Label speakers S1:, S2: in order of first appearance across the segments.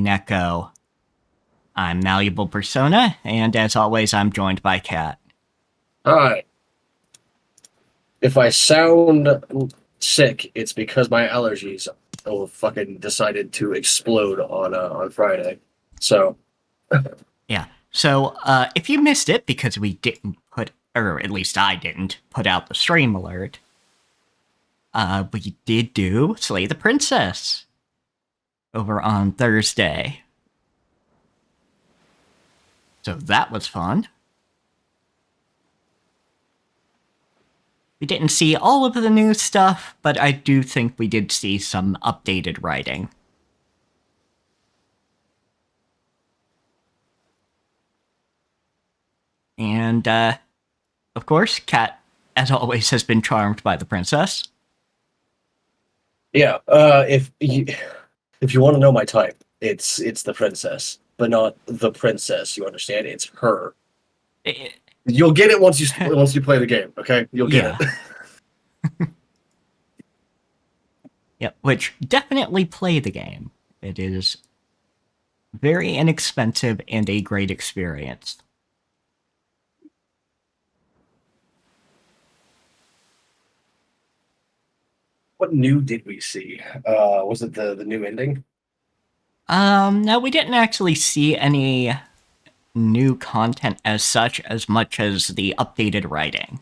S1: Umineko. I'm Malleable Persona, and as always, I'm joined by Kat.
S2: Hi. If I sound sick, it's because my allergies fucking decided to explode on Friday. So,
S1: Yeah, so if you missed it, because we didn't or at least I didn't, put out the stream alert, we did do Slay the Princess over on Thursday. So that was fun. We didn't see all of the new stuff, but I do think we did see some updated writing. And, of course, Kat, as always, has been charmed by the princess.
S2: yeah, if you want to know my type, it's the princess, but not the princess. You understand? It's her. You'll get it once you play the game. Okay, you'll get it.
S1: Yep, which definitely play the game. It is very inexpensive and a great experience.
S2: What new did we see? Was it the new ending?
S1: No, we didn't actually see any new content as much as the updated writing.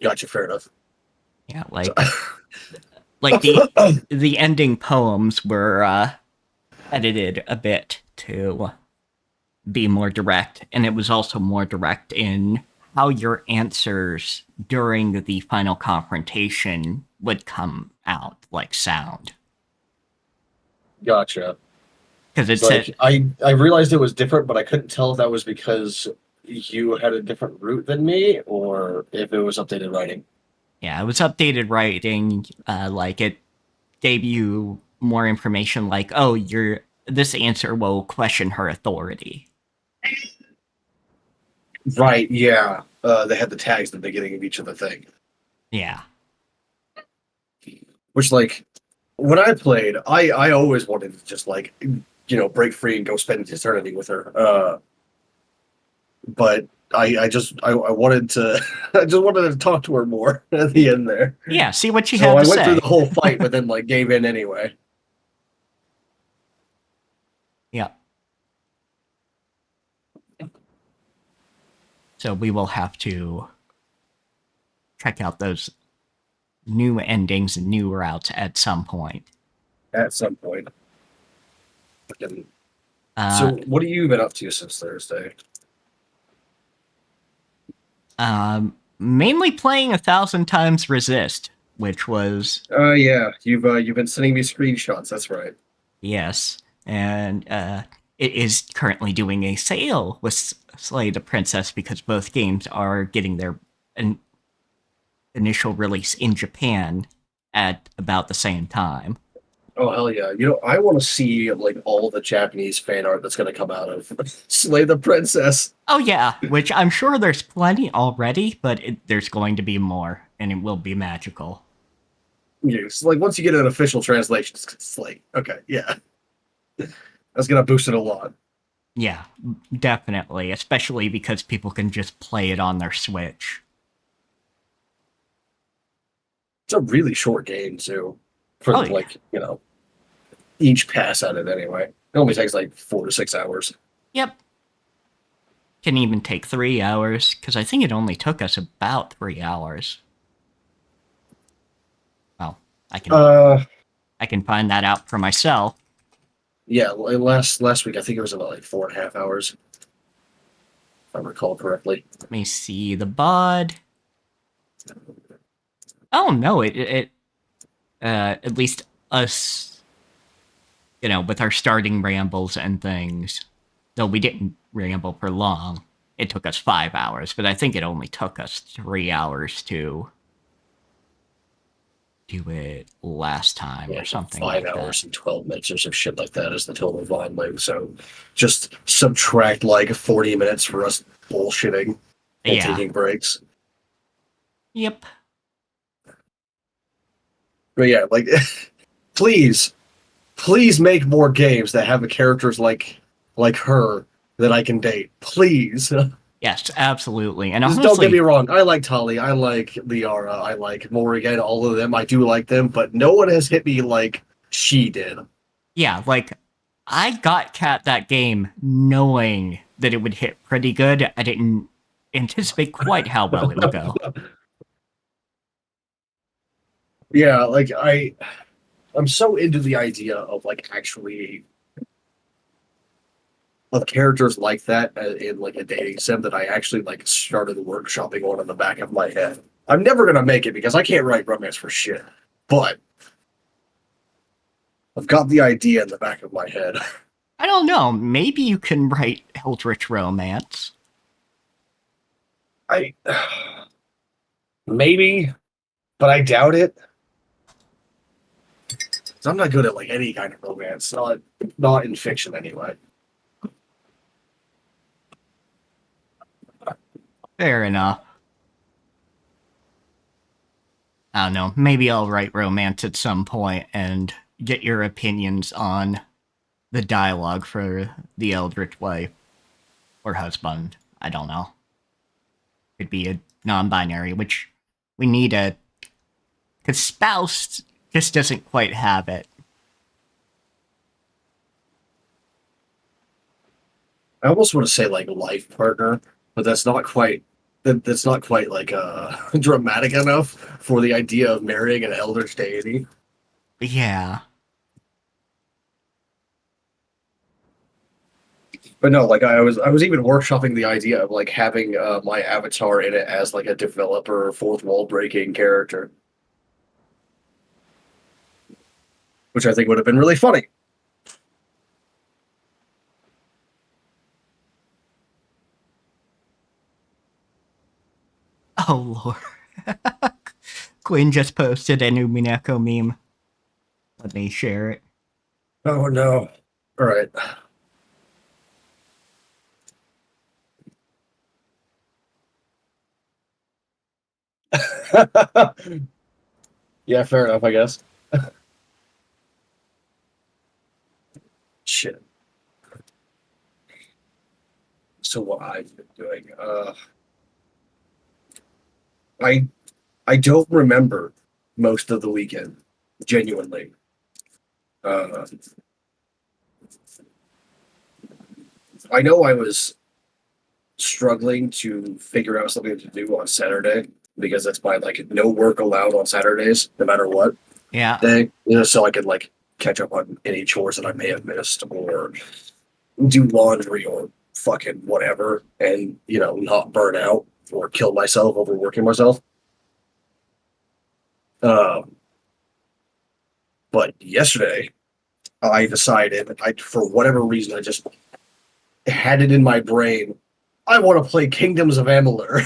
S2: Gotcha, fair enough.
S1: Yeah, like the ending poems were edited a bit to be more direct, and it was also more direct in how your answers during the final confrontation would come out, like sound.
S2: Gotcha.
S1: Because it
S2: Like
S1: said,
S2: I realized it was different, but I couldn't tell if that was because you had a different route than me, or if it was updated writing.
S1: yeah, it was updated writing. Like it gave you more information, like, oh, this answer will question her authority.
S2: Right, yeah. They had the tags at the beginning of each of the thing.
S1: Yeah.
S2: Which, like, when I played, I always wanted to just, like, break free and go spend eternity with her. But I wanted to I just wanted to talk to her more at the end there.
S1: Yeah, see what she
S2: So
S1: had to
S2: I went
S1: say.
S2: through the whole fight, but then like gave in anyway.
S1: Yeah. So we will have to check out those new endings and new routes at some point.
S2: At some point. So what have you been up to since Thursday?
S1: Mainly playing 1,000 times Resist, which was...
S2: Yeah, you've been sending me screenshots, that's right.
S1: Yes, and it is currently doing a sale with Slay the Princess because both games are getting their initial release in Japan at about the same time.
S2: Oh hell yeah! I want to see like all the Japanese fan art that's going to come out of Slay the Princess.
S1: Oh yeah, which I'm sure there's plenty already, but there's going to be more, and it will be magical.
S2: Yes, like once you get an official translation, it's like okay, yeah, that's going to boost it a lot.
S1: Yeah, definitely, especially because people can just play it on their Switch.
S2: It's a really short game too, for each pass at it anyway. It only takes like 4 to 6 hours.
S1: Yep. Can even take 3 hours, because I think it only took us about 3 hours. Well, I can find that out for myself.
S2: Yeah, last week I think it was about like 4.5 hours, if I recall correctly.
S1: Let me see the bod. Oh no, it at least us, with our starting rambles and things, though we didn't ramble for long, it took us 5 hours, but I think it only took us 3 hours to do it last time or something like that.
S2: 5 hours and 12 minutes or some shit like that is the total VOD length, so just subtract like 40 minutes for us bullshitting and taking breaks.
S1: Yep.
S2: But yeah, like, please please make more games that have characters like her that I can date. Please.
S1: Yes, absolutely. And
S2: Just
S1: honestly,
S2: don't get me wrong. I like Tali. I like Liara. I like Morrigan. All of them. I do like them, but no one has hit me like she did.
S1: yeah, like, I got Cat that game knowing that it would hit pretty good. I didn't anticipate quite how well it would go.
S2: Yeah, like I'm so into the idea of like actually of characters like that in like a dating sim that I actually like started workshopping one in the back of my head. I'm never gonna make it because I can't write romance for shit, but I've got the idea in the back of my head.
S1: I don't know. Maybe you can write Eldritch Romance.
S2: I maybe, but I doubt it. 'Cause I'm not good at like any kind of romance, not in fiction anyway.
S1: Fair enough. I don't know. Maybe I'll write romance at some point and get your opinions on the dialogue for the Eldritch wife or husband. I don't know. Could be a non-binary, which we need a... Because spouse just doesn't quite have it.
S2: I almost want to say like life partner, but that's not quite like dramatic enough for the idea of marrying an eldritch deity.
S1: Yeah.
S2: But no, like I was even workshopping the idea of like having my avatar in it as like a developer, fourth wall breaking character, which I think would have been really funny.
S1: Oh, Lord. Quinn just posted an Umineko meme. Let me share it.
S2: Oh no! All right. Yeah, fair enough, I guess. Shit. So what I've been doing, I I don't remember most of the weekend, genuinely. Uh, I know I was struggling to figure out something to do on Saturday because that's my like no work allowed on Saturdays, no matter what
S1: Yeah.
S2: day, so I could like catch up on any chores that I may have missed or do laundry or fucking whatever and not burn out or kill myself overworking myself. Um, but yesterday I decided for whatever reason I just had it in my brain. I want to play Kingdoms of Amalur.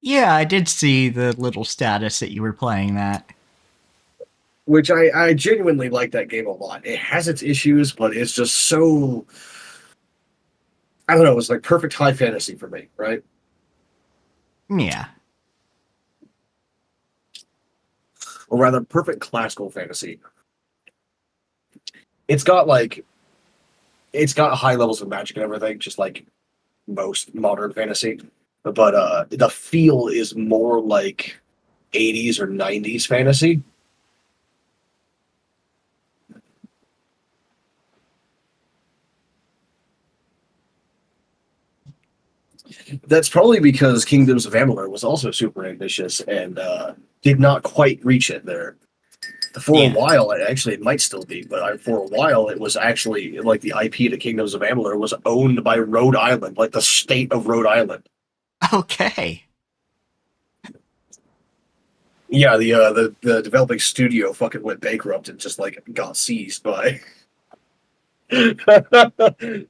S1: Yeah, I did see the little status that you were playing that.
S2: Which I genuinely like that game a lot. It has its issues, but it's just so I don't know, it's like perfect high fantasy for me, right?
S1: Yeah.
S2: Or rather perfect classical fantasy. It's got like it's got high levels of magic and everything, just like most modern fantasy. But the feel is more like 80s or 90s fantasy. That's probably because Kingdoms of Amalur was also super ambitious and did not quite reach it there. For a
S1: Yeah.
S2: while, it might still be, but for a while, it was actually like the IP to Kingdoms of Amalur was owned by Rhode Island, like the state of Rhode Island.
S1: Okay.
S2: Yeah, the developing studio fucking went bankrupt and just like got seized by. It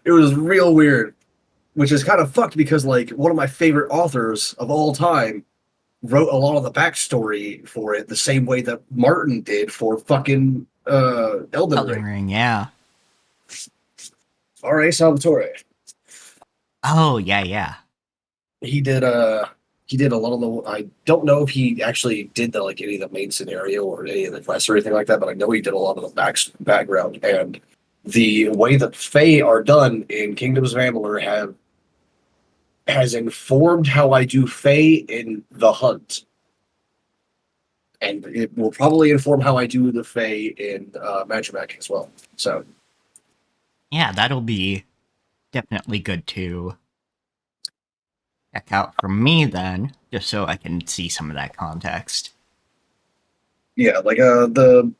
S2: was real weird, which is kind of fucked because like one of my favorite authors of all time wrote a lot of the backstory for it the same way that Martin did for fucking Elden
S1: Elden
S2: Ring.
S1: Ring, yeah.
S2: R.A. Salvatore.
S1: Oh, yeah, yeah.
S2: He did he did a lot of the. I don't know if he actually did the like any of the main scenario or any of the quests or anything like that, but I know he did a lot of the background. And the way that Fae are done in Kingdoms of Amalur has informed how I do Fae in the Hunt, and it will probably inform how I do the Fae in Magic as well. So
S1: Yeah, that'll be definitely good to check out for me then, just so I can see some of that context.
S2: yeah, like the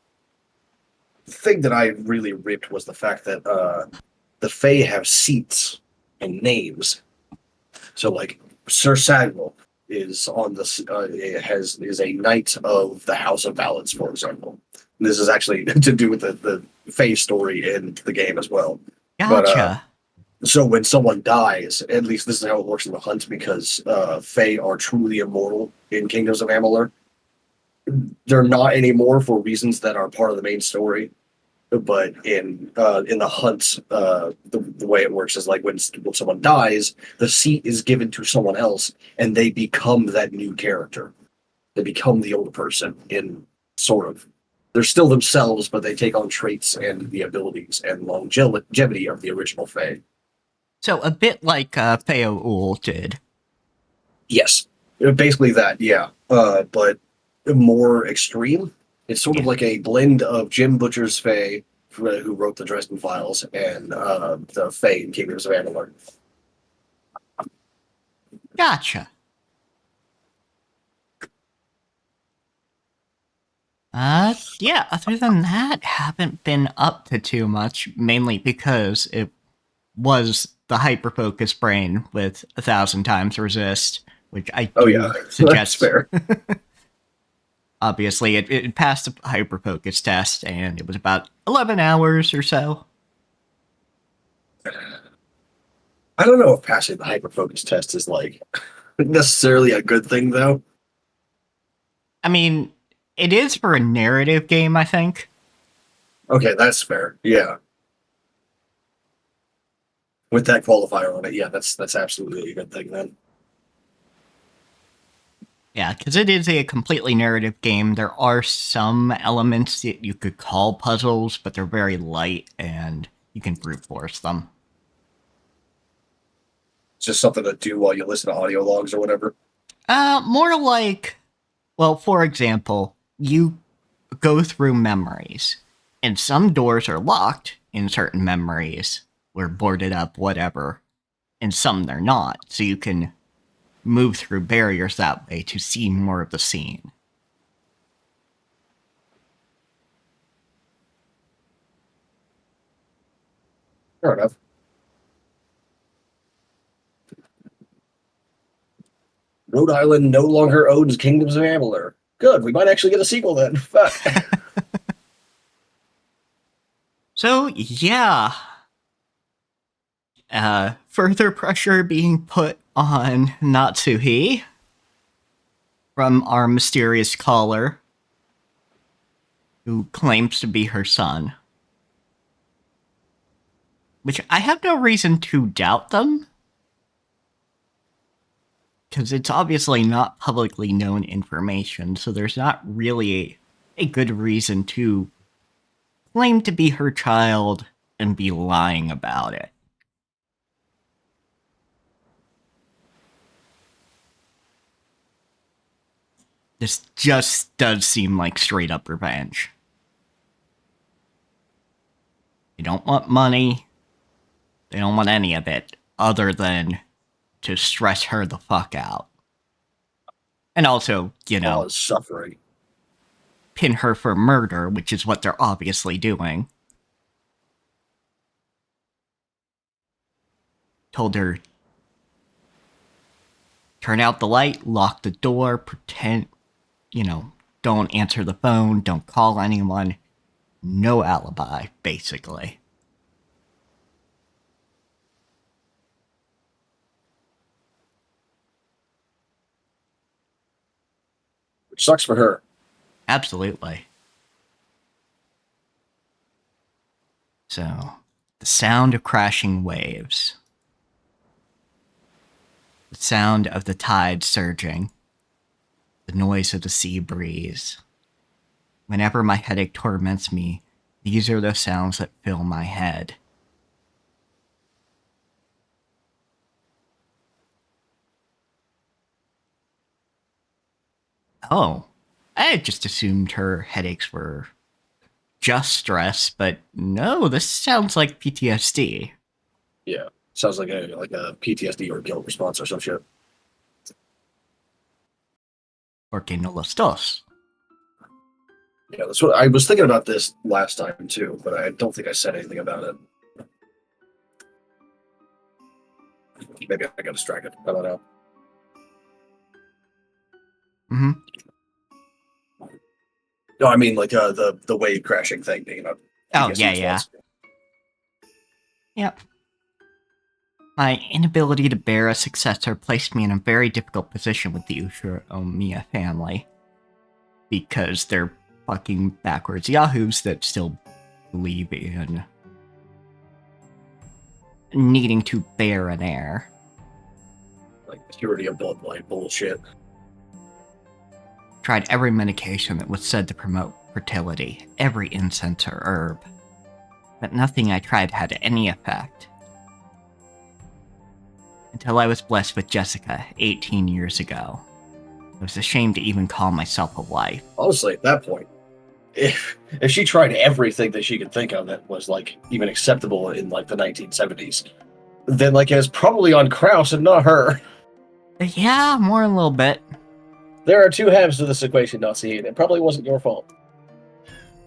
S2: thing that I really ripped was the fact that the Fae have seats and names. So like Sir Sagwell is on this is a knight of the House of Ballads, for example. And this is actually to do with the Fae story in the game as well. But
S1: Gotcha.
S2: so when someone dies, at least this is how it works in the Hunt, because Fae are truly immortal in Kingdoms of Amalur. They're not anymore for reasons that are part of the main story. But in the Hunt, the way it works is like when someone dies, the seat is given to someone else, and they become that new character. They become the older person in sort of. They're still themselves, but they take on traits and the abilities and longevity of the original Fae.
S1: So a bit like Feo Ul did.
S2: Yes, basically that. Yeah, but more extreme. It's sort of
S1: Yeah.
S2: like a blend of Jim Butcher's Fae, who wrote the Dresden Files, and the Fae in Kingdoms of Amalur.
S1: Gotcha. Yeah, other than that, haven't been up to too much, mainly because it was the hyper-focus brain with 1,000 times resist, which I
S2: Oh yeah,
S1: do
S2: that's
S1: suggest.
S2: fair.
S1: Obviously, it passed the hyper-focus test, and it was about 11 hours or so.
S2: I don't know if passing the hyperfocus test is like necessarily a good thing, though.
S1: I mean, it is for a narrative game, I think.
S2: Okay, that's fair. Yeah, with that qualifier on it, yeah, that's absolutely a good thing then.
S1: Yeah, because it is a completely narrative game. There are some elements that you could call puzzles, but they're very light, and you can brute force them.
S2: It's just something to do while you listen to audio logs or whatever.
S1: More like, well, for example, you go through memories, and some doors are locked in certain memories, or boarded up, whatever, and some they're not, so you can move through barriers that way to see more of the scene.
S2: Fair enough. Rhode Island no longer owns Kingdoms of Amalur. Good, we might actually get a sequel then. Fuck.
S1: So, yeah. Further pressure being put on Natsuhi from our mysterious caller, who claims to be her son. Which I have no reason to doubt them, because it's obviously not publicly known information, so there's not really a good reason to claim to be her child and be lying about it. This just does seem like straight up revenge. They don't want money. They don't want any of it other than to stress her the fuck out. And also,
S2: Cause suffering.
S1: pin her for murder, which is what they're obviously doing. Told her, turn out the light, lock the door, pretend, don't answer the phone, don't call anyone. No alibi, basically.
S2: Which sucks for her.
S1: Absolutely. So, the sound of crashing waves. The sound of the tide surging. The noise of the sea breeze. Whenever my headache torments me, these are the sounds that fill my head. Oh, I just assumed her headaches were just stress, but no, this sounds like PTSD.
S2: Yeah, sounds like a PTSD or guilt response or some shit.
S1: Porque no los dos.
S2: Yeah, that's what I was thinking about this last time too, but I don't think I said anything about it. Maybe I got distracted. I don't know.
S1: Mm-hmm.
S2: No, I mean like the wave crashing thing being about.
S1: Oh, yeah. Yep. My inability to bear a successor placed me in a very difficult position with the Ushiro family. Because they're fucking backwards yahoos that still believe in needing to bear an heir.
S2: Like purity of bloodline bullshit.
S1: Tried every medication that was said to promote fertility, every incense or herb. But nothing I tried had any effect. Until I was blessed with Jessica 18 years ago. I was ashamed to even call myself a wife.
S2: Honestly, at that point, if she tried everything that she could think of that was like even acceptable in like the 1970s, then like it's probably on Krause and not her.
S1: Yeah, more a little bit.
S2: There are two halves to this equation, Nazi, and it probably wasn't your fault.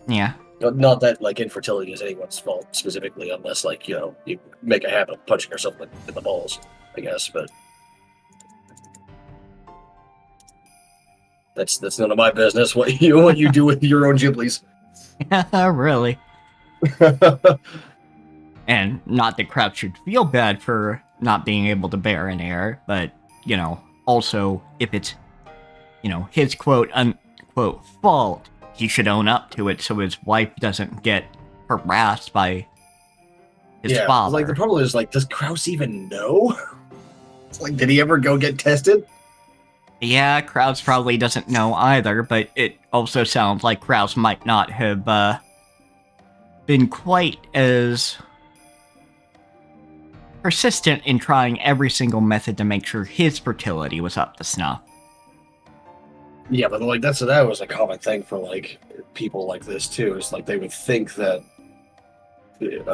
S1: Yeah.
S2: Not that like infertility is anyone's fault specifically, unless like you make a habit of punching yourself in the balls, I guess. But that's none of my business. What you do with your own Ghiblies.
S1: Really. And not that Krause should feel bad for not being able to bear an heir, but also if it's his quote unquote fault, he should own up to it so his wife doesn't get harassed by his father.
S2: Like the problem is like, does Krause even know? It's like, did he ever go get tested?
S1: Yeah, Krause probably doesn't know either, but it also sounds like Krause might not have been quite as persistent in trying every single method to make sure his fertility was up to snuff.
S2: Yeah, but like that was a common thing for like people like this too. It's like they would think that it's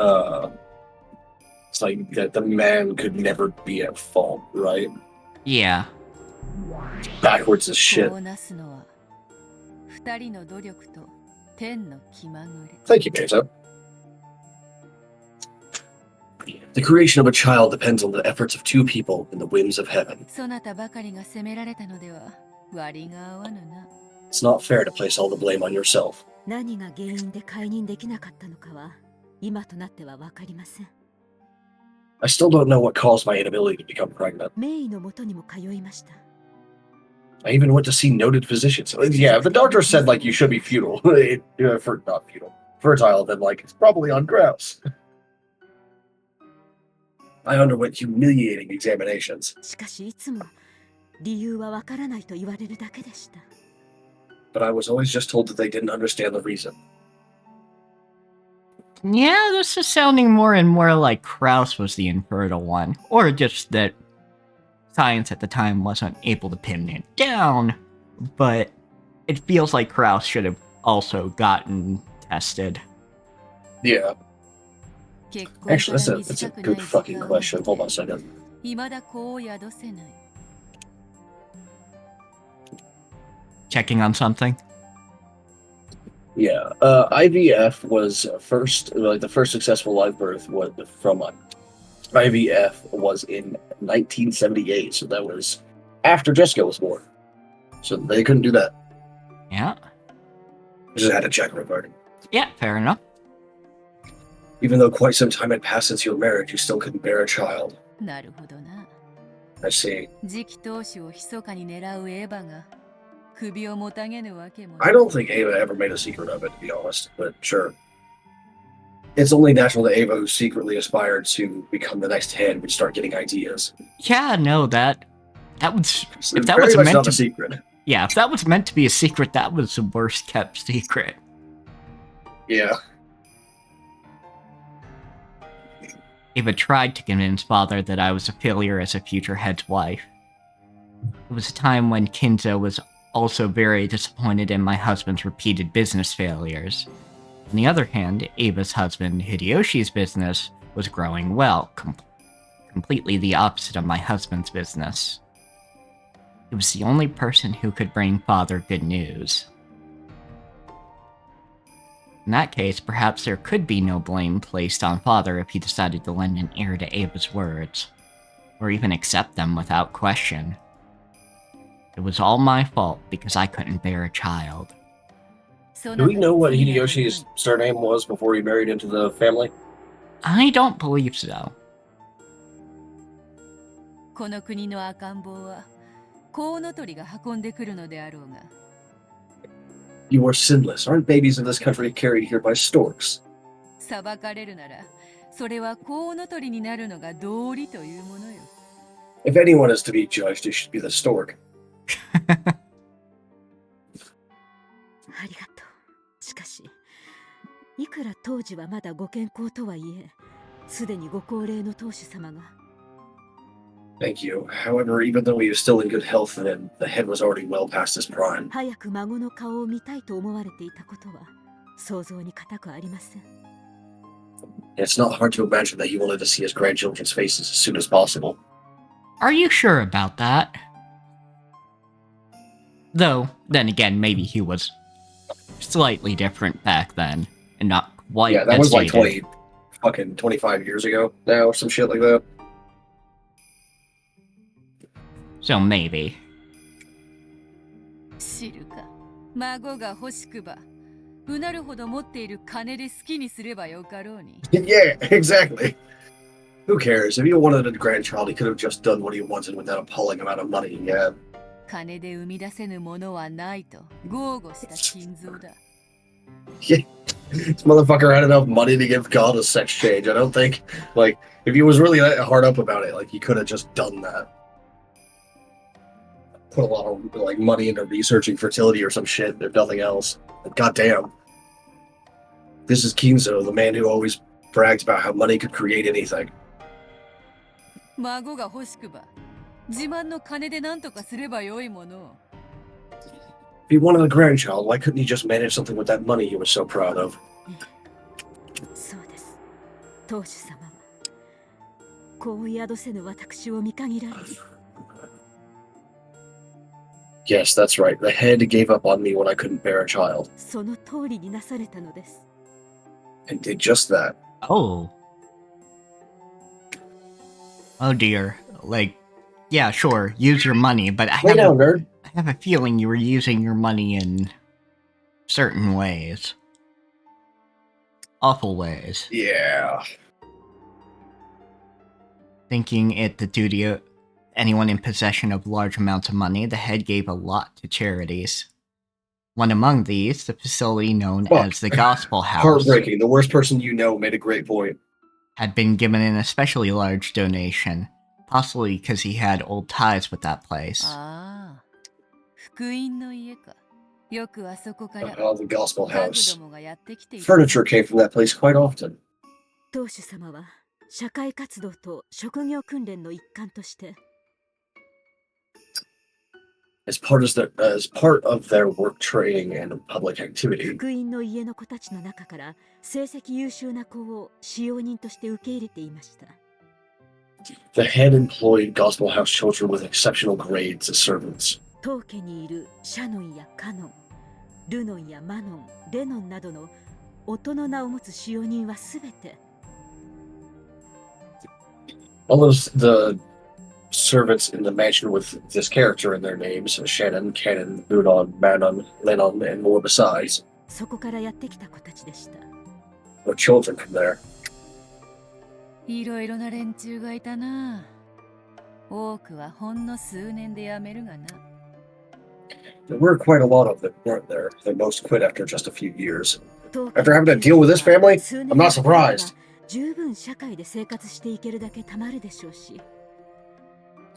S2: like that the man could never be at fault, right?
S1: Yeah.
S2: Backwards as shit. Thank you, Peter. The creation of a child depends on the efforts of two people and the whims of heaven. It's not fair to place all the blame on yourself. I still don't know what caused my inability to become pregnant. I even went to see noted physicians. Yeah, if the doctor said like you should be fertile, then like it's probably on Krause. I underwent humiliating examinations. But I was always just told that they didn't understand the reason.
S1: Yeah, this is sounding more and more like Krause was the infertile one. Or just that science at the time wasn't able to pin it down. But it feels like Krause should have also gotten tested.
S2: Yeah. Actually, that's a good fucking question. Hold on a second.
S1: Checking on something?
S2: Yeah, IVF was the first successful live birth from IVF was in 1978, so that was after Jessica was born. So they couldn't do that.
S1: Yeah.
S2: I just had to check regarding.
S1: Yeah, fair enough.
S2: Even though quite some time had passed since your marriage, you still couldn't bear a child. I see. I don't think Ava ever made a secret of it, to be honest, but sure. It's only natural that Ava, who secretly aspired to become the next head, would start getting ideas.
S1: Yeah, no, that That was
S2: It's
S1: if that
S2: very
S1: was
S2: much
S1: meant
S2: not
S1: to
S2: a secret.
S1: Yeah, if that was meant to be a secret, that was the worst kept secret.
S2: Yeah.
S1: Ava tried to convince father that I was a failure as a future head's wife. It was a time when Kinzo was also very disappointed in my husband's repeated business failures. On the other hand, Ava's husband, Hideyoshi's business, was growing well, completely the opposite of my husband's business. He was the only person who could bring father good news. In that case, perhaps there could be no blame placed on father if he decided to lend an ear to Ava's words, or even accept them without question. It was all my fault because I couldn't bear a child.
S2: Do we know what Hideyoshi's surname was before he married into the family?
S1: I don't believe so.
S3: この国の赤ん坊はコウノトリが運んでくるのであろうが。
S2: You are sinless. Aren't babies in this country carried here by storks?
S3: 裁かれるなら、それはコウノトリになるのが道理というものよ。
S2: If anyone is to be judged, it should be the stork.
S4: ありがとう。しかし、いくら当時はまだご健康とはいえ、すでにご高齢の当主様が。
S2: Thank you. However, even though he was still in good health then, the head was already well past his prime.
S4: 早く孫の顔を見たいと思われていたことは想像に難くありません。
S2: It's not hard to imagine that he wanted to see his grandchildren's faces as soon as possible.
S1: Are you sure about that? Though, then again, maybe he was slightly different back then, and not quite
S2: Yeah, that
S1: as
S2: was like
S1: dated.
S2: 25 years ago now, or some shit like that.
S1: So maybe.
S3: 知るか、孫が欲しくば、うなるほど持っている金で好きにすればよかろうに。
S2: Yeah, exactly. Who cares? If he wanted a grandchild, he could have just done what he wanted with that appalling amount of money. Yeah.
S3: 金で生み出せぬものはないと豪語した金蔵だ。
S2: This motherfucker had enough money to give God a sex change. I don't think, like, if he was really that hard up about it, like, he could have just done that. Put a lot of, like, money into researching fertility or some shit, if nothing else. But goddamn. This is Kinzo, the man who always brags about how money could create anything.
S3: 孫が欲しくば、自慢の金で何とかすればよいもの。
S2: If he wanted a grandchild, why couldn't he just manage something with that money he was so proud of?
S4: そうです。当主様は子を宿せぬ私を見限られ。
S2: Yes, that's right. The head gave up on me when I couldn't bear a child.
S4: その通りになされたのです。
S2: And did just that.
S1: Oh. Oh dear. Like, yeah, sure, use your money, but I
S2: Lay down,
S1: have,
S2: nerd.
S1: I have a feeling you were using your money in certain ways. Awful ways.
S2: Yeah.
S1: Thinking it the duty of anyone in possession of large amounts of money, the head gave a lot to charities. One among these, the facility known as the Gospel House,
S2: Heartbreaking. The worst person you know made a great point.
S1: had been given an especially large donation, possibly because he had old ties with that place.
S3: ああ、福音の家か。よくあそこから
S2: The Gospel
S3: 家具
S2: House.
S3: どもがやってきていた。
S2: Furniture came from that place quite often.
S4: 当主様は社会活動と職業訓練の一環として
S2: As part of their work training and public activity.
S4: 福音の家の子たちの中から成績優秀な子を使用人として受け入れていました。
S2: The head employed Gospel House children with exceptional grades as servants.
S4: 当家にいるシャノンやカノン、ルノンやマノン、レノンなどの音の名を持つ使用人はすべて
S2: All of the servants in the mansion with this character in their names, Shannon, Cannon, Lunon, Manon, Lennon, and more besides,
S4: そこからやってきた子たちでした。
S2: were children from there.
S3: いろいろな連中がいたな。多くはほんの数年で辞めるがな。
S2: There were quite a lot of them, weren't there? They most quit after just a few years.
S4: 当
S2: After having to deal with this family, I'm not surprised.
S4: 十分社会で生活していけるだけたまるでしょうし。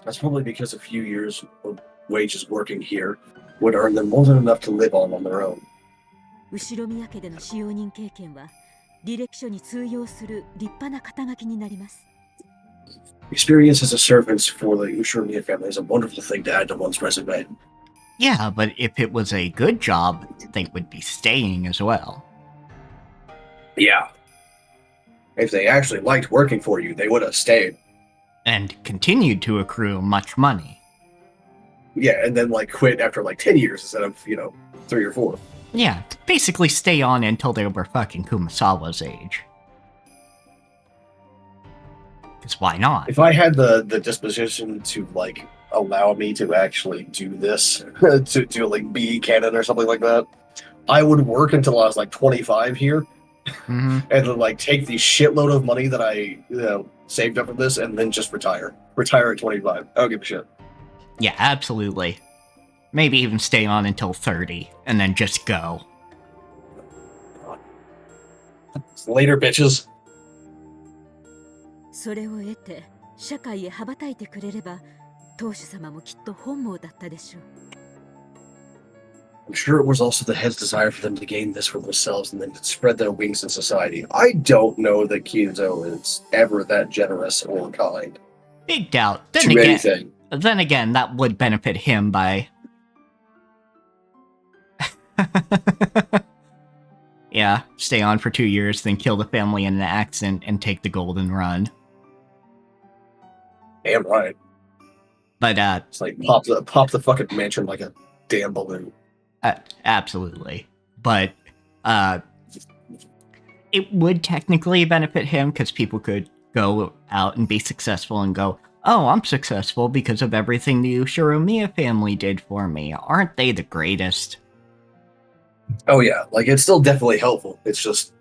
S2: That's probably because a few years of wages working here would earn them more than enough to live on their own.
S4: 後ろ宮家での使用人経験は履歴書に通用する立派な肩書きになります。
S2: Experience as a servant for the Ushiromiya family is a wonderful thing to add to one's resume.
S1: Yeah, but if it was a good job, they would be staying as well.
S2: Yeah. If they actually liked working for you, they would have stayed.
S1: And continued to accrue much money.
S2: Yeah, and then like quit after like 10 years instead of, 3 or 4.
S1: Yeah, basically stay on until they were fucking Kumasawa's age. Because why not?
S2: If I had the disposition to like allow me to actually do this, to like be canon or something like that, I would work until I was like 25 here, and then like take the shitload of money that I saved up from this and then just retire. Retire at 25. I don't give a shit.
S1: Yeah, absolutely. Maybe even stay on until 30, and then just go.
S2: Later, bitches.
S4: それを得て社会へ羽ばたいてくれれば当主様もきっと本望だったでしょう。
S2: I'm sure it was also the head's desire for them to gain this for themselves and then to spread their wings in society. I don't know that Kinzo is ever that generous or kind.
S1: Big doubt. Then again, that would benefit him by... Yeah, stay on for 2 years, then kill the family in an accident and take the golden run.
S2: Damn right.
S1: But,
S2: it's like pop the fucking mansion like a damn balloon.
S1: Absolutely. But, it would technically benefit him because people could go out and be successful and go, oh, I'm successful because of everything the Ushiromiya family did for me. Aren't they the greatest?
S2: Oh yeah, like it's still definitely helpful. It's just,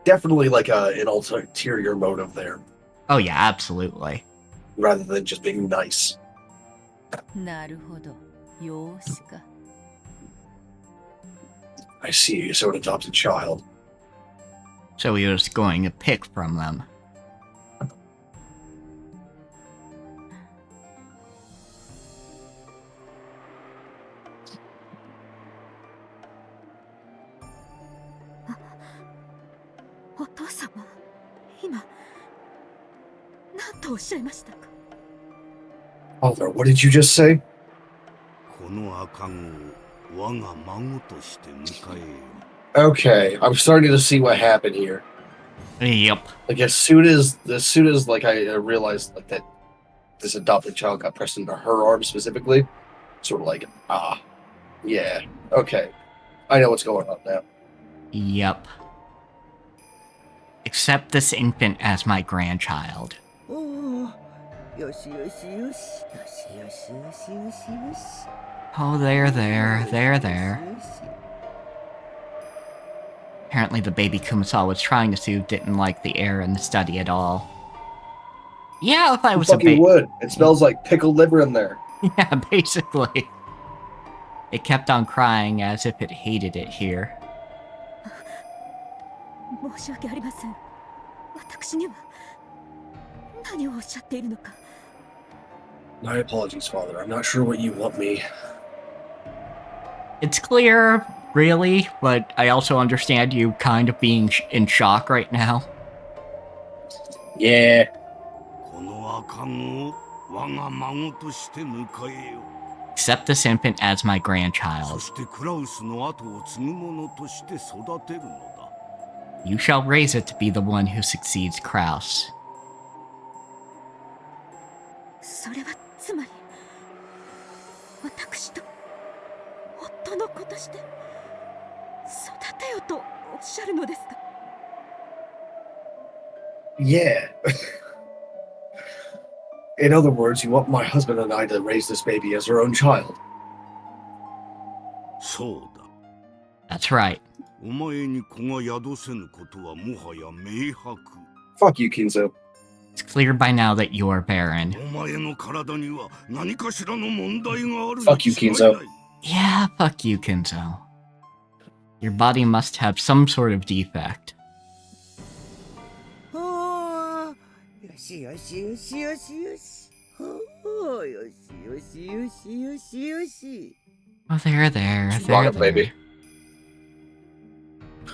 S2: definitely like an ulterior motive there.
S1: Oh yeah, absolutely.
S2: Rather than just being nice.
S3: なるほど。養子か。
S2: I see, so an adopted child.
S1: So he was going to pick from them.
S2: Father, what did you just say? Okay, I'm starting to see what happened here.
S1: Yep.
S2: Like as soon as like I realized like that this adopted child got pressed into her arm specifically, sort of like yeah, okay, I know what's going on now.
S1: Yep. Accept this infant as my grandchild. Oh, there. Apparently the baby Kumasawa was trying to sue didn't like the air in the study at all. Yeah, if I was a baby...
S2: would. It smells like pickled liver in there.
S1: Yeah, basically. It kept on crying as if it hated it here.
S2: My apologies, Father. I'm not sure what you want me.
S1: It's clear, really, but I also understand you kind of being in shock right now.
S2: Yeah.
S1: Accept this infant as my grandchild. You shall raise it to be the one who succeeds Kraus.
S2: Yeah. In other words, you want my husband and I to raise this baby as our own child.
S1: That's right.
S2: Fuck you, Kinzo.
S1: It's clear by now that you're barren.
S2: Fuck you, Kinzo.
S1: Yeah, fuck you, Kinzo. Your body must have some sort of defect.
S5: しよしよしよしよし。ほうよしよしよしよしよし。
S1: Oh, there.
S2: Just rock it, baby.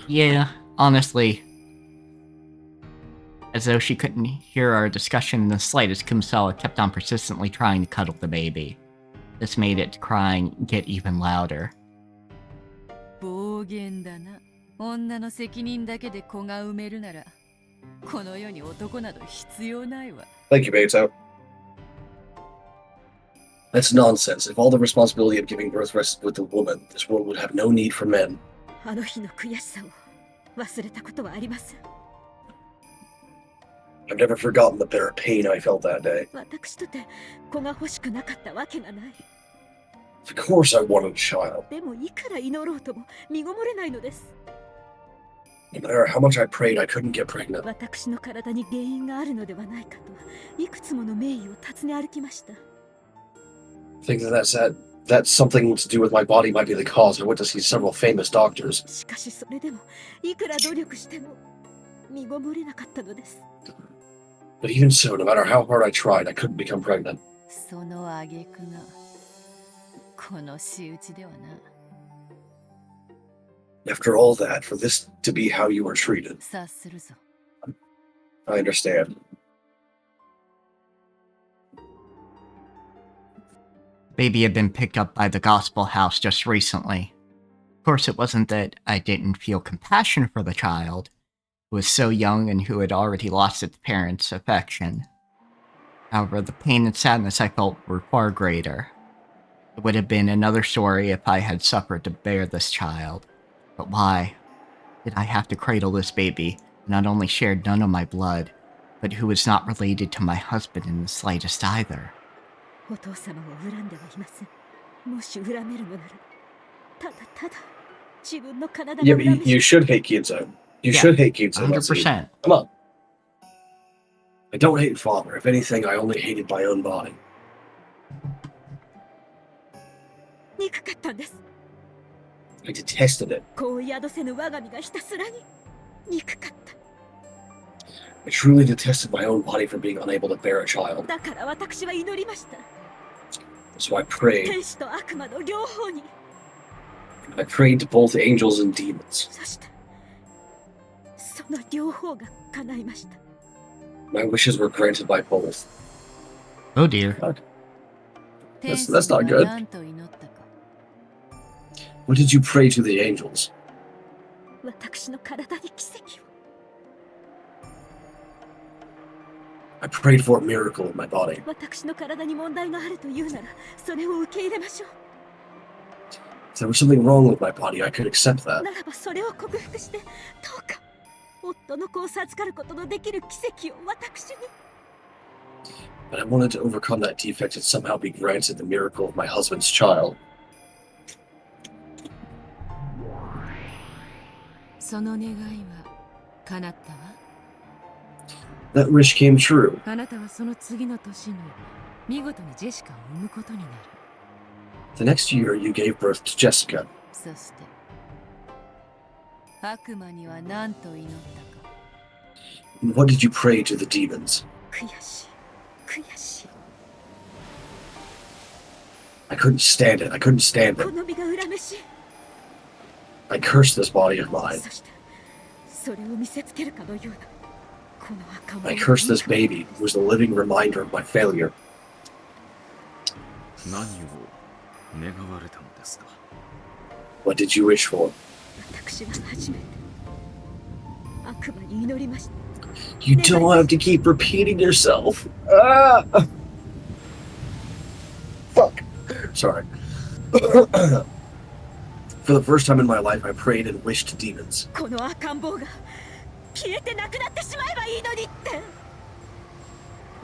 S1: Yeah, honestly. As though she couldn't hear our discussion in the slightest, Kumsala kept on persistently trying to cuddle the baby. This made its crying get even louder.
S3: 暴言だな。女の責任だけで子が産めるなら、この世に男など必要ないわ。
S2: Thank you, Beto. That's nonsense. If all the responsibility of giving birth rested with the woman, this world would have no need for men.
S4: あの日の悔しさを忘れたことはありません。
S2: I've never forgotten the bitter pain I felt that day.
S4: 私とて子が欲しくなかったわけがない。
S2: Of course I wanted a child.
S4: でもいくら祈ろうとも身ごもれないのです。
S2: No matter how much I prayed, I couldn't get pregnant.
S4: 私の体に原因があるのではないかといくつもの名医を訪ね歩きました。
S2: I think that something to do with my body might be the cause. I went to see several famous doctors.
S4: しかしそれでもいくら努力しても身ごもれなかったのです。
S2: But even so, no matter how hard I tried, I couldn't become pregnant.
S3: その挙句がこの仕打ちではな。
S2: After all that, for this to be how you were treated.
S3: 察するぞ。
S2: I understand.
S1: Baby had been picked up by the gospel house just recently. Of course, it wasn't that I didn't feel compassion for the child, who was so young and who had already lost its parents' affection. However, the pain and sadness I felt were far greater. It would have been another story if I had suffered to bear this child. But why did I have to cradle this baby who not only shared none of my blood, but who was not related to my husband in the slightest either?
S4: お父様を恨んではいません。もし恨めるのなら、ただただ自分の体を
S2: Yeah,
S4: 恨
S2: but
S4: む
S2: you should hate Kinzo. You
S1: Yeah,
S2: should hate Kinzo. Let's see.
S1: 100%.
S2: Come on. I don't hate father. If anything, I only hated my own body.
S4: 憎かったんです。
S2: I detested it.
S4: 子を宿せぬ我が身がひたすらに憎かった。
S2: I truly detested my own body for being unable to bear a child.
S4: だから私は祈りました。
S2: So I prayed.
S4: 天使と悪魔の両方に。
S2: I prayed to both angels and demons.
S4: そしてその両方が叶いました。
S2: My wishes were granted by both.
S1: Oh dear.
S2: That's not good.
S3: 何と祈ったか。
S2: What did you pray to the angels?
S4: 私の体に奇跡を。
S2: I prayed for a miracle in my body.
S4: 私の体に問題があるというなら、それを受け入れましょう。
S2: If there was something wrong with my body, I could accept that.
S4: ならばそれを克服して、どうか夫の子を授かることのできる奇跡を私に。
S2: But I wanted to overcome that defect and somehow be granted the miracle of my husband's child.
S3: その願いは叶ったわ。
S2: That wish came true.
S3: あなたはその次の年に見事にジェシカを産むことになる。
S2: The next year, you gave birth to Jessica.
S3: そして悪魔には何と祈ったか。
S2: What did you pray to the demons?
S4: 悔しい、悔しい。
S2: I couldn't stand it. I couldn't stand
S4: こ
S2: it.
S4: の身が恨めしい。
S2: I cursed this body of mine.
S4: そしてそれを見せつけるかのようなこの赤者
S2: I cursed this baby, who was the living reminder of my failure.
S6: 何を願われたのですか？
S2: What did you wish for?
S4: 私は初めて悪魔に祈りました。
S2: You don't have to keep repeating yourself. Ah! Fuck. Sorry. For the first time in my life, I prayed and wished to demons.
S4: この赤ん坊が消えてなくなってしまえばいいのにって。
S2: I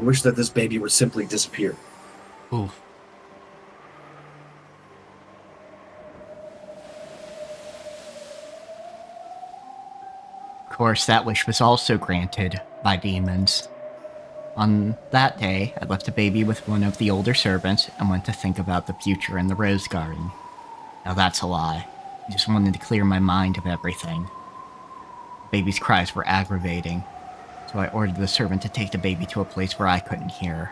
S2: wished that this baby would simply disappear.
S1: Oof. Of course, that wish was also granted by demons. On that day, I left the baby with one of the older servants and went to think about the future in the rose garden. Now that's a lie. I just wanted to clear my mind of everything. The baby's cries were aggravating. So I ordered the servant to take the baby to a place where I couldn't hear.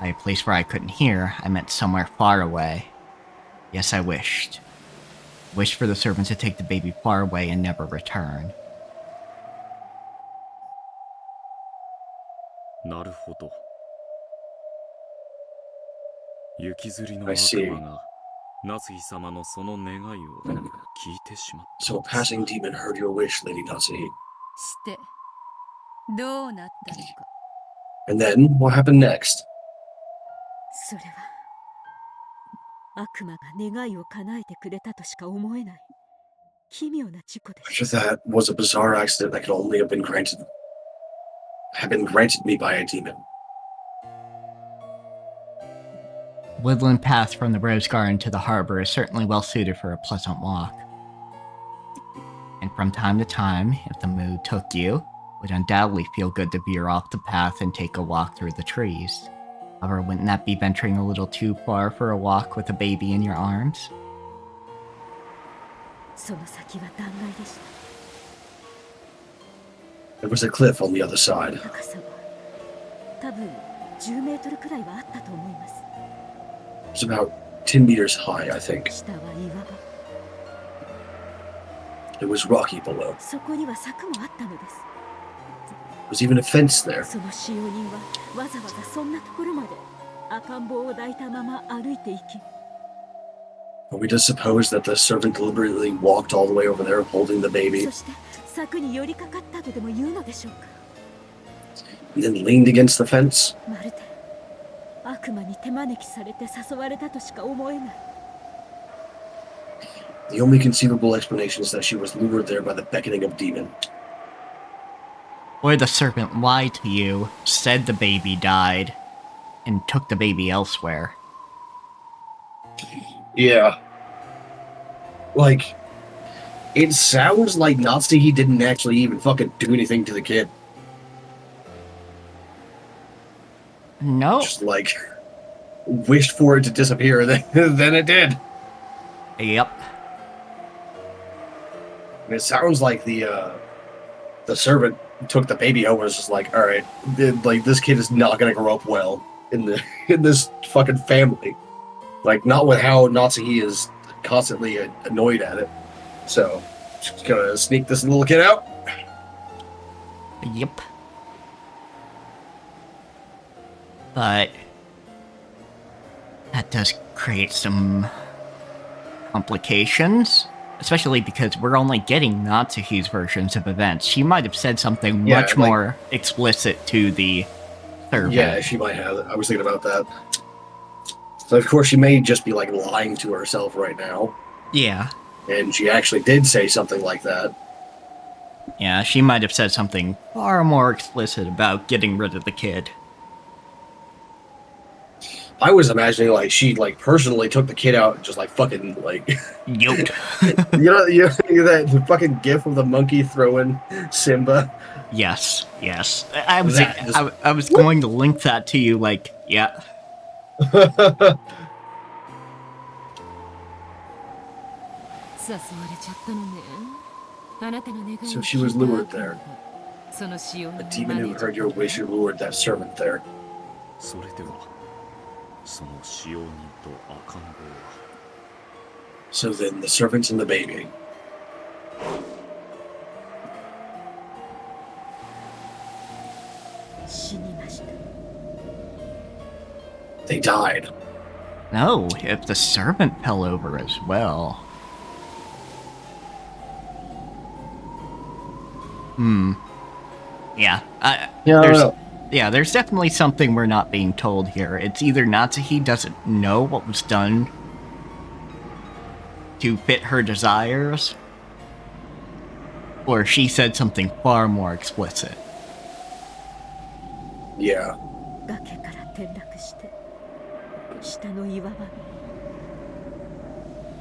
S1: By a place where I couldn't hear, I meant somewhere far away. Yes, I wished. Wished for the servant to take the baby far away and never return.
S6: なるほど。雪吊りの
S2: I
S6: 悪
S2: see.
S6: 魔が夏日様のその願いを聞いてしまった
S2: So a
S6: のです
S2: passing demon heard your wish, Lady Natsuhi.
S3: してどうなったのか。
S2: And then, what happened next?
S4: それは悪魔が願いを叶えてくれたとしか思えない奇妙な事故で
S2: After
S4: した。
S2: that was a bizarre accident that could only have been granted me by a demon.
S1: Woodland path from the Rose Garden to the harbor is certainly well suited for a pleasant walk. And from time to time, if the mood took you, would undoubtedly feel good to veer off the path and take a walk through the trees. However, wouldn't that be venturing a little too far for a walk with a baby in your arms?
S4: その先は断崖でした。
S2: There was a cliff on the other side.
S4: 高さは多分10メートルくらいはあったと思います。
S2: It was about 10 meters high, I think.
S4: 下は岩場。
S2: It was rocky below.
S4: そこには柵もあったのです。
S2: There was even a fence there.
S4: その使用人はわざわざそんなところまで赤ん坊を抱いたまま歩いていき、
S2: Are we to suppose that the servant deliberately walked all the way over there holding the baby
S4: そして柵に寄りかかったとでも言うのでしょうか。
S2: and then leaned against the fence?
S4: まるで悪魔に手招きされて誘われたとしか思えない。
S2: The only conceivable explanation is that she was lured there by the beckoning of demon.
S1: Or the serpent lied to you, said the baby died, and took the baby elsewhere.
S2: Yeah. Like, it sounds like Natsuhi didn't actually even fucking do anything to the kid.
S1: No.
S2: Just like wished for it to disappear, then it did.
S1: Yep.
S2: And it sounds like the servant took the baby home and was just like, all right, like this kid is not gonna grow up well in this fucking family. Like, not with how Natsuhi is constantly annoyed at it. So, just gonna sneak this little kid out.
S1: Yep. But that does create some complications, especially because we're only getting Natsuhi's versions of events. She might have said something
S2: Yeah,
S1: much
S2: like-
S1: more explicit to the servant.
S2: Yeah, she might have. I was thinking about that. So, of course, she may just be, like, lying to herself right now.
S1: Yeah.
S2: And she actually did say something like that.
S1: Yeah, she might have said something far more explicit about getting rid of the kid.
S2: I was imagining, like, she, like, personally took the kid out and just, like, fucking, like...
S1: Yoked.
S2: you know that fucking gif of the monkey throwing Simba?
S1: Yes, yes. I was
S2: That is-
S1: I was going to link that to you, like, yeah.
S3: 誘われちゃったのね。あなたの願いを
S2: So she was lured there.
S3: その使用
S2: A demon who heard your wish and lured that servant there.
S6: それではその使用人と赤ん坊は
S2: So then the servants and the baby.
S4: 死にました。
S2: They died.
S1: No, if the servant fell over as well. Yeah. There's definitely something we're not being told here. It's either Natsuhi doesn't know what was done to fit her desires, or she said something far more explicit.
S2: Yeah.
S4: 崖から転落して下の岩場に。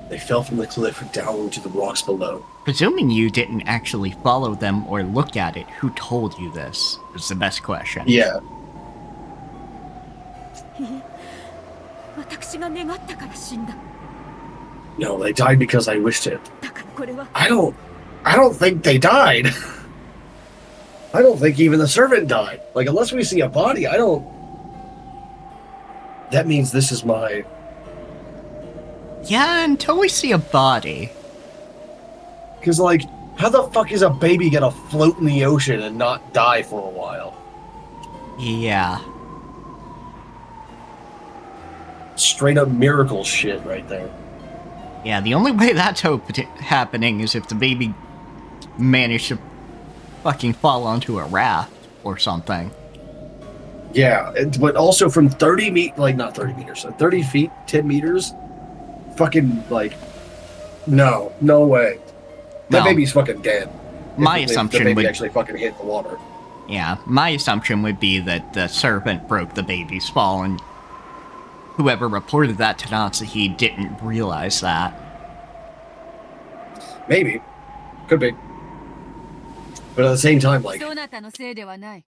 S2: They fell from the cliff down to the rocks below.
S1: Presuming you didn't actually follow them or look at it, who told you this? Is the best question.
S2: Yeah.
S4: いえ、私が願ったから死んだ。
S2: No, they died because I wished it.
S4: だからこれは
S2: I don't think they died. I don't think even the servant died. Like, unless we see a body, I don't... That means this is my...
S1: Yeah, until we see a body.
S2: Because, like, how the fuck is a baby gonna float in the ocean and not die for a while?
S1: Yeah.
S2: Straight up miracle shit right there.
S1: Yeah, the only way that's happening is if the baby managed to fucking fall onto a raft or something.
S2: Yeah, but also from 30 not 30 meters, so 30 feet, 10 meters, fucking, like, no way. That
S1: No.
S2: baby's fucking dead.
S1: My
S2: If
S1: assumption
S2: the baby
S1: would...
S2: actually fucking hit the water.
S1: Yeah, my assumption would be that the servant broke the baby's fall, and whoever reported that to Natsuhi didn't realize that.
S2: Maybe. Could be. But at the same time, like,
S3: そなたのせいではない。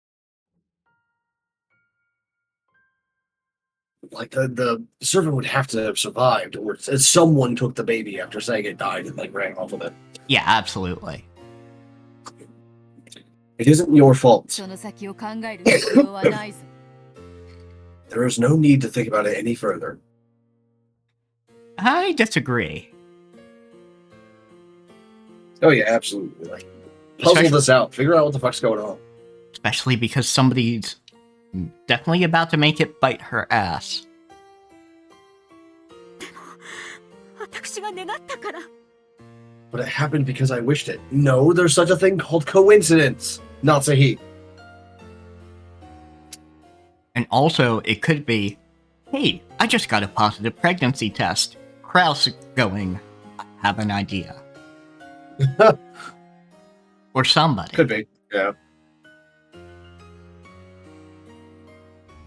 S2: the servant would have to have survived, or someone took the baby after saying it died and, like, ran off with it.
S1: Yeah, absolutely.
S2: It isn't your fault.
S3: その先を考える必要はないぞ。
S2: There is no need to think about it any further.
S1: I disagree.
S2: Oh yeah, absolutely. Like, puzzle this out. Figure out what the fuck's going on.
S1: Especially because somebody's definitely about to make it bite her ass.
S4: 私が願ったから。
S2: But it happened because I wished it. No, there's such a thing called coincidence. Natsuhi.
S1: And also, it could be, hey, I just got a positive pregnancy test. Kraus going, I have an idea. Or somebody.
S2: Could be. Yeah.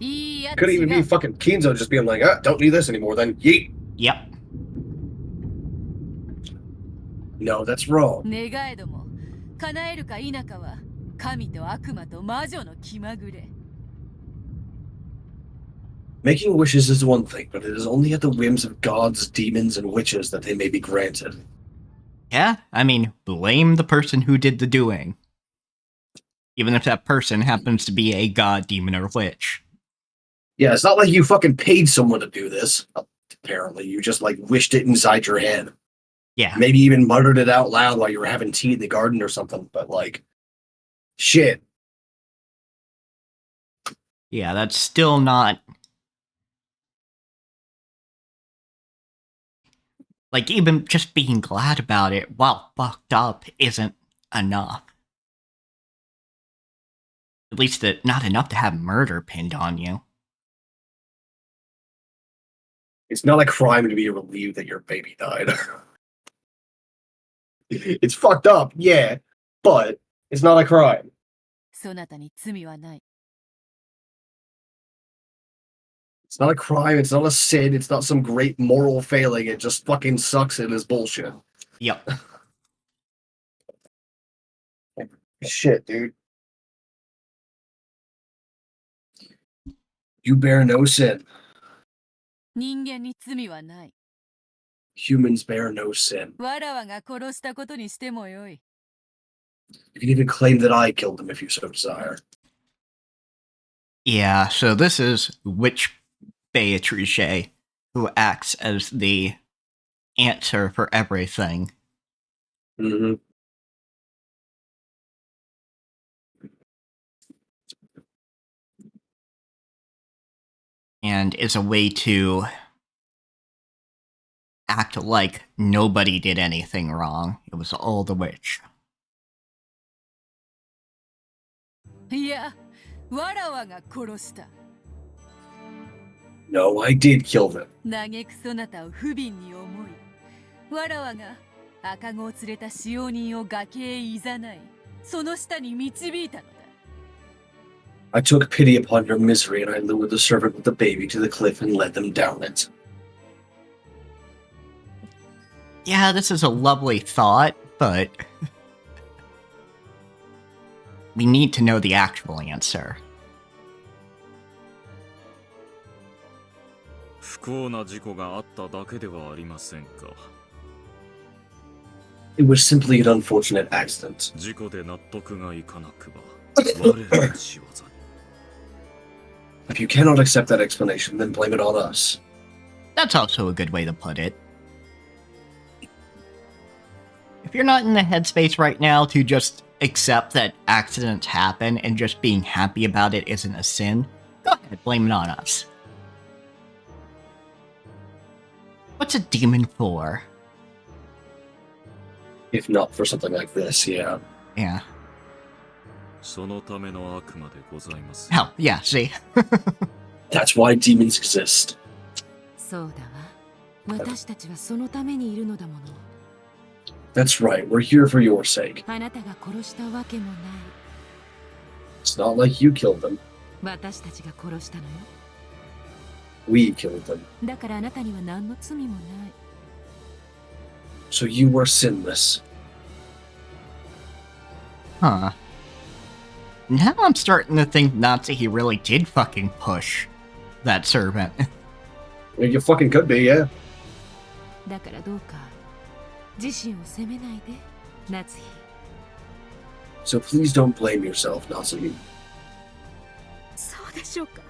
S3: いいやつ
S2: Could even be
S3: が
S2: fucking Kinzo just being like, don't need this anymore, then yeet.
S1: Yep.
S2: No, that's wrong.
S3: 願えども叶えるか否かは神と悪魔と魔女の気まぐれ。
S2: Making wishes is one thing, but it is only at the whims of gods, demons, and witches that they may be granted.
S1: Yeah, I mean, blame the person who did the doing. Even if that person happens to be a god, demon, or witch.
S2: Yeah, it's not like you fucking paid someone to do this. Apparently, you just, like, wished it inside your head.
S1: Yeah.
S2: Maybe even muttered it out loud while you were having tea in the garden or something, but, like, shit.
S1: Yeah, that's still not... Like, even just being glad about it while fucked up isn't enough. At least not enough to have murder pinned on you.
S2: It's not a crime to be relieved that your baby died. It's fucked up, yeah, but it's not a crime.
S3: そなたに罪はない。
S2: It's not a crime, it's not a sin, it's not some great moral failing, it just fucking sucks and is bullshit.
S1: Yep.
S2: Shit, dude. You bear no sin.
S3: 人間に罪はない。
S2: Humans bear no sin.
S3: わらわが殺したことにしてもよい。
S2: You can even claim that I killed him if you so desire.
S1: Yeah, so this is Witch Beatrice, who acts as the answer for everything.
S2: Mm-hmm.
S1: And is a way to act like nobody did anything wrong. It was all the witch.
S3: いや、わらわが殺した。
S2: No, I did kill them.
S3: 嘆くそなたを不憫に思い、わらわが赤子を連れた使用人を崖へいざない、その下に導いたのだ。
S2: I took pity upon your misery and I lured the servant with the baby to the cliff and led them down it.
S1: Yeah, this is a lovely thought, but we need to know the actual answer.
S6: 不幸な事故があっただけではありませんか。
S2: It was simply an unfortunate accident.
S6: 事故で納得がいかなくば我らの仕業に。
S2: If you cannot accept that explanation, then blame it on us.
S1: That's also a good way to put it. If you're not in the headspace right now to just accept that accidents happen and just being happy about it isn't a sin, go ahead, blame it on us. What's a demon for?
S2: If not for something like this, yeah.
S1: Yeah.
S6: そのための悪魔でございます。
S1: Hell, yeah, see?
S2: That's why demons exist.
S4: そうだわ。私たちはそのためにいるのだもの。
S2: That's right, we're here for your sake.
S4: あなたが殺したわけもない。
S2: It's not like you killed them.
S4: 私たちが殺したのよ。
S2: We killed them.
S4: だからあなたには何の罪もない。
S2: So you were sinless.
S1: Huh. Now I'm starting to think Nazi he really did fucking push that servant.
S2: You fucking could be, yeah.
S4: だからどうか自身を責めないで、夏日。
S2: So please don't blame yourself, Natsuki.
S4: そうでしょうか。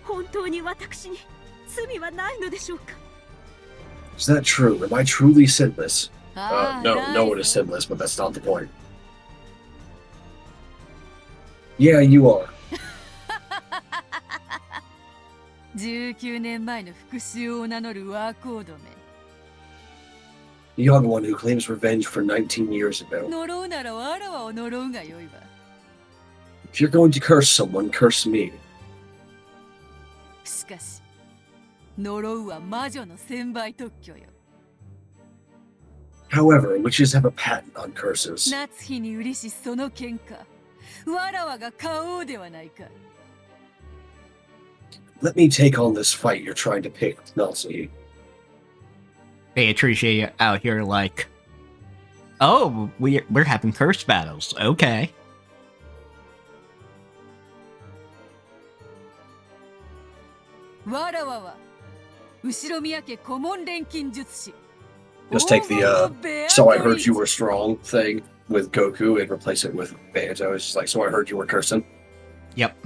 S4: 本当に私に罪はないのでしょうか。
S2: Is that true? Am I truly sinless?
S3: ああ
S2: No,
S3: ない
S2: no one is
S3: ぞ
S2: sinless, but that's not the point. Yeah, you are.
S3: 19年前の復讐を名乗るワーコードめ
S2: The young one who claims revenge for 19 years ago.
S3: 呪うならわらわを呪うがよいわ
S2: If you're going to curse someone, curse me.
S3: しかし呪うは魔女の専売特許よ
S2: However, witches have a patent on curses.
S3: 夏日に売りしその喧嘩わらわが買おうではないか
S2: Let me take on this fight you're trying to pick, Natsuki.
S1: Beatrice out here like, oh, we're having curse battles. Okay.
S3: わらわは後ろ宮家顧問錬金術師
S2: Just take the, so I heard you were strong thing with Goku and replace it with Banjo. It's just like, so I heard you were cursing.
S1: Yep.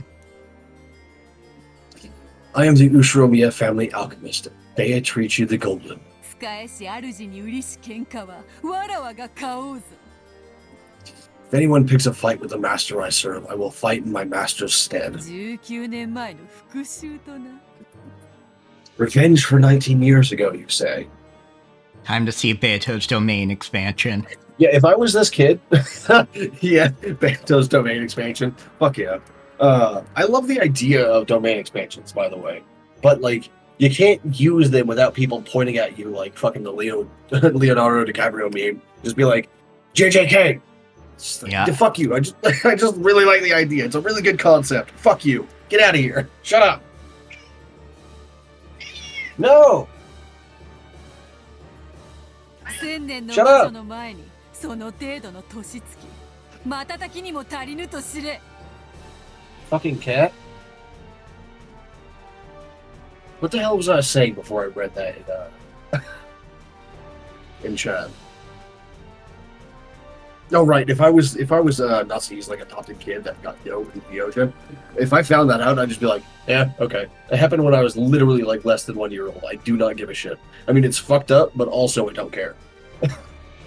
S2: I am the Ushiromiya family alchemist, Beatrice the Golden.
S3: 使えし主に売りし喧嘩はわらわが買おうぞ
S2: If anyone picks a fight with the master I serve, I will fight in my master's stead.
S3: 19年前の復讐とな
S2: Revenge for 19 years ago, you say?
S1: Time to see Beto's domain expansion.
S2: Yeah, if I was this kid, yeah, Banto's domain expansion. Fuck yeah. I love the idea of domain expansions, by the way. But, like, you can't use them without people pointing at you like fucking the Leonardo DiCaprio meme. Just be like, JJK! Just like,
S1: Yeah.
S2: Fuck you. I just really like the idea. It's a really good concept. Fuck you. Get out of here. Shut up. No!
S3: 1000年の
S2: Shut
S3: 魔
S2: up!
S3: 女の前にその程度の年月瞬きにも足りぬと知れ
S2: Fucking cat. What the hell was I saying before I read that in chat? Oh right, if I was Nazi's like adopted kid that got killed in the ocean, if I found that out, I'd just be like, yeah, okay. It happened when I was literally like less than 1 year old. I do not give a shit. I mean, it's fucked up, but also I don't care.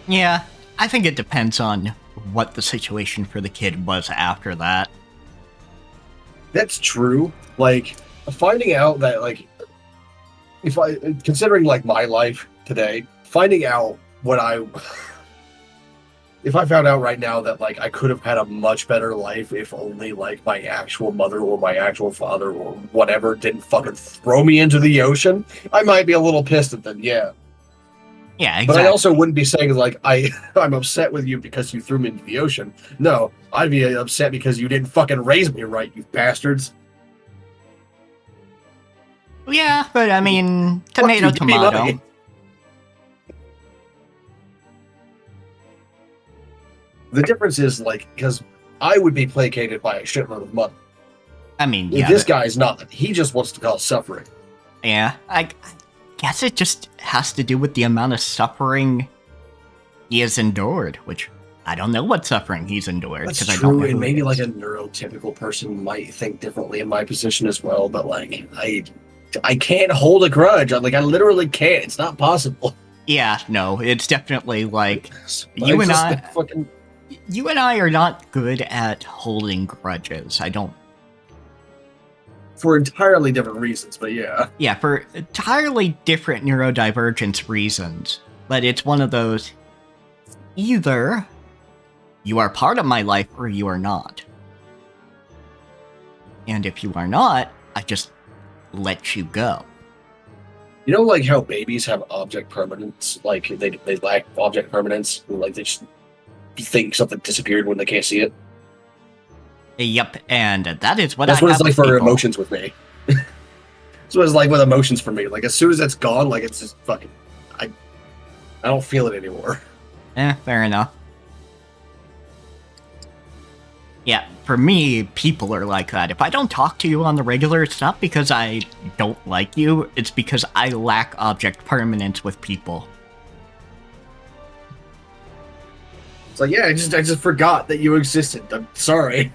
S1: Yeah, I think it depends on what the situation for the kid was after that.
S2: That's true. Like, finding out that, like, considering, like, my life today, finding out if I found out right now that, like, I could have had a much better life if only, like, my actual mother or my actual father or whatever didn't fucking throw me into the ocean, I might be a little pissed at them, yeah.
S1: Yeah, exactly.
S2: But I also wouldn't be saying, like, I'm upset with you because you threw me into the ocean. No, I'd be upset because you didn't fucking raise me right, you bastards.
S1: Yeah, but I mean, tomato,
S2: Fuck you, give me
S1: tomato.
S2: money. The difference is, like, because I would be placated by a shitload of money.
S1: I mean, yeah.
S2: This guy's not. He just wants to cause suffering.
S1: Yeah, I guess it just has to do with the amount of suffering he has endured, which I don't know what suffering he's endured.
S2: That's
S1: 'cause I don't
S2: true,
S1: know
S2: and
S1: who he
S2: maybe
S1: is.
S2: like a neurotypical person might think differently in my position as well. But like, I can't hold a grudge. I literally can't. It's not possible.
S1: Yeah, no, it's definitely like
S2: You and fucking
S1: you and I are not good at holding grudges. I don't.
S2: for entirely different reasons, but yeah.
S1: Yeah, for entirely different neurodivergence reasons. But it's one of those. Either you are part of my life or you are not. And if you are not, I just let you go.
S2: You know, like how babies have object permanence, like they lack object permanence, like they just think something disappeared when they can't see it.
S1: Yep, and that is what
S2: That's
S1: I
S2: what
S1: have
S2: it's like
S1: with
S2: for
S1: people.
S2: emotions with me. That's what it's like with emotions for me. Like as soon as it's gone, like it's just fucking, I don't feel it anymore.
S1: Fair enough. Yeah, for me, people are like that. If I don't talk to you on the regular, it's not because I don't like you, it's because I lack object permanence with people.
S2: It's like, yeah, I just forgot that you existed. I'm sorry.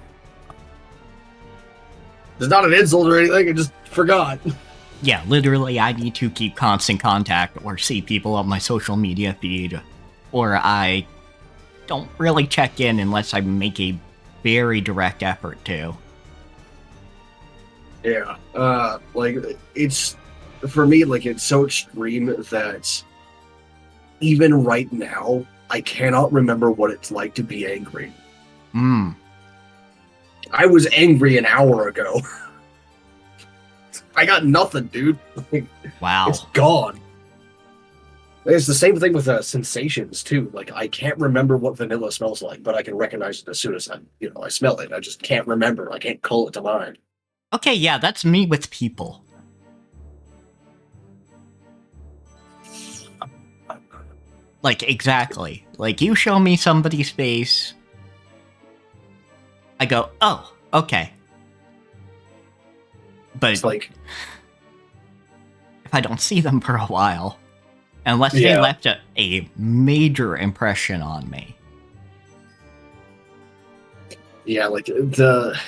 S2: It's not an insult or anything, I just forgot.
S1: Yeah, literally, I need to keep constant contact or see people on my social media feed, or I don't really check in unless I make a very direct effort to.
S2: Yeah, like it's for me, like it's so extreme that even right now, I cannot remember what it's like to be angry. I was angry an hour ago. I got nothing, dude.
S1: Wow.
S2: It's gone. It's the same thing with sensations too. Like I can't remember what vanilla smells like, but I can recognize it as soon as I smell it. I just can't remember. I can't call it to mind.
S1: Okay, yeah, that's me with people. Like, exactly. Like, you show me somebody's face, I go, oh, okay. But
S2: It's like,
S1: if I don't see them for a while, unless they
S2: Yeah.
S1: left a major impression on me.
S2: yeah, like the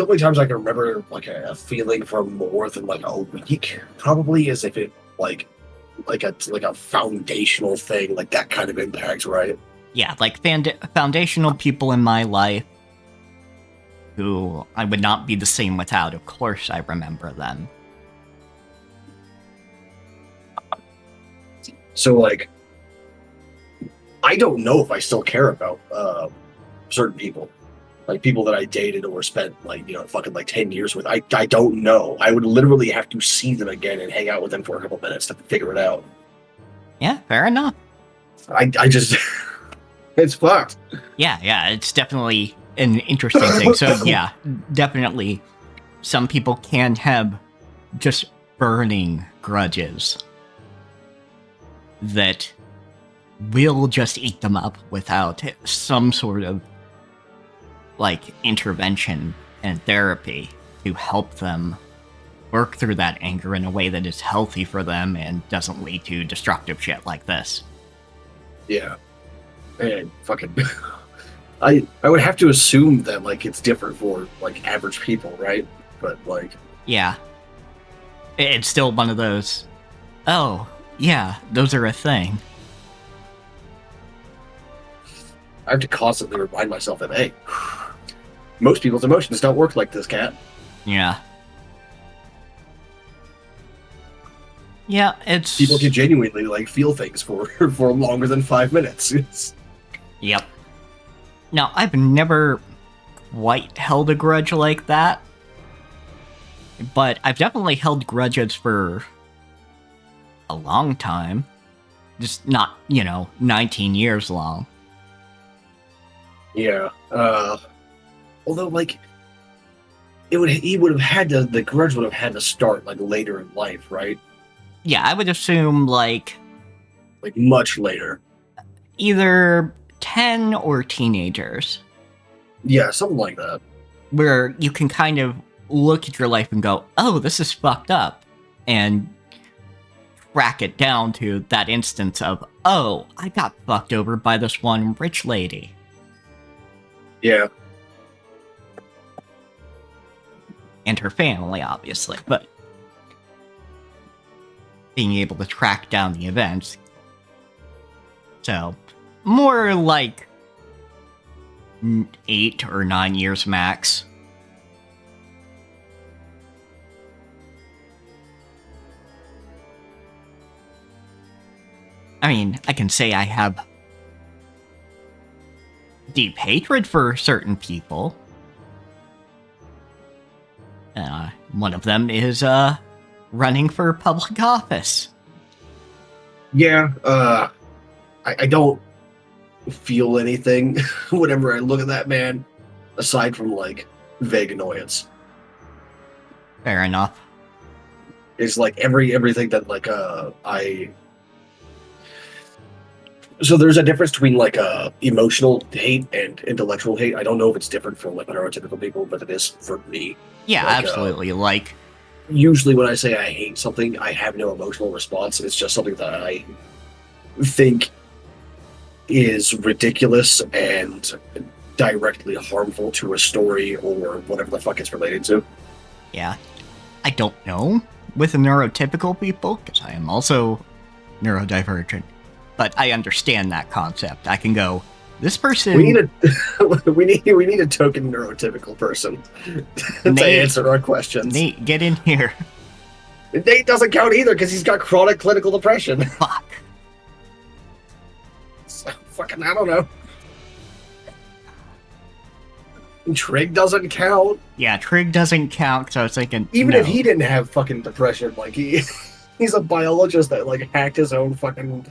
S2: only times I can remember like a feeling for more than like a week probably is if it like a foundational thing, like that kind of impact, right?
S1: Yeah, like foundational people in my life who I would not be the same without. Of course I remember them.
S2: So like I don't know if I still care about certain people. Like people that I dated or spent like, fucking like 10 years with. I don't know. I would literally have to see them again and hang out with them for a couple minutes to figure it out.
S1: Yeah, fair enough.
S2: I just it's fucked.
S1: Yeah, it's definitely an interesting thing. So yeah, definitely some people can have just burning grudges that will just eat them up without some sort of like intervention and therapy to help them work through that anger in a way that is healthy for them and doesn't lead to destructive shit like this.
S2: Yeah. And fucking I would have to assume that like it's different for like average people, right? But like
S1: Yeah. It's still one of those, oh, yeah, those are a thing.
S2: I have to constantly remind myself that, hey, most people's emotions don't work like this, cat.
S1: Yeah. Yeah, it's...
S2: People can genuinely like feel things for longer than 5 minutes.
S1: Yep. Now, I've never quite held a grudge like that, but I've definitely held grudges for a long time. Just not, 19 years long.
S2: Yeah. Although like the grudge would have had to start like later in life, right?
S1: Yeah, I would assume like
S2: Like much later.
S1: either 10 or teenagers,
S2: Yeah, something like that.
S1: where you can kind of look at your life and go, oh, this is fucked up, and track it down to that instance of, oh, I got fucked over by this one rich lady.
S2: Yeah.
S1: And her family, obviously, but being able to track down the events. So, more like 8 or 9 years max. I mean, I can say I have deep hatred for certain people. One of them is running for public office.
S2: Yeah, I don't feel anything whenever I look at that man, aside from like vague annoyance.
S1: Fair enough.
S2: It's like everything that like So there's a difference between like emotional hate and intellectual hate. I don't know if it's different for like neurotypical people, but it is for me.
S1: Yeah,
S2: Like,
S1: absolutely. Like,
S2: Usually when I say I hate something, I have no emotional response. It's just something that I think is ridiculous and directly harmful to a story or whatever the fuck it's related to.
S1: yeah, I don't know with the neurotypical people, because I am also neurodivergent, but I understand that concept. I can go, this person...
S2: We need a we need a token neurotypical person to
S1: Nate-
S2: answer our questions.
S1: Nate, get in here.
S2: Nate doesn't count either because he's got chronic clinical depression.
S1: Fuck.
S2: So, fucking, I don't know. Trig doesn't count.
S1: Yeah, Trig doesn't count, so I was thinking,
S2: Even
S1: no.
S2: if he didn't have fucking depression, like he's a biologist that like hacked his own fucking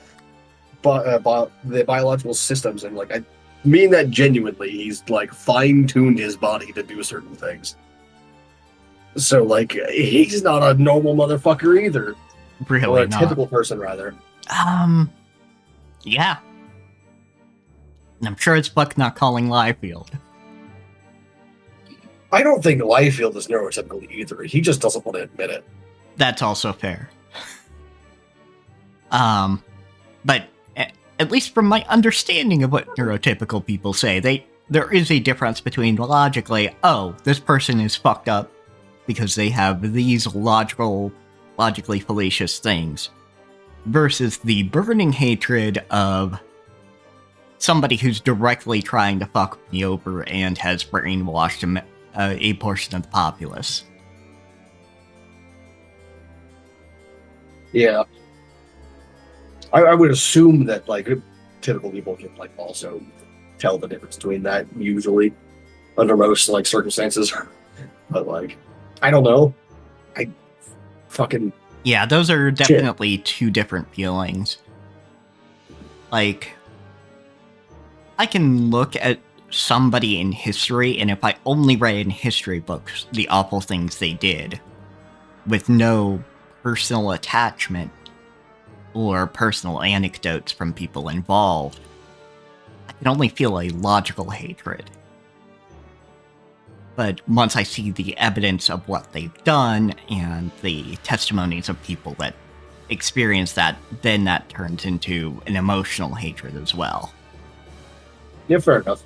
S2: the biological systems, and like I mean that genuinely. He's like fine-tuned his body to do certain things. So like he's not a normal motherfucker either,
S1: Really
S2: or a
S1: not.
S2: typical person rather.
S1: Yeah. And I'm sure it's Buck not calling Liefeld.
S2: I don't think Liefeld is neurotypical either. He just doesn't want to admit it.
S1: That's also fair. But at least from my understanding of what neurotypical people say, there is a difference between logically, oh, this person is fucked up because they have these logically fallacious things, versus the burning hatred of somebody who's directly trying to fuck me over and has brainwashed a portion of the populace.
S2: Yeah. I would assume that like typical people can like also tell the difference between that usually under most like circumstances. But like I don't know. I fucking
S1: Yeah, those are definitely two different feelings. Like, I can look at somebody in history, and if I only read in history books the awful things they did, with no personal attachment or personal anecdotes from people involved, I can only feel a logical hatred. But once I see the evidence of what they've done and the testimonies of people that experience that, then that turns into an emotional hatred as well.
S2: yeah, fair enough.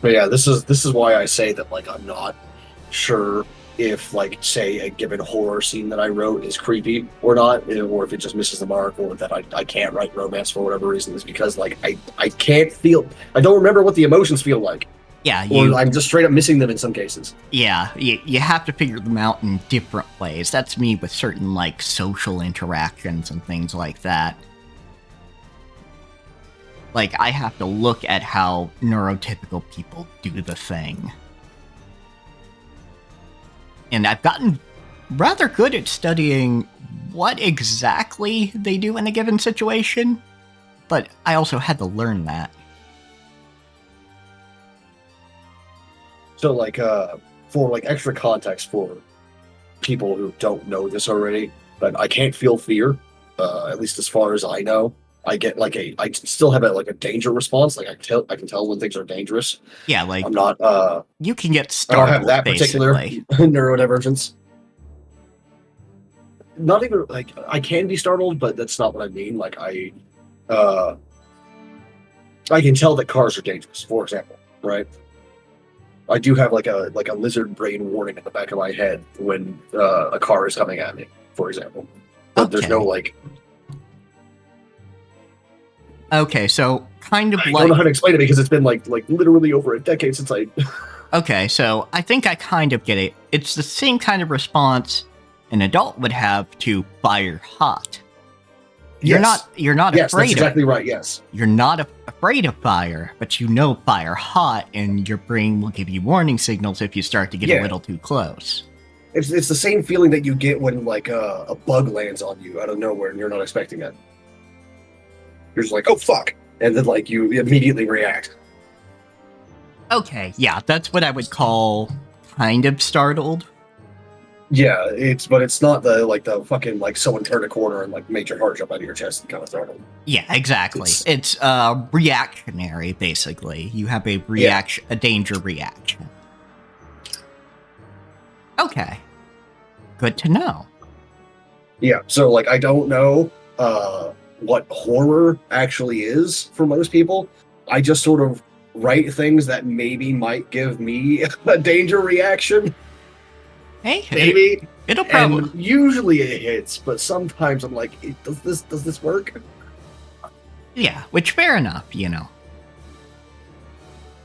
S2: But yeah, this is why I say that like I'm not sure if like say a given horror scene that I wrote is creepy or not, or if it just misses the mark, or that I can't write romance for whatever reason, is because like I can't feel, I don't remember what the emotions feel like,
S1: Yeah,
S2: or I'm just straight up missing them in some cases.
S1: you have to figure them out in different ways. That's me with certain like social interactions and things like that. Like, I have to look at how neurotypical people do the thing. And I've gotten rather good at studying what exactly they do in a given situation, but I also had to learn that.
S2: So like for like extra context for people who don't know this already, but I can't feel fear, at least as far as I know. I get like I still have a danger response. Like I can tell when things are dangerous.
S1: Yeah, like,
S2: I'm not
S1: you can get
S2: I don't
S1: startled,
S2: have that particular
S1: basically.
S2: neurodivergence. not even like I can be startled, but that's not what I mean. Like I can tell that cars are dangerous, for example, right? I do have like a lizard brain warning in the back of my head when a car is coming at me, for example. But there's no like.
S1: Okay, so kind of
S2: I
S1: like.
S2: don't know how to explain it because it's been like literally over a decade since I.
S1: Okay, so I think I kind of get it. It's the same kind of response an adult would have to fire hot. You're
S2: Yes.
S1: not
S2: Yes,
S1: afraid
S2: that's exactly right. Yes.
S1: You're not afraid of fire, but you know fire hot, and your brain will give you warning signals if you start to get a little too close.
S2: It's the same feeling that you get when like a bug lands on you out of nowhere and you're not expecting it. You're just like, oh fuck, and then like you immediately react.
S1: Okay, yeah, that's what I would call kind of startled.
S2: Yeah, but it's not the fucking like someone turned a corner and like made your heart jump out of your chest kind of startled.
S1: Yeah, exactly. It's reactionary, basically. You have a a danger reaction. Okay. Good to know.
S2: Yeah, so like I don't know what horror actually is for most people. I just sort of write things that maybe might give me a danger reaction.
S1: Hey,
S2: Maybe
S1: it'll probably.
S2: And usually it hits, but sometimes I'm like, does this work?
S1: Yeah, which fair enough, you know.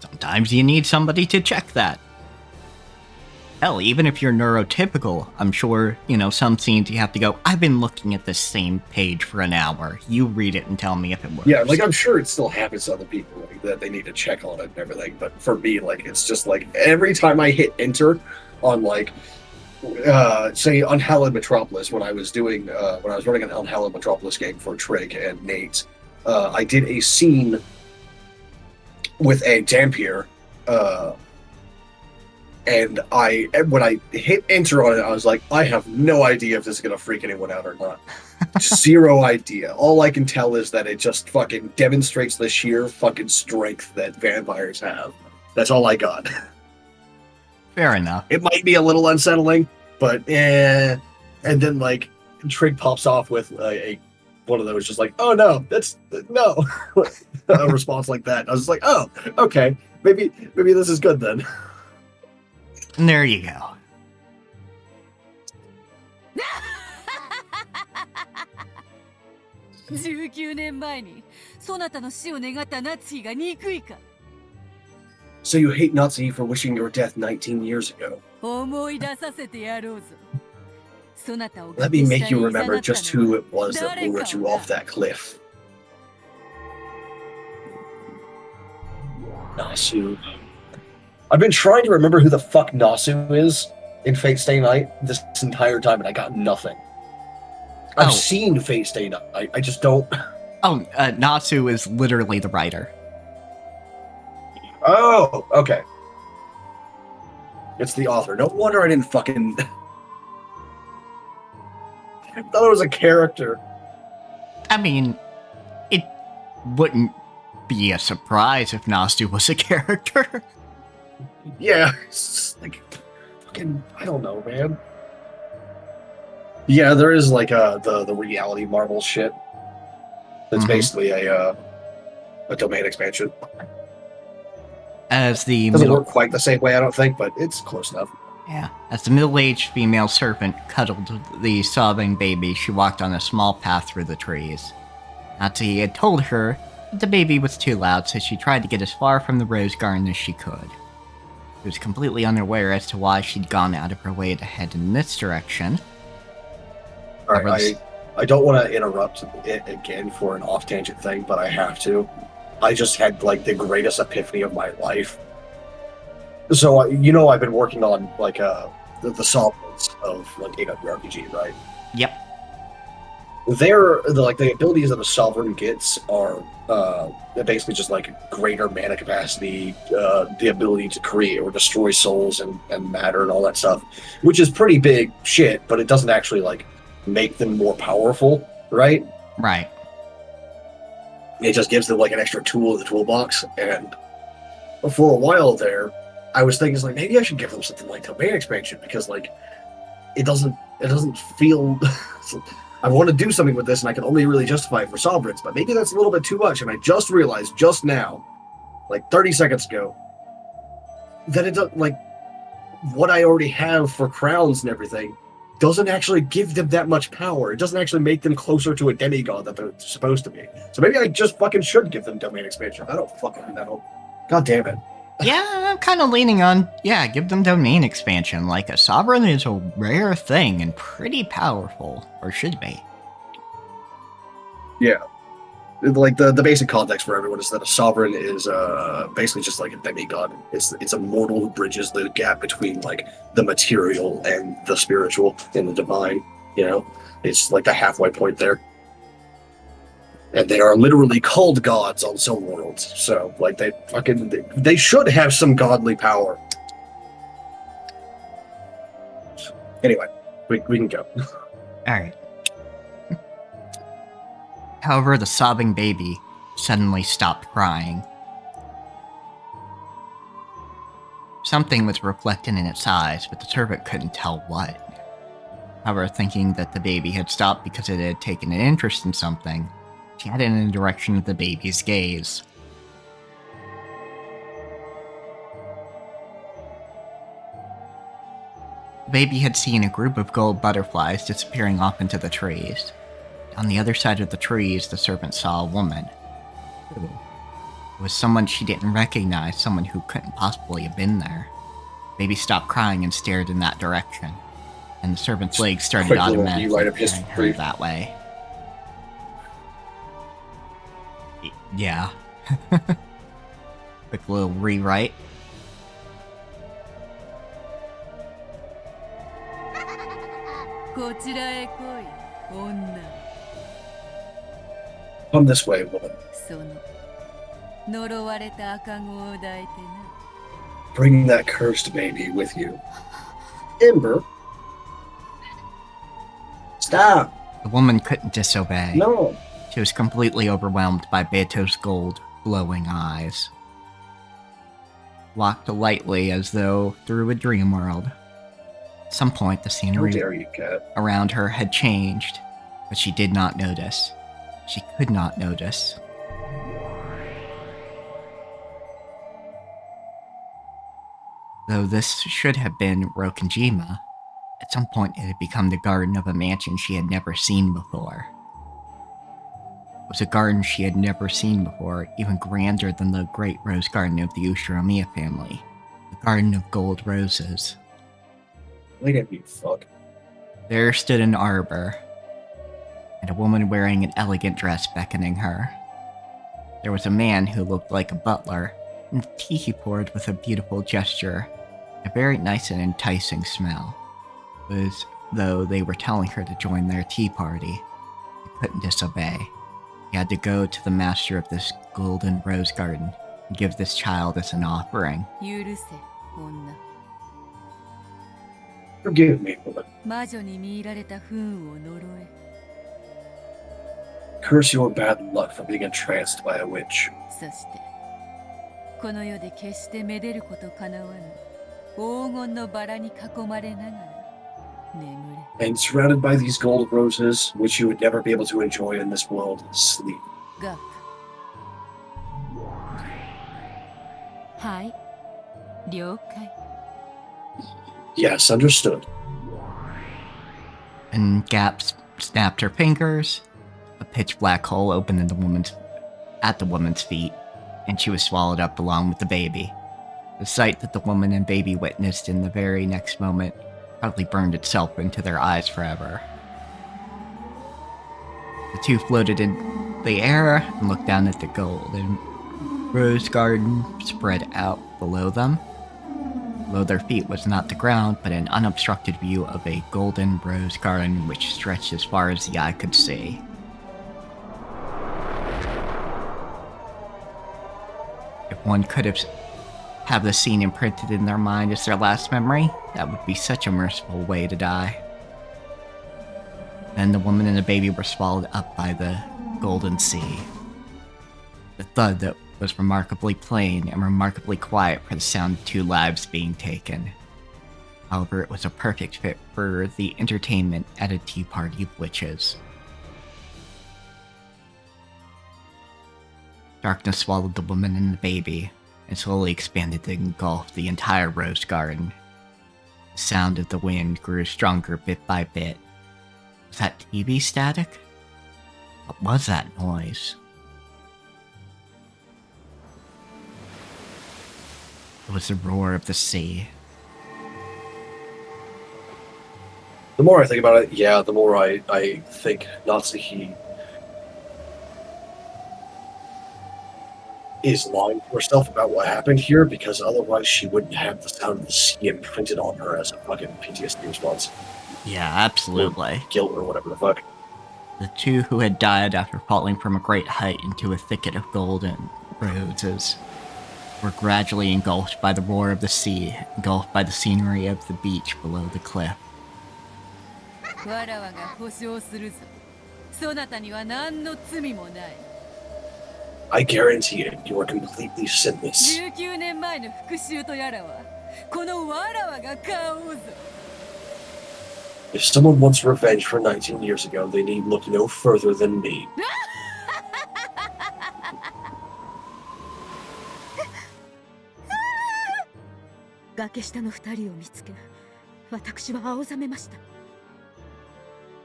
S1: Sometimes you need somebody to check that. Hell, even if you're neurotypical, I'm sure, you know, some scenes you have to go, I've been looking at this same page for an hour. You read it and tell me if it works.
S2: Yeah, like I'm sure it still happens to other people like, that they need to check on it and everything. But for me, like it's just like every time I hit enter on like say Unhallowed Metropolis when I was doing when I was running an Unhallowed Metropolis game for Trig and Nate, I did a scene with a Dampier, and when I hit enter on it, I was like, I have no idea if this is gonna freak anyone out or not. Zero idea. All I can tell is that it just fucking demonstrates the sheer fucking strength that vampires have. That's all I got.
S1: Fair enough.
S2: It might be a little unsettling, but and then like Trig pops off with a one of those just like, oh no, that's no a response like that. I was like, oh, okay, maybe this is good then.
S1: And there you go.
S3: 19年前にそなたの死を願ったナツヒが憎いか
S2: So you hate Nazi for wishing your death 19 years ago.
S3: 思い出させてやろうぞ。そなたを
S2: Let me make you remember just who it was that lured you off that cliff. Nasu. I've been trying to remember who the fuck Nasu is in Fate Stay Night this entire time, and I got nothing. I've seen Fate Stay Night. I just don't.
S1: Oh, Natsu is literally the writer.
S2: Oh, okay. It's the author. No wonder I didn't fucking. I thought it was a character.
S1: I mean, it wouldn't be a surprise if Natsu was a character.
S2: Yeah, it's like fucking. I don't know, man. Yeah, there is like the reality Marvel shit. That's basically a domain expansion.
S1: As the
S2: Doesn't work quite the same way, I don't think, but it's close enough.
S1: Yeah, as the middle-aged female serpent cuddled the sobbing baby, she walked on a small path through the trees. Natsu had told her that the baby was too loud, so she tried to get as far from the rose garden as she could. She was completely unaware as to why she'd gone out of her way to head in this direction.
S2: All right, I don't want to interrupt it again for an off-tangent thing, but I have to. I just had like the greatest epiphany of my life. So I've been working on like the solvents of like AWRPG, right?
S1: Yep.
S2: The abilities that a sovereign gets are basically just like greater mana capacity, the ability to create or destroy souls and matter and all that stuff, which is pretty big shit, but it doesn't actually like make them more powerful, right?
S1: Right.
S2: It just gives them like an extra tool in the toolbox. And for a while there, I was thinking like maybe I should give them something like domain expansion because like it doesn't It doesn't feel. I want to do something with this, and I can only really justify it for sovereigns, but maybe that's a little bit too much. And I just realized just now, like 30 seconds ago, that it doesn't like what I already have for crowns and everything doesn't actually give them that much power. It doesn't actually make them closer to a demigod that they're supposed to be. So maybe I just fucking should give them domain expansion. I don't fucking know. God damn it.
S1: Yeah, I'm kind of leaning on, give them domain expansion. Like, a sovereign is a rare thing and pretty powerful, or should be.
S2: Yeah. Like, the basic context for everyone is that a sovereign is basically just like a demigod. It's a mortal who bridges the gap between, like, the material and the spiritual and the divine, you know? It's like the halfway point there. And they are literally called gods on some worlds. So, like, they should have some godly power. Anyway, we can go.
S1: Alright. However, the sobbing baby suddenly stopped crying. Something was reflected in its eyes, but the servant couldn't tell what. However, thinking that the baby had stopped because it had taken an interest in something, she headed in the direction of the baby's gaze. The baby had seen a group of gold butterflies disappearing off into the trees. On the other side of the trees, the servant saw a woman. It was someone she didn't recognize, someone who couldn't possibly have been there. The baby stopped crying and stared in that direction, and the servant's legs started
S2: Quick little
S1: automatically
S2: rewrite of
S1: carrying
S2: history.
S1: her that way. Yeah. Quick little rewrite.
S2: Come this way, woman. Bring that cursed baby with you. Ember. Stop.
S1: The woman couldn't disobey.
S2: No.
S1: She was completely overwhelmed by Beto's gold, glowing eyes. Walked lightly as though through a dream world. At some point, the
S2: How
S1: scenery
S2: dare you, cat.
S1: around her had changed, but she did not notice. She could not notice. Though this should have been Rokanjima, at some point it had become the garden of a mansion she had never seen before. It was a garden she had never seen before, even grander than the great rose garden of the Ushiromiya family. The garden of gold roses.
S2: Look at me, fuck.
S1: There stood an arbor, and a woman wearing an elegant dress beckoning her. There was a man who looked like a butler, and the tea he poured with a beautiful gesture, a very nice and enticing smell. It was though they were telling her to join their tea party. He couldn't disobey. He had to go to the master of this golden rose garden and give this child as an offering.
S2: Forgive me, woman. Curse your bad luck for being entranced by a witch. And surrounded by these gold roses, which you would never be able to enjoy in this world, sleep. Yes, understood.
S1: And Gap snapped her fingers. A pitch black hole opened in at the woman's feet, and she was swallowed up along with the baby. The sight that the woman and baby witnessed in the very next moment probably burned itself into their eyes forever. The two floated in the air and looked down at the golden rose garden spread out below them. Below their feet was not the ground, but an unobstructed view of a golden rose garden which stretched as far as the eye could see. If one could have the scene imprinted in their mind as their last memory, that would be such a merciful way to die. Then the woman and the baby were swallowed up by the golden sea. The thud that was remarkably plain and remarkably quiet for the sound of two lives being taken. However, it was a perfect fit for the entertainment at a tea party of witches. Darkness swallowed the woman and the baby, and slowly expanded to engulf the entire rose garden. The sound of the wind grew stronger bit by bit. Was that TV static? What was that noise? It was the roar of the sea.
S2: The more I think about it, yeah, the more I think Natsuhi is lying to herself about what happened here, because otherwise she wouldn't have the sound of the sea imprinted on her as a fucking PTSD response.
S1: Yeah, absolutely.
S2: Guilt or whatever the fuck.
S1: The two who had died after falling from a great height into a thicket of golden roses were gradually engulfed by the roar of the sea, engulfed by the scenery of the beach below the cliff.
S3: わらわが保証するぞ。そなたには何の罪もない。
S2: I guarantee it, you are completely sinless.
S3: 19年前の復讐とやらは、このわらわが買おうぞ。
S2: If someone wants revenge for 19 years ago, they need look no further than me.
S4: 崖下の二人を見つけ、私は青ざめました。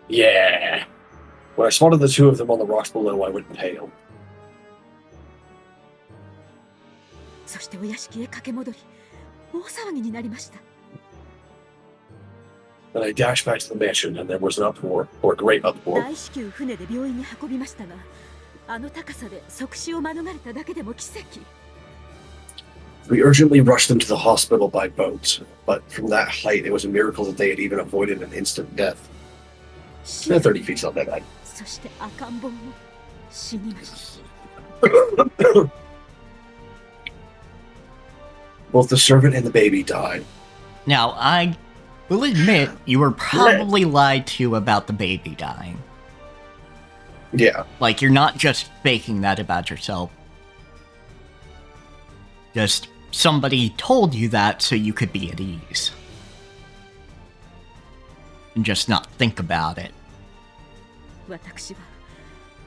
S2: Yeah. When I spotted the two of them on the rocks below, I went pale.
S4: そしてお屋敷へ駆け戻り、大騒ぎになりました。
S2: Then I dashed back to the mansion, and there was an uproar, or a great uproar.
S4: 大至急船で病院に運びましたが、あの高さで即死を免れただけでも奇跡。
S2: We urgently rushed them to the hospital by boat, but from that height, it was a miracle that they had even avoided an instant death. 30 feet's not that bad.
S4: そして赤ん坊も死にました。
S2: Both the servant and the baby died.
S1: Now, I will admit you were probably lied to about the baby dying.
S2: Yeah.
S1: Like, you're not just faking that about yourself. Just somebody told you that so you could be at ease. And just not think about it.
S4: 私は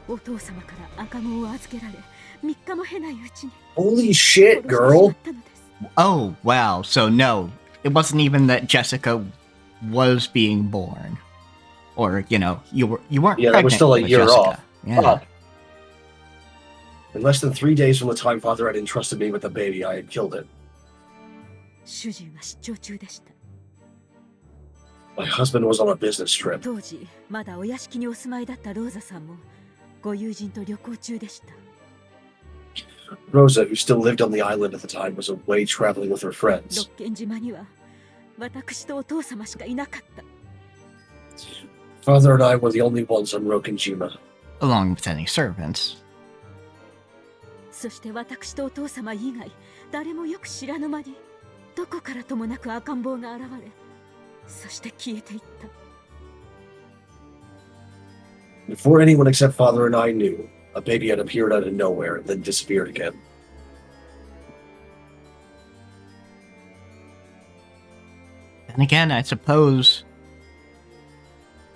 S4: お父様から赤子を預けられ、3日も経ないうちに
S2: Holy shit,
S4: 殺してしま
S2: girl.
S4: ったのです。
S1: Oh, wow. So no, it wasn't even that Jessica was being born. Or, you know, you weren't
S2: Yeah, that was
S1: pregnant
S2: still a
S1: with
S2: year
S1: Jessica.
S2: off.
S1: Yeah.
S2: Fuck. In less than 3 days from the time Father had entrusted me with the baby, I had killed it.
S4: 主人は出張中でした。
S2: My husband was on a business trip.
S4: 当時まだお屋敷にお住まいだったローザさんもご友人と旅行中でした。
S2: Rosa, who still lived on the island at the time, was away traveling with her friends.
S4: 六軒島には私とお父様しかいなかった。
S2: Father and I were the only ones on Rokenjima.
S1: Along with any servants.
S4: そして私とお父様以外誰もよく知らぬ間にどこからともなく赤ん坊が現れ、そして消えていった。
S2: Before anyone except Father and I knew, a baby had appeared out of nowhere and then disappeared again.
S1: And again, I suppose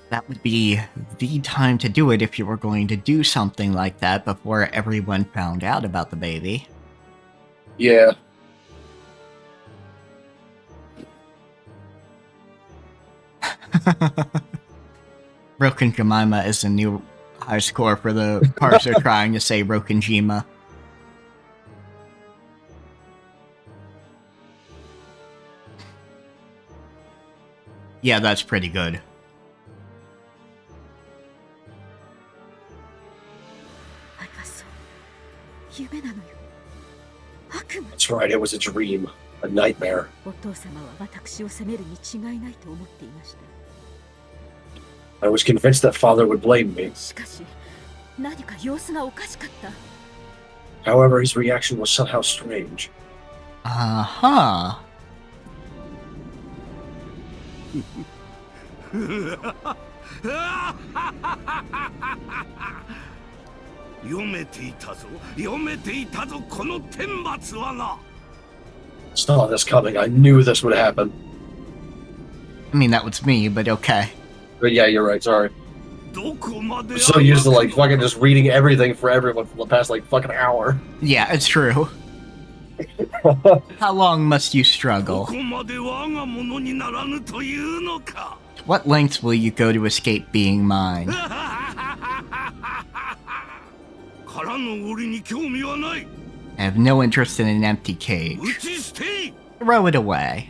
S1: that would be the time to do it if you were going to do something like that before everyone found out about the baby.
S2: Yeah.
S1: Broken Jemima is the new high score for the parser trying to say Rokenjima. Yeah, that's pretty good.
S2: That's right, it was a dream, a nightmare.
S4: お父様は私を責めるに違いないと思っていました。
S2: I was convinced that Father would blame me.
S4: しかし、何か様子がおかしかった。
S2: However, his reaction was somehow strange.
S1: Uh-huh.
S7: 読めていたぞ、読めていたぞ、この天罰はな。
S2: Saw this coming. I knew this would happen.
S1: I mean, that was me, but okay.
S2: But yeah, you're right. Sorry.
S7: どこまで
S2: I'm so used to like fucking just reading everything for everyone for the past like fucking hour.
S1: Yeah, it's true. How long must you
S7: ど
S1: struggle?
S7: こまで我が物にならぬというのか
S1: What lengths will you go to escape being mine?
S7: 空の檻に興味はない
S1: I have no interest in an empty cage.
S7: 打ち捨て
S1: Throw it away.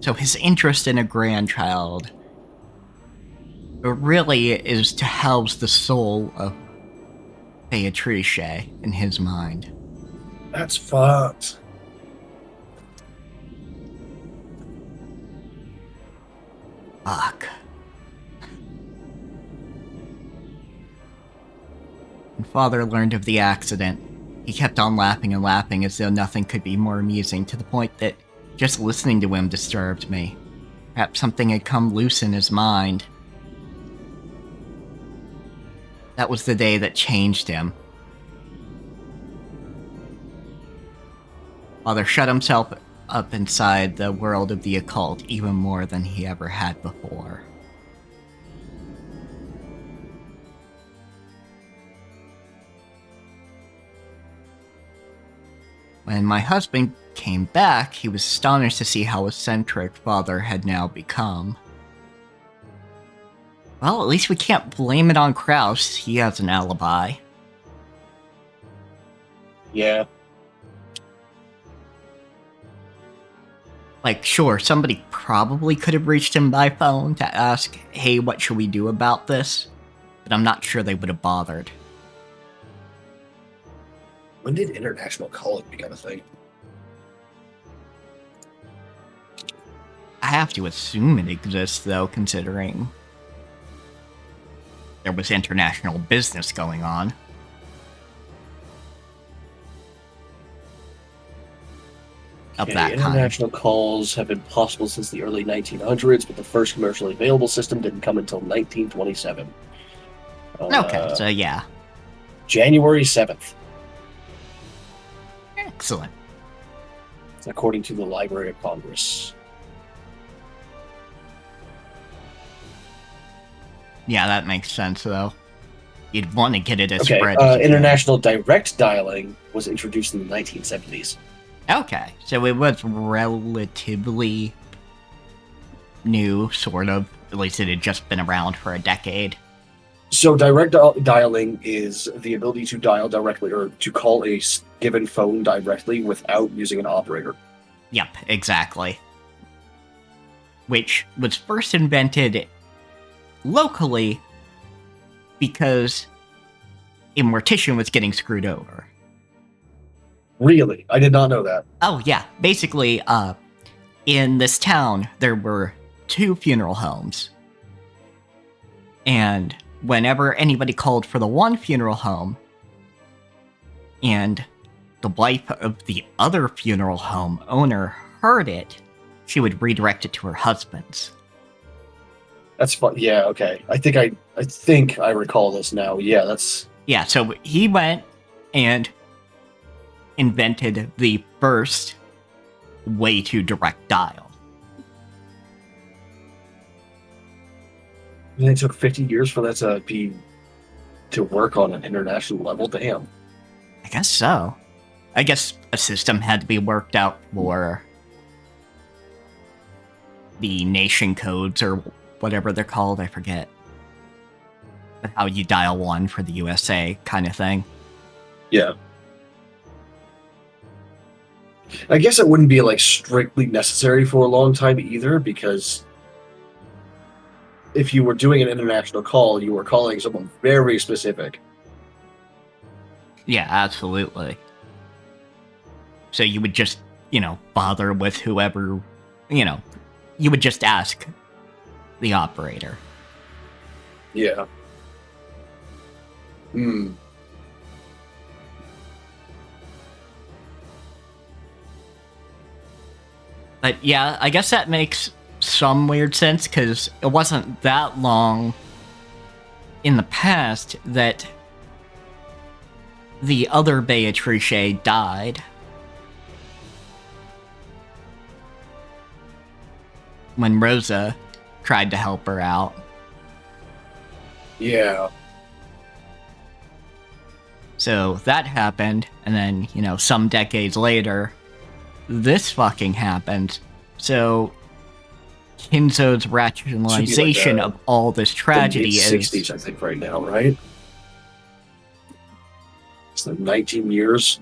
S1: So his interest in a grandchild really is to house the soul of Beatrice in his mind.
S2: That's fucked.
S1: Fuck. When Father learned of the accident, he kept on laughing and laughing as though nothing could be more amusing, to the point that just listening to him disturbed me. Perhaps something had come loose in his mind. That was the day that changed him. Father shut himself up inside the world of the occult even more than he ever had before. When my husband came back, he was astonished to see how eccentric Father had now become. Well, at least we can't blame it on Kraus. He has an alibi.
S2: Yeah.
S1: Like, sure, somebody probably could have reached him by phone to ask, hey, what should we do about this? But I'm not sure they would have bothered.
S2: When did international calling become a thing?
S1: I have to assume it exists, though, considering there was international business going on. Of
S2: Okay,
S1: that kind.
S2: international calls have been possible since the early 1900s, but the first commercially available system didn't come until 1927.
S1: Okay, so yeah.
S2: January 7th,
S1: Excellent.
S2: according to the Library of Congress.
S1: Yeah, that makes sense, though. You'd want to get it as
S2: Okay,
S1: spread as you can.
S2: international direct dialing was introduced in the 1970s.
S1: Okay, so it was relatively new, sort of. At least it had just been around for a decade.
S2: So direct dialing is the ability to dial directly or to call a given phone directly without using an operator.
S1: Yep, exactly. Which was first invented locally because a mortician was getting screwed over.
S2: Really? I did not know that.
S1: Oh, yeah. Basically, in this town, there were 2 funeral homes. And whenever anybody called for the one funeral home, and the wife of the other funeral home owner heard it, she would redirect it to her husband's.
S2: That's fun. Yeah, okay. I think I recall this now. Yeah, that's...
S1: Yeah, so he went and invented the first way to direct dial.
S2: And it took 50 years for that to work on an international level. Damn.
S1: I guess so. I guess a system had to be worked out for the nation codes or whatever they're called, I forget. But how you dial 1 for the USA kind of thing.
S2: Yeah. I guess it wouldn't be like strictly necessary for a long time either, because if you were doing an international call, you were calling someone very specific.
S1: Yeah, absolutely. So you would just, bother with whoever, you would just ask the operator.
S2: Yeah. Hmm.
S1: But yeah, I guess that makes some weird sense, because it wasn't that long in the past that the other Beatrice died, when Rosa tried to help her out.
S2: Yeah.
S1: So that happened, and then, some decades later, this fucking happened. So Kinzo's rationalization of all this tragedy is...
S2: 60s, I think, right now, right? It's the 19 years.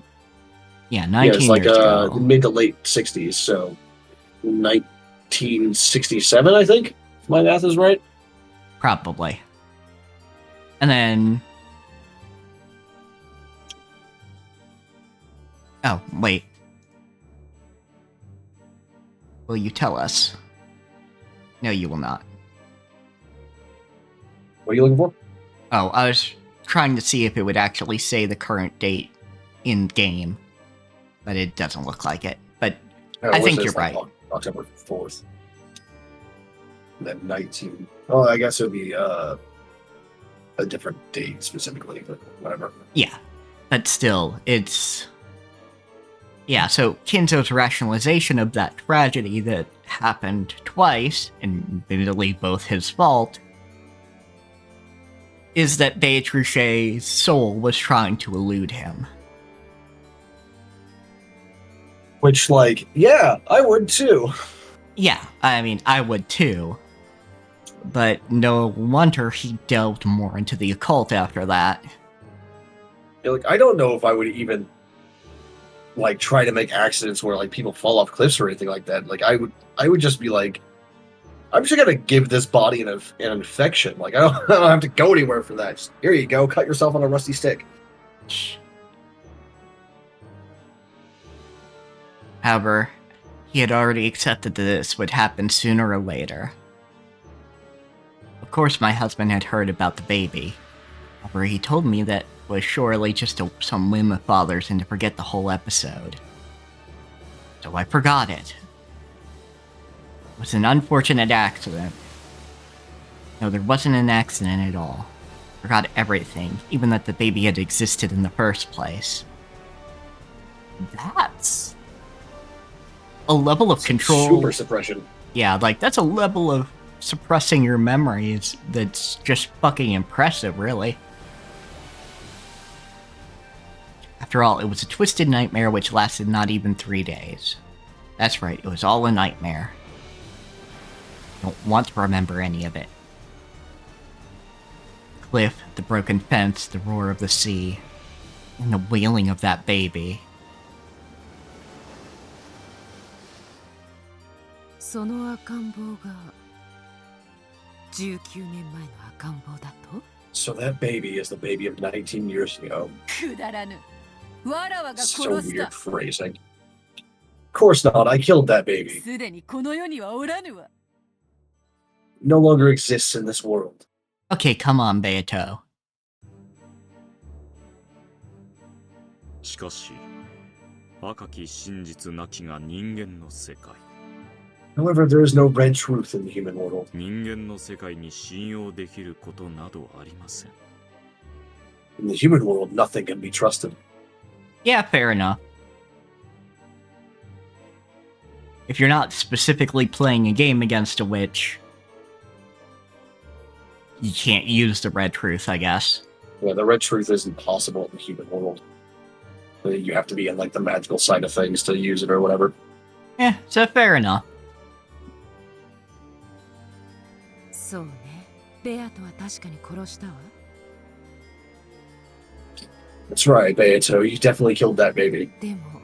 S1: Yeah, 19
S2: it's like
S1: years ago.
S2: Mid to late 60s, so 1967, I think, if my math is right.
S1: Probably. And then... Oh, wait. Will you tell us? No, you will not.
S2: What are you looking for?
S1: Oh, I was trying to see if it would actually say the current date in game, but it doesn't look like it. But I think you're right.
S2: October 4th. And then 19. Oh, I guess it would be a different date specifically, but whatever.
S1: Yeah, but still, it's... Yeah, so Kinzo's rationalization of that tragedy that happened twice, and admittedly both his fault, is that Beatrice's soul was trying to elude him.
S2: Which, yeah, I would too.
S1: Yeah, I mean, I would too. But no wonder he delved more into the occult after that.
S2: I don't know if I would even try to make accidents where people fall off cliffs or anything like that. I would just be I'm just gonna give this body an infection. I don't have to go anywhere for that. Just, here you go, cut yourself on a rusty stick.
S1: However, he had already accepted that this would happen sooner or later. Of course, my husband had heard about the baby. However, he told me that was surely just some whim of father's and to forget the whole episode. So I forgot it. It was an unfortunate accident. No, there wasn't an accident at all. Forgot everything, even that the baby had existed in the first place. That's a level of control.
S2: Super suppression.
S1: Yeah, that's a level of suppressing your memories that's just fucking impressive, really. After all, it was a twisted nightmare which lasted not even 3 days. That's right, it was all a nightmare. I don't want to remember any of it. The cliff, the broken fence, the roar of the sea, and the wailing of that baby.
S4: その赤ん坊が19年前の赤ん坊だと
S2: So that baby is the baby of 19 years ago.
S3: くだらぬ。わらわが
S2: So
S3: 殺した。
S2: weird phrasing. Of course not, I killed that baby.
S3: すでにこの世にはおらぬわ。
S2: No longer exists in this world.
S1: Okay, come on, Beato.
S6: しかし若き真実なきが人間の世界
S2: However, there is no red truth in the human world.
S6: 人間の世界に信用できることなどありません
S2: In the human world, nothing can be trusted.
S1: Yeah, fair enough. If you're not specifically playing a game against a witch, you can't use the red truth, I guess.
S2: Yeah, the red truth isn't possible in the human world. You have to be in the magical side of things to use it or whatever.
S1: Yeah, so fair enough.
S4: そうね。ベアトは確かに殺したわ。
S2: That's right, Beato. You definitely killed that baby.
S4: でも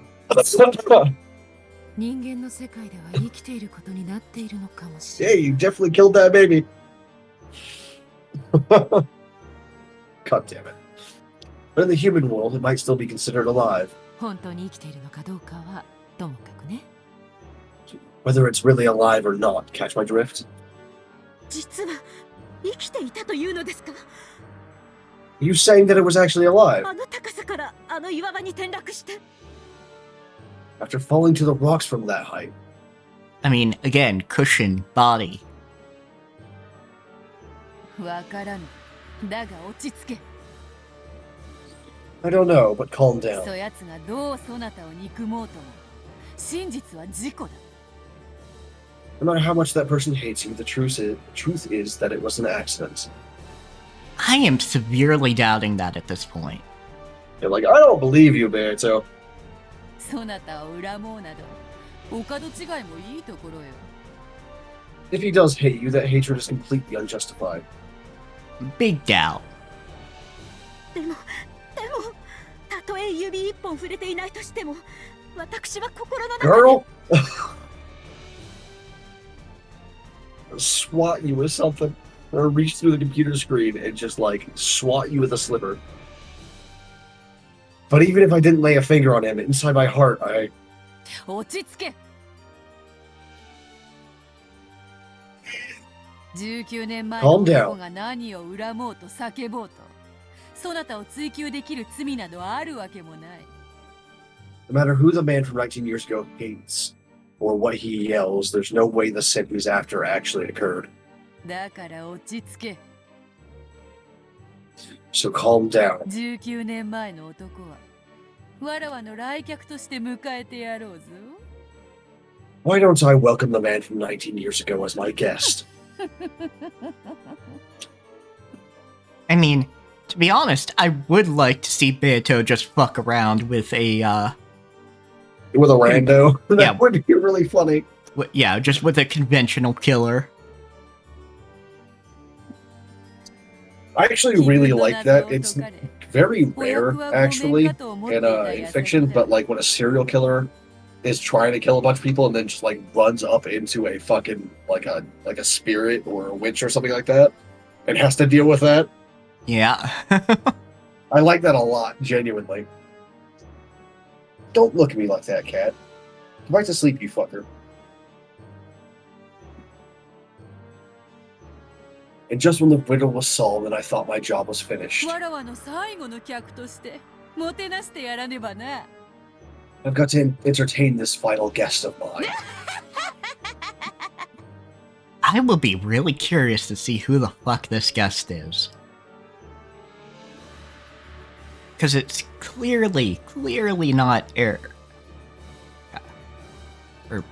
S4: 人間の世界では生きていることになっているのかもしれ
S2: Yeah,
S4: ない。
S2: you definitely killed that baby. God damn it. But in the human world, it might still be considered alive.
S4: 本当に生きているのかどうかはともかくね。
S2: Whether it's really alive or not, catch my drift?
S4: 実は生きていたというのですか？
S2: You saying that it was actually alive
S4: あの高さからあの岩場に転落して。
S2: after falling to the rocks from that height?
S1: I mean, again, cushion, body.
S3: わからぬ。だが落ち着け。
S2: I don't know, but calm
S3: そ
S2: down.
S3: やつがどうそなたを憎もうとも、真実は事故だ。
S2: No matter how much that person hates you, the truth is that it was an accident.
S1: I am severely doubting that at this point.
S2: You're like, I don't believe you, Beto.
S3: そなたを恨もうなどお門違いもいいところよ。
S2: If he does hate you, that hatred is completely unjustified.
S1: Big doubt.
S4: でもたとえ指一本触れていないとしても私は心の中で
S2: Girl! Swat you with something. Or reach through the computer screen and just, like, swat you with a slipper. But even if I didn't lay a finger on him, inside my heart,
S3: 落ち着け。19年前の
S2: Calm down.
S3: 男が何を恨もうと叫ぼうとそなたを追求できる罪などあるわけもない。
S2: No matter who the man from 19 years ago hates, or what he yells, there's no way the sin he's after actually occurred.
S3: だから落ち着け。
S2: So calm down.
S3: 19年前の男はわらわの来客として迎えてやろうぞ。
S2: Why don't I welcome the man from 19 years ago as my guest?
S1: I mean, to be honest, I would like to see Beto just fuck around with a,
S2: With a rando? That
S1: Yeah.
S2: would be really funny.
S1: yeah, just with a conventional killer.
S2: I actually really like that. It's very rare, actually, in fiction, but like when a serial killer is trying to kill a bunch of people and then just like runs up into a fucking like a spirit or a witch or something like that and has to deal with that.
S1: Yeah.
S2: I like that a lot, genuinely. Don't look at me like that, cat. Go back to sleep, you fucker. And just when the riddle was solved and I thought my job was finished,
S3: わらわの最後の客としてもてなしてやらねばな。
S2: I've got to entertain this final guest of mine.
S1: I will be really curious to see who the fuck this guest is. Because it's clearly not Eric. Or,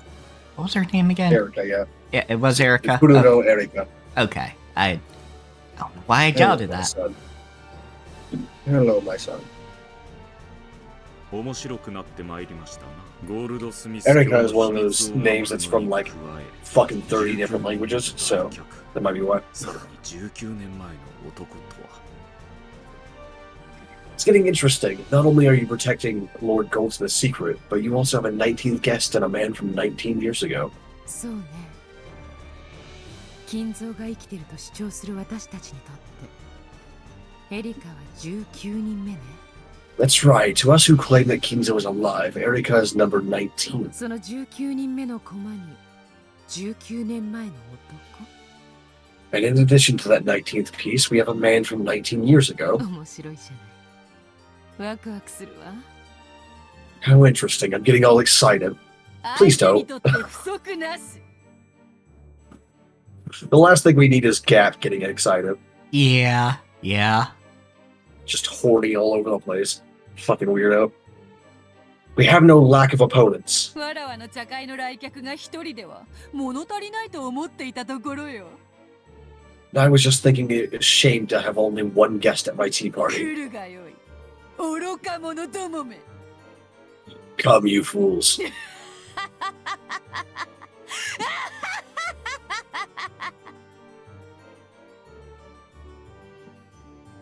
S1: what was her name again?
S2: Erica, yeah.
S1: Yeah, it was Erica.
S2: Kuruno Erica.
S1: Okay, I don't know why I doubted
S2: Hello, my
S1: that.
S2: son. Hello, my son.
S6: 面白くなってまいりましたな。ゴールドスミス
S2: Erica is one of those names that's from like fucking 30 different languages, so that might be why.
S6: さらに19年前の男とは
S2: It's getting interesting. Not only are you protecting Lord Goldsmith's secret, but you also have a 19th guest and a man from 19 years ago.
S4: そうね。金蔵が生きてると主張する私たちにとってエリカは19人目ね。
S2: That's right. To us who claim that Kinzo is alive, Erica is number 19.
S4: その19人目のコマに19年前の男。
S2: And in addition to that 19th piece, we have a man from 19 years ago.
S4: 面白いじゃない。ワクワクするわ。
S2: How interesting. I'm getting all excited.
S3: 相
S2: Please
S3: 手
S2: don't.
S3: にとって不足なし。
S2: The last thing we need is Gap getting excited.
S1: Yeah.
S2: Just horny all over the place. Fucking weirdo. We have no lack of opponents.
S3: わらわの茶会の来客が一人では物足りないと思っていたところよ。
S2: I was just thinking it's a shame to have only one guest at my tea
S3: 来
S2: party.
S3: るがよい。愚か者どもめ。
S2: Come, you fools.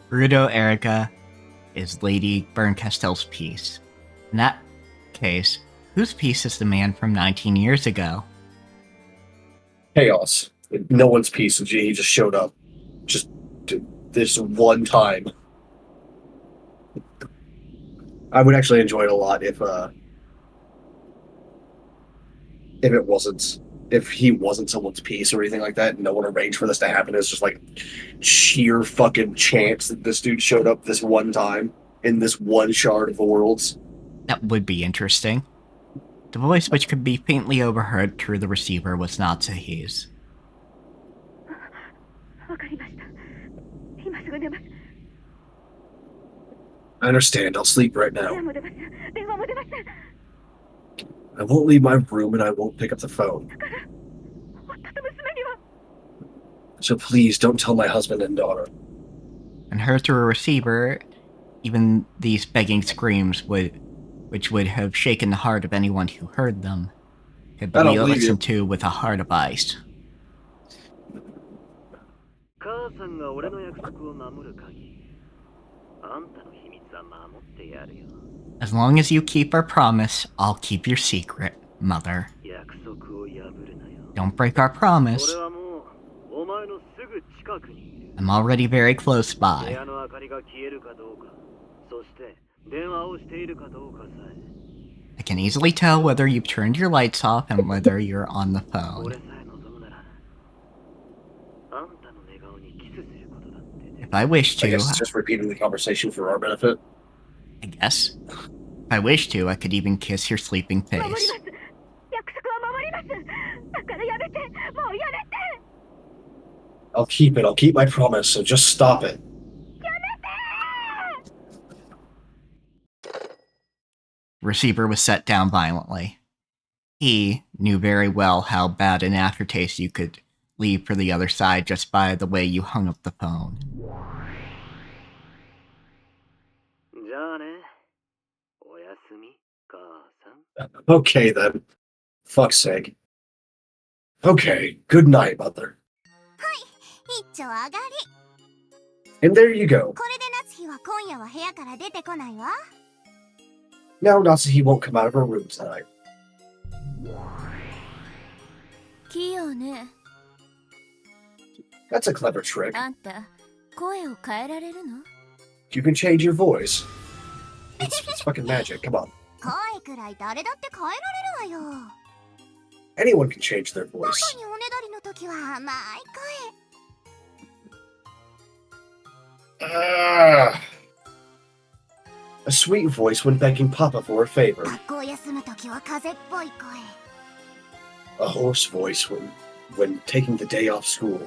S1: Rudo Erica is Lady Berncastell's piece. In that case, whose piece is the man from 19 years ago?
S2: Chaos. No one's piece. He just showed up. Just this one time. I would actually enjoy it a lot if it wasn't, if he wasn't someone's piece or anything like that. No one arranged for this to happen. It's just like sheer fucking chance that this dude showed up this one time in this one shard of the worlds.
S1: That would be interesting. The voice which could be faintly overheard through the receiver was not Sahi's.
S4: わかりました。今すぐ出ます。
S2: I understand. I'll sleep right now.
S4: 電話も出ます。電話も出ます。
S2: I won't leave my room and I won't pick up the phone. So please don't tell my husband and daughter.
S1: And heard through a receiver, even these begging screams which would have shaken the heart of anyone who heard them, could
S2: I don't
S1: be
S2: believe
S1: listened to with a heart of ice. As long as you keep our promise, I'll keep your secret, Mother. Don't break our promise. I'm already very close by. I can easily tell whether you've turned your lights off and whether you're on the phone. If I wish to...
S2: I guess it's just repeating the conversation for our benefit.
S1: I guess. If I wish to, I could even kiss your sleeping face.
S2: I'll keep it. I'll keep my promise, so just stop it.
S1: Receiver was set down violently. He knew very well how bad an aftertaste you could leave for the other side just by the way you hung up the phone.
S2: Okay then. Fuck's sake. Okay, good night, Mother. And there you go. Now Natsuhi won't come out of her room tonight. That's a clever trick. You can change your voice. It's fucking magic, come on. Anyone can change their voice. A sweet voice when begging Papa for a favor. A hoarse voice when taking the day off school.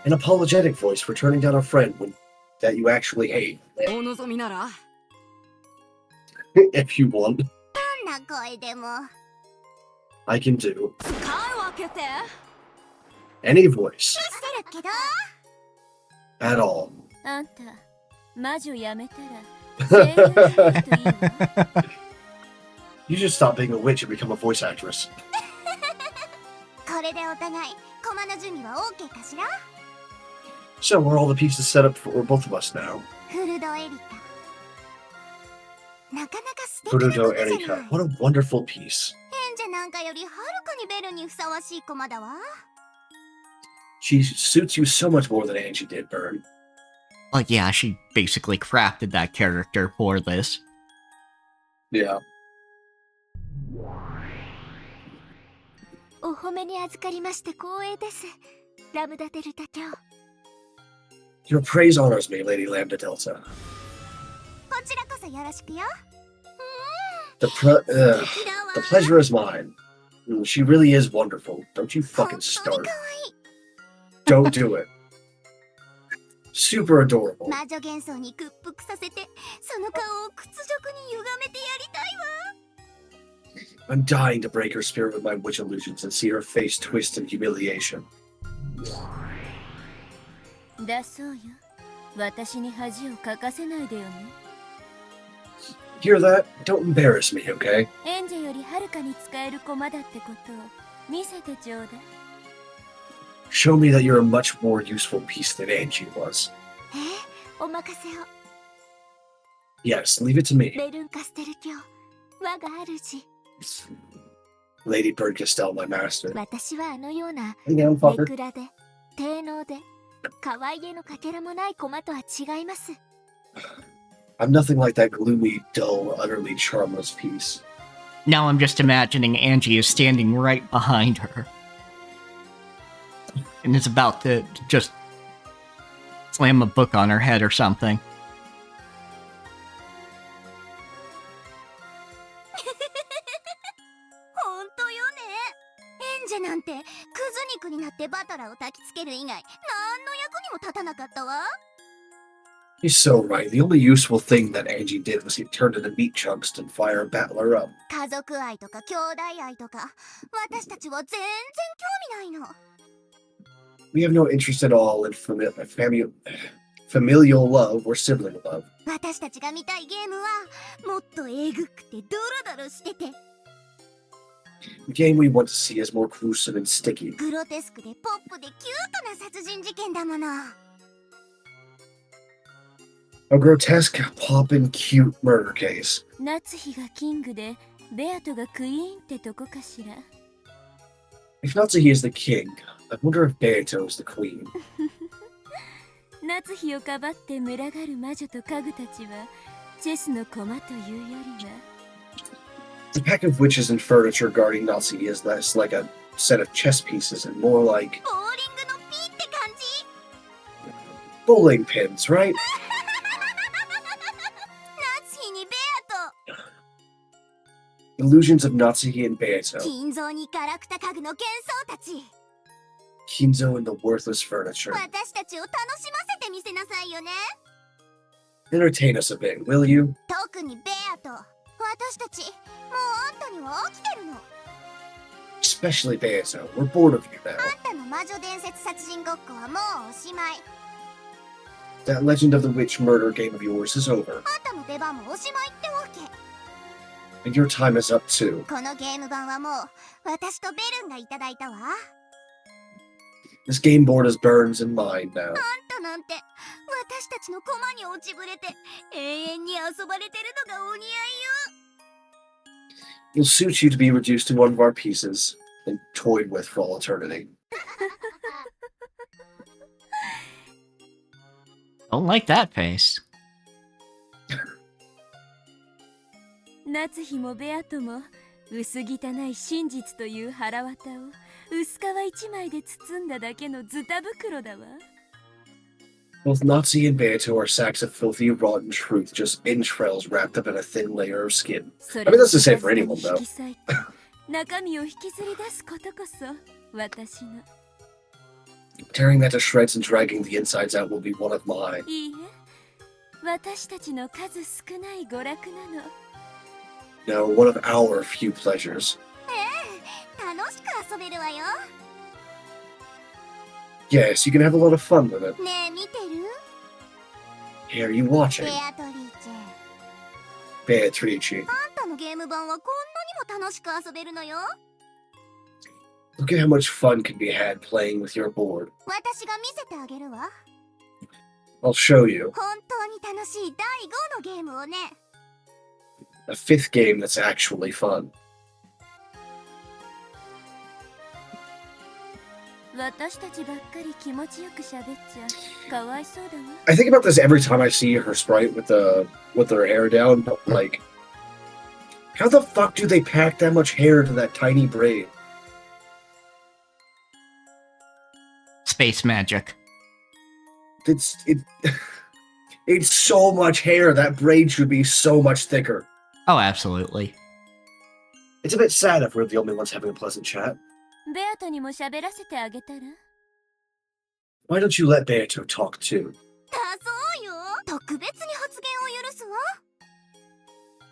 S2: An apologetic voice for turning down a friend that you actually hate. If you want. I can do any voice. At all. You should stop being a witch and become a voice actress. So are all the pieces set up for both of us now? Furudo Erika, what a wonderful piece. She suits you so much more than Angie did, Burn.
S1: Well, yeah, she basically crafted that character for this.
S2: Yeah. Your praise honors me, Lady Lambda Delta. The pleasure is mine. She really is wonderful. Don't you fucking start. Don't do it. Super adorable. I'm dying to break her spirit with my witch illusions and see her face twist in humiliation. Hear that? Don't embarrass me, okay? Show me that you're a much more useful piece than Angie was. Yes, leave it to me. Lady Bird Castell, my master. Again, fucker. I'm nothing like that gloomy, dull, utterly charmless piece.
S1: Now I'm just imagining Angie is standing right behind her. And is about to just slam a book on her head or something.
S2: He's so right. The only useful thing that Angie did was get turned into meat chunks to fire a battler up.
S8: 家族愛とか兄弟愛とか私たちは全然興味ないの。
S2: We have no interest at all in familial love or sibling love.
S8: 私たちが見たいゲームはもっとえぐくてドロドロしてて
S2: The game we want to see is more gruesome and sticky.
S8: グロテスクでポップでキュートな殺人事件だもの。
S2: A grotesque, poppin', cute murder case.
S4: 夏日がキングでベアトがクイーンってとこかしら。
S2: If Natsuhi is the king, I wonder if Beato is the queen.
S4: 夏日をかばって群がる魔女と家具たちはチェスの駒というよりは
S2: The pack of witches and furniture guarding Natsuhi is less like a set of chess pieces and more like
S8: ボーリングのピーって感じ
S2: bowling pins, right?
S8: 夏日にベアと
S2: Illusions of Natsuhi and Beato.
S8: 金蔵にガラクタ家具の幻想たち
S2: Kinzo and the worthless furniture.
S8: 私たちを楽しませてみせなさいよね
S2: Entertain us a bit, will you?
S8: 特にベアと私たちもうあんたには飽きてるの
S2: Especially Beato. We're bored of you now.
S8: あんたの魔女伝説殺人ごっこはもうおしまい
S2: That Legend of the Witch murder game of yours is over.
S8: あんたの出番もおしまいってわけ
S2: And your time is up too.
S8: このゲーム版はもう私とベルンがいただいたわ
S2: This game board is Burns and mine now.
S8: あんたなんて私たちの駒に落ちぶれて永遠に遊ばれてるのがお似合いよ
S2: It'll suit you to be reduced to one of our pieces and toyed with for all eternity.
S1: Don't like that face.
S4: 夏日もベアトも薄汚い真実という腹渡を薄皮一枚で包んだだけのズタ袋だわ。
S2: Both Nazi and Beato are sacks of filthy, rotten truth, just entrails wrapped up in a thin layer of skin.
S4: そ
S2: I
S4: れ
S2: mean,
S4: を
S2: that's the same for anyone,
S4: 引
S2: though.
S4: き裂いて中身を引きずり出すことこそ私の
S2: Tearing that to shreds and dragging the insides out will be one of mine.
S4: いいえ私たちの数少ない娯楽なの
S2: No, one of our few pleasures.
S8: 楽しく遊べるわよ
S2: Yes, you can have a lot of fun with it.
S8: ねえ見てる
S2: Hey, are you watching?
S8: ベアトリーチェ
S2: Beatrice.
S8: あんたのゲーム版はこんなにも楽しく遊べるのよ
S2: Look at how much fun can be had playing with your board.
S8: 私が見せてあげるわ
S2: I'll show you.
S8: 本当に楽しい第5のゲームをね
S2: A fifth game that's actually fun.
S4: 私たちばっかり気持ちよく喋っちゃかわいそうだわ
S2: I think about this every time I see her sprite with her hair down. Like, how the fuck do they pack that much hair to that tiny braid?
S1: Space magic.
S2: It's so much hair. That braid should be so much thicker.
S1: Oh, absolutely.
S2: It's a bit sad if we're the only ones having a pleasant chat.
S4: ベアトにも喋らせてあげたら
S2: Why don't you let Beato talk too?
S8: だそうよ特別に発言を許すわ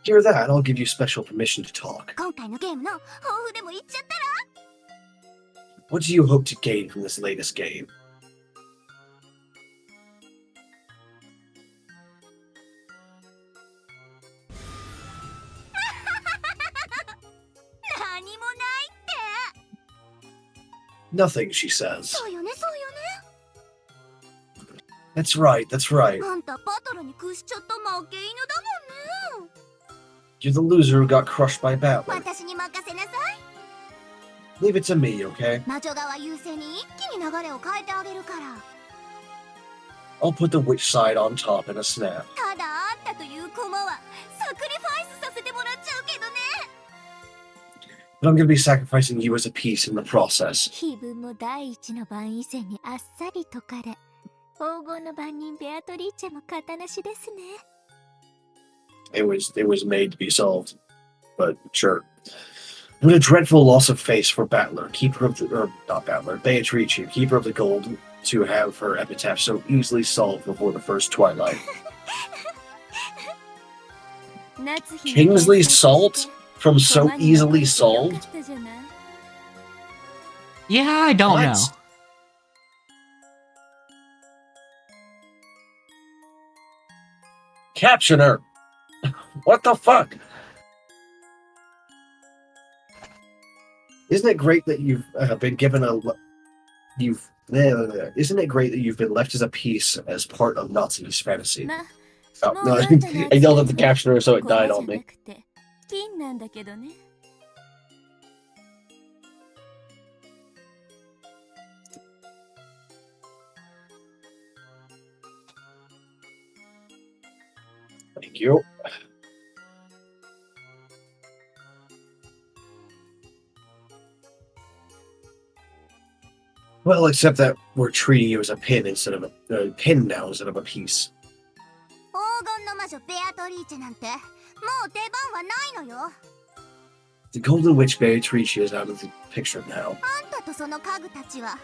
S2: Hear that? I'll give you special permission to talk.
S8: 今回のゲームの抱負でも言っちゃったら
S2: What do you hope to gain from this latest game?
S8: 何もないって
S2: Nothing, she says.
S8: そうよねそうよ
S2: That's right, that's right.
S8: ねあんたバトルに屈しちゃった負け犬だもんね
S2: You're the loser who got crushed by Battler.
S8: 私に任せなさい
S2: Leave it to me, okay?
S8: 魔女側優勢に一気に流れを変えてあげるから
S2: I'll put the witch side on top in a snap.
S8: ただあんたという駒はサクリファイスさせてもらっちゃうけどね
S2: But I'm gonna be sacrificing you as a piece in the process.
S4: 気分も第一の番以前にあっさり解かれ黄金の番人ベアトリーチェも型なしですね
S2: It was made to be solved. But sure. What a dreadful loss of face for Battler, keeper of the, or not Battler, Beatrice, keeper of the gold, to have her epitaph so easily solved before the first twilight. Kingsley Salt from so easily solved?
S1: Yeah, I don't
S2: What?
S1: know.
S2: Captioner! What the fuck? Isn't it great that you've been given isn't it great that you've been left as a piece as part of Nazi's fantasy? Oh, no, I yelled at the captioner so it died on me. Thank you. Well, except that we're treating you as a pin instead of a pin now instead of a piece.
S8: 黄金の魔女ベアトリーチェなんてもう出番はないのよ。
S2: The Golden Witch Beatrice is out of the picture now.
S8: あんたとその家具たちは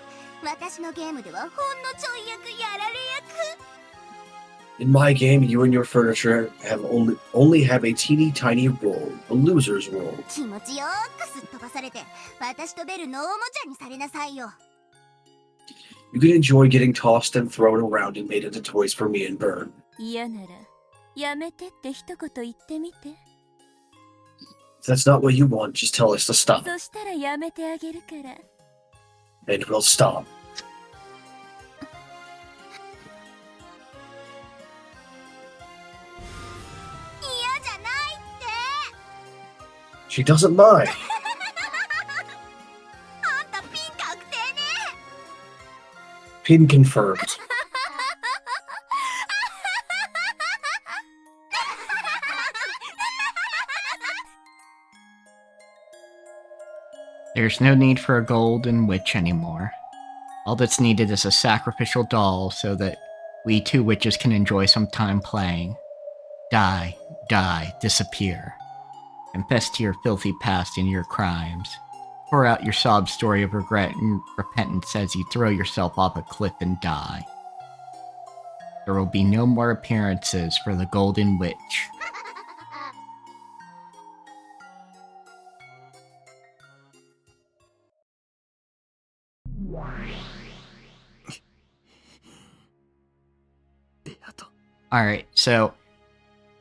S8: 私のゲームではほんのちょい役やられ役。
S2: In my game, you and your furniture have only have a teeny tiny role, a loser's role.
S8: 気持ちよくすっ飛ばされて私とベルのおもちゃにされなさいよ。
S2: You can enjoy getting tossed and thrown around and made into toys for me and Burn.
S3: 嫌ならやめてって一言言ってみて。
S2: If that's not what you want, just tell us to stop.
S3: そしたらやめてあげるから。
S2: And we'll stop.
S8: 嫌じゃないって。
S2: She doesn't mind.
S8: あんたピン確定ね。
S2: Pin confirmed.
S1: There's no need for a golden witch anymore. All that's needed is a sacrificial doll so that we two witches can enjoy some time playing. Die, disappear. Confess to your filthy past and your crimes. Pour out your sob story of regret and repentance as you throw yourself off a cliff and die. There will be no more appearances for the Golden Witch. Alright, so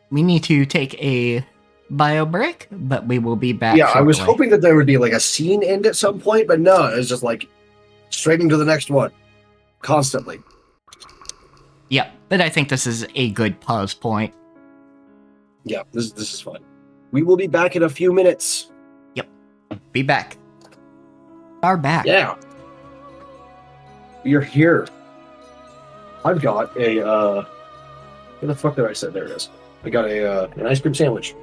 S1: we need to take a bio break, but we will be back.
S2: Yeah, I was
S1: shortly.
S2: hoping that there would be like a scene end at some point, but no, it's just like straight into the next one. Constantly.
S1: Yep, but I think this is a good pause point.
S2: Yeah, this is fun. We will be back in a few minutes.
S1: Be back. Are back.
S2: Yeah. You're here. I've got a where the fuck did I say? There it is. I got an ice cream sandwich.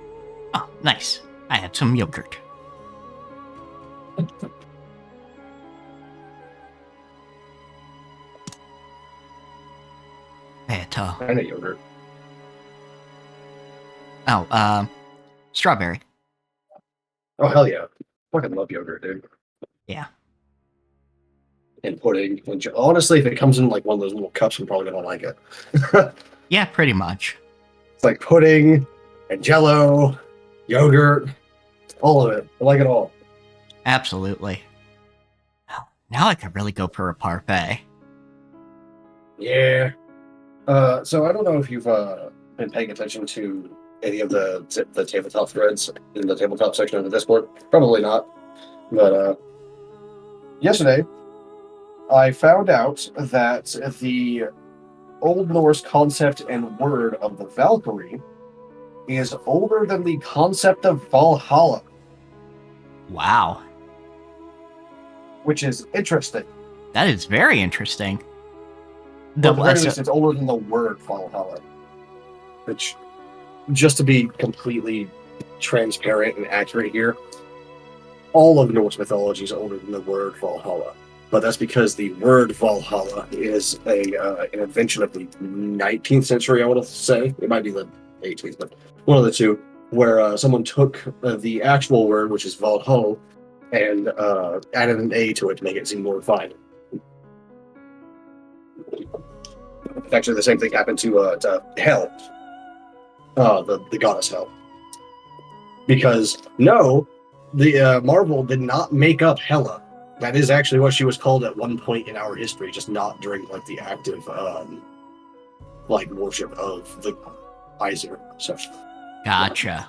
S1: Oh, nice. I had some yogurt.
S2: And a yogurt.
S1: Strawberry.
S2: Oh hell yeah. Fucking love yogurt, dude.
S1: Yeah.
S2: And pudding. Honestly, if it comes in like one of those little cups, I'm probably gonna like it.
S1: Yeah, pretty much.
S2: It's like pudding and jello, yogurt, all of it. I like it all.
S1: Absolutely. Well, now I could really go for a parfait.
S2: Yeah. So I don't know if you've been paying attention to any of the tabletop threads in the tabletop section of the Discord. Probably not. But yesterday, I found out that the Old Norse concept and word of the Valkyrie is older than the concept of Valhalla,
S1: Wow.
S2: which is interesting.
S1: That is very interesting.
S2: Well, at the very least, it's older than the word Valhalla. Which, just to be completely transparent and accurate here, all of Norse mythology is older than the word Valhalla. But that's because the word Valhalla is an invention of the 19th century, I want to say. It might be the 18th, but one of the two. where someone took the actual word, which is Valhalla, and added an A to it to make it seem more refined. Actually, the same thing happened to Hel, the goddess Hel. Because the Marvel did not make up Hela. That is actually what she was called at one point in our history, just not during like the active worship of the Iser. So
S1: Gotcha.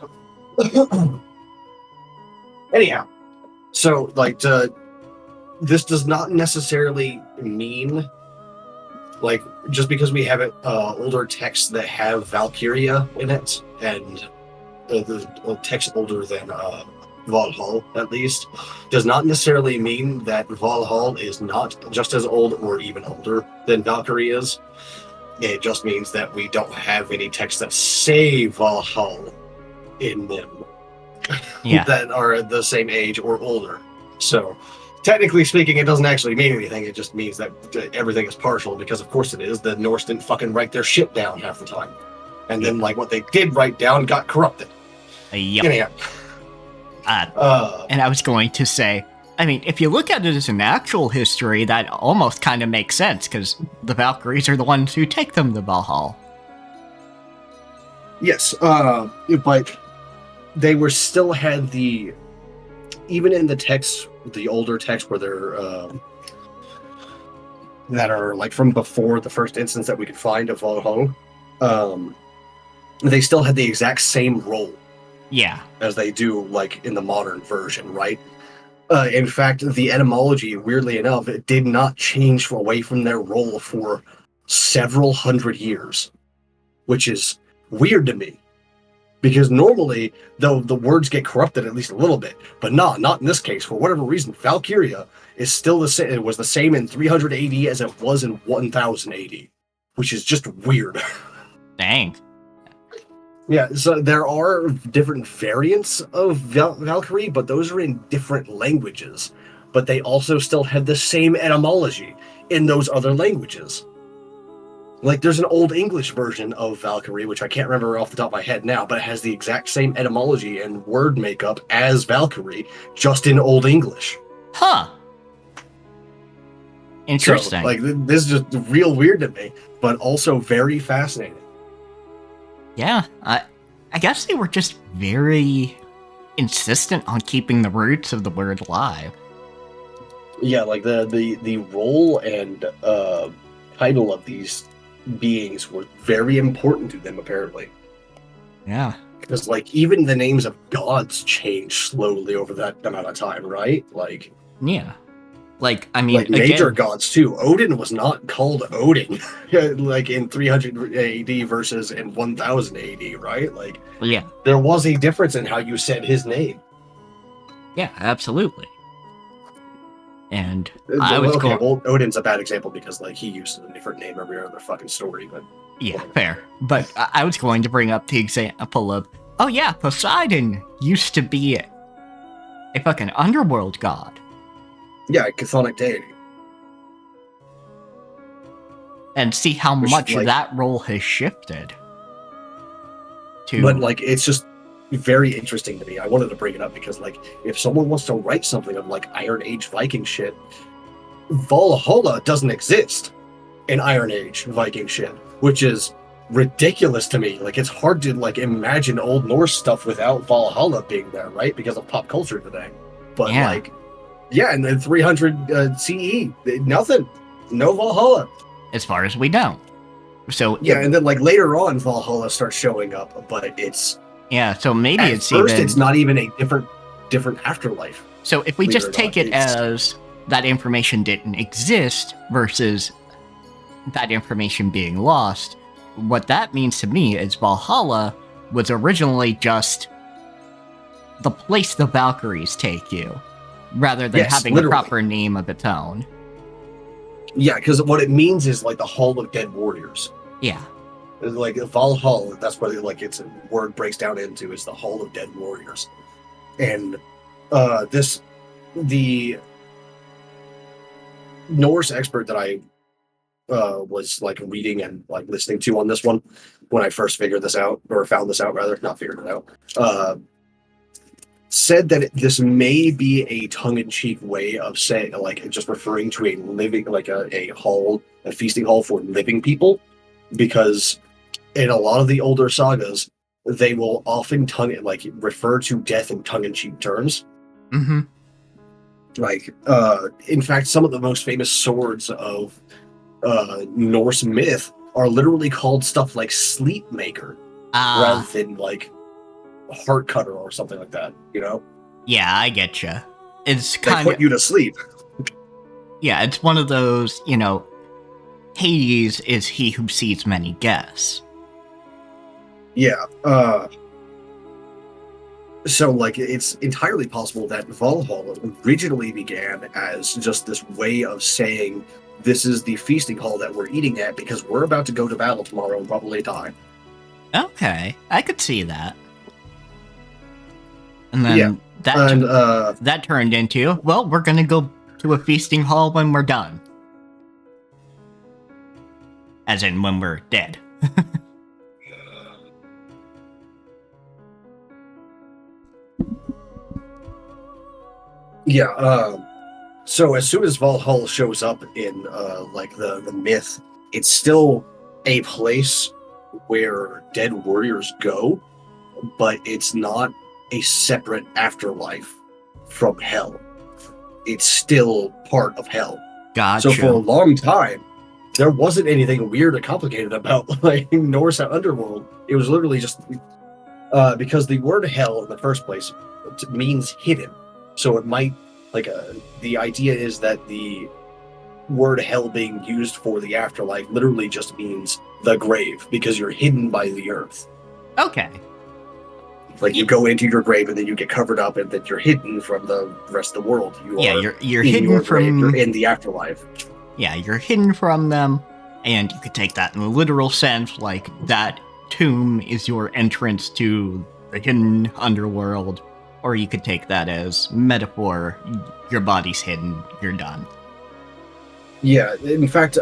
S2: anyhow, so like this does not necessarily mean like just because we have older texts that have Valkyria in it and the text older than Valhalla, at least, does not necessarily mean that Valhalla is not just as old or even older than Valkyrie is. It just means that we don't have any texts that say Valhalla in them that are the same age or older. So, technically speaking, it doesn't actually mean anything. It just means that everything is partial, because of course it is. The Norse didn't fucking write their shit down half the time. And then, like, what they did write down got corrupted.
S1: Yep.
S2: Anyhow.
S1: And I was going to say, I mean, if you look at it as an actual history, that almost kind of makes sense, because the Valkyries are the ones who take them to Valhalla.
S2: Yes, but they were still had the, even in the texts, the older texts where they're, that are like from before the first instance that we could find of Valhalla, they still had the exact same role.
S1: Yeah.
S2: As they do, like, in the modern version, right? In fact, the etymology, weirdly enough, it did not change away from their role for several hundred years, which is weird to me. Because normally, though, the words get corrupted at least a little bit, but not in this case. For whatever reason, Valkyria is still the same. It was the same in 300 AD as it was in 1000 AD, which is just weird.
S1: Dang.
S2: Yeah, so there are different variants of Valkyrie, but those are in different languages. But they also still have the same etymology in those other languages. Like, there's an Old English version of Valkyrie, which I can't remember off the top of my head now, but it has the exact same etymology and word makeup as Valkyrie, just in Old English.
S1: Huh. Interesting.
S2: So, like, this is just real weird to me, but also very fascinating.
S1: Yeah, I guess they were just very insistent on keeping the roots of the word alive.
S2: Yeah, like the role and title of these beings were very important to them, apparently.
S1: Yeah.
S2: Because, like, even the names of gods change slowly over that amount of time, right? Like,
S1: yeah. Like, I mean,
S2: like major gods too. Odin was not called Odin, like in 300 AD versus in 1000 AD, right? Like,
S1: yeah,
S2: there was a difference in how you said his name.
S1: Yeah, absolutely. And I was
S2: well, Odin's a bad example because, like, he used a different name every other fucking story, but
S1: yeah, fair. But I was going to bring up the example of, oh yeah, Poseidon used to be a fucking underworld god.
S2: Yeah, a chthonic deity.
S1: And see how much that role has shifted.
S2: But, like, it's just very interesting to me. I wanted to bring it up because, like, if someone wants to write something of, like, Iron Age Viking shit, Valhalla doesn't exist in Iron Age Viking shit, which is ridiculous to me. Like, it's hard to, like, imagine Old Norse stuff without Valhalla being there, right? Because of pop culture today. But, like, yeah, and then 300 CE, nothing. No Valhalla.
S1: As far as we know. So
S2: yeah, and then, like, later on, Valhalla starts showing up, but it's...
S1: Yeah, so maybe
S2: at
S1: it's
S2: first,
S1: even...
S2: it's not even a different afterlife.
S1: So if we just take it as that information didn't exist versus that information being lost, what that means to me is Valhalla was originally just the place the Valkyries take you, rather than having a proper name of its own.
S2: Yeah, because what it means is, like, the Hall of Dead Warriors.
S1: Yeah.
S2: Like, Valhalla, that's what, like, its word breaks down into, is the Hall of Dead Warriors. And the Norse expert that I was like reading and like listening to on this one when I first figured this out, or found this out rather, not figured it out. Said that this may be a tongue-in-cheek way of saying, like, just referring to a living, like a hall, a feasting hall for living people, because in a lot of the older sagas, they will often refer to death in tongue-in-cheek terms.
S1: Mm-hmm.
S2: Like, in fact, some of the most famous swords of Norse myth are literally called stuff like Sleep Maker, rather than like Heart Cutter or something like that. You know?
S1: Yeah, I get you. It's
S2: They
S1: kind
S2: put
S1: of
S2: you to sleep.
S1: yeah. It's one of those, you know. Hades is he who sees many guests.
S2: Yeah. So, like, it's entirely possible that Valhalla originally began as just this way of saying, this is the feasting hall that we're eating at because we're about to go to battle tomorrow and probably die.
S1: Okay, I could see that. And then that turned into, well, we're gonna go to a feasting hall when we're done. As in, when we're dead.
S2: Yeah, so as soon as Valhalla shows up in, like, the myth, it's still a place where dead warriors go, but it's not a separate afterlife from hell. It's still part of hell.
S1: Gotcha.
S2: So for a long time, there wasn't anything weird or complicated about, like, Norse underworld. It was literally just, because the word hell in the first place means hidden. So it might, like, the idea is that the word hell being used for the afterlife literally just means the grave, because you're hidden by the earth.
S1: Okay.
S2: Like, you go into your grave and then you get covered up and then you're hidden from the rest of the world.
S1: You're hidden from...
S2: You're in the afterlife.
S1: Yeah, you're hidden from them, and you could take that in a literal sense, like, that tomb is your entrance to the hidden underworld. Or you could take that as metaphor, your body's hidden, you're done.
S2: Yeah, in fact,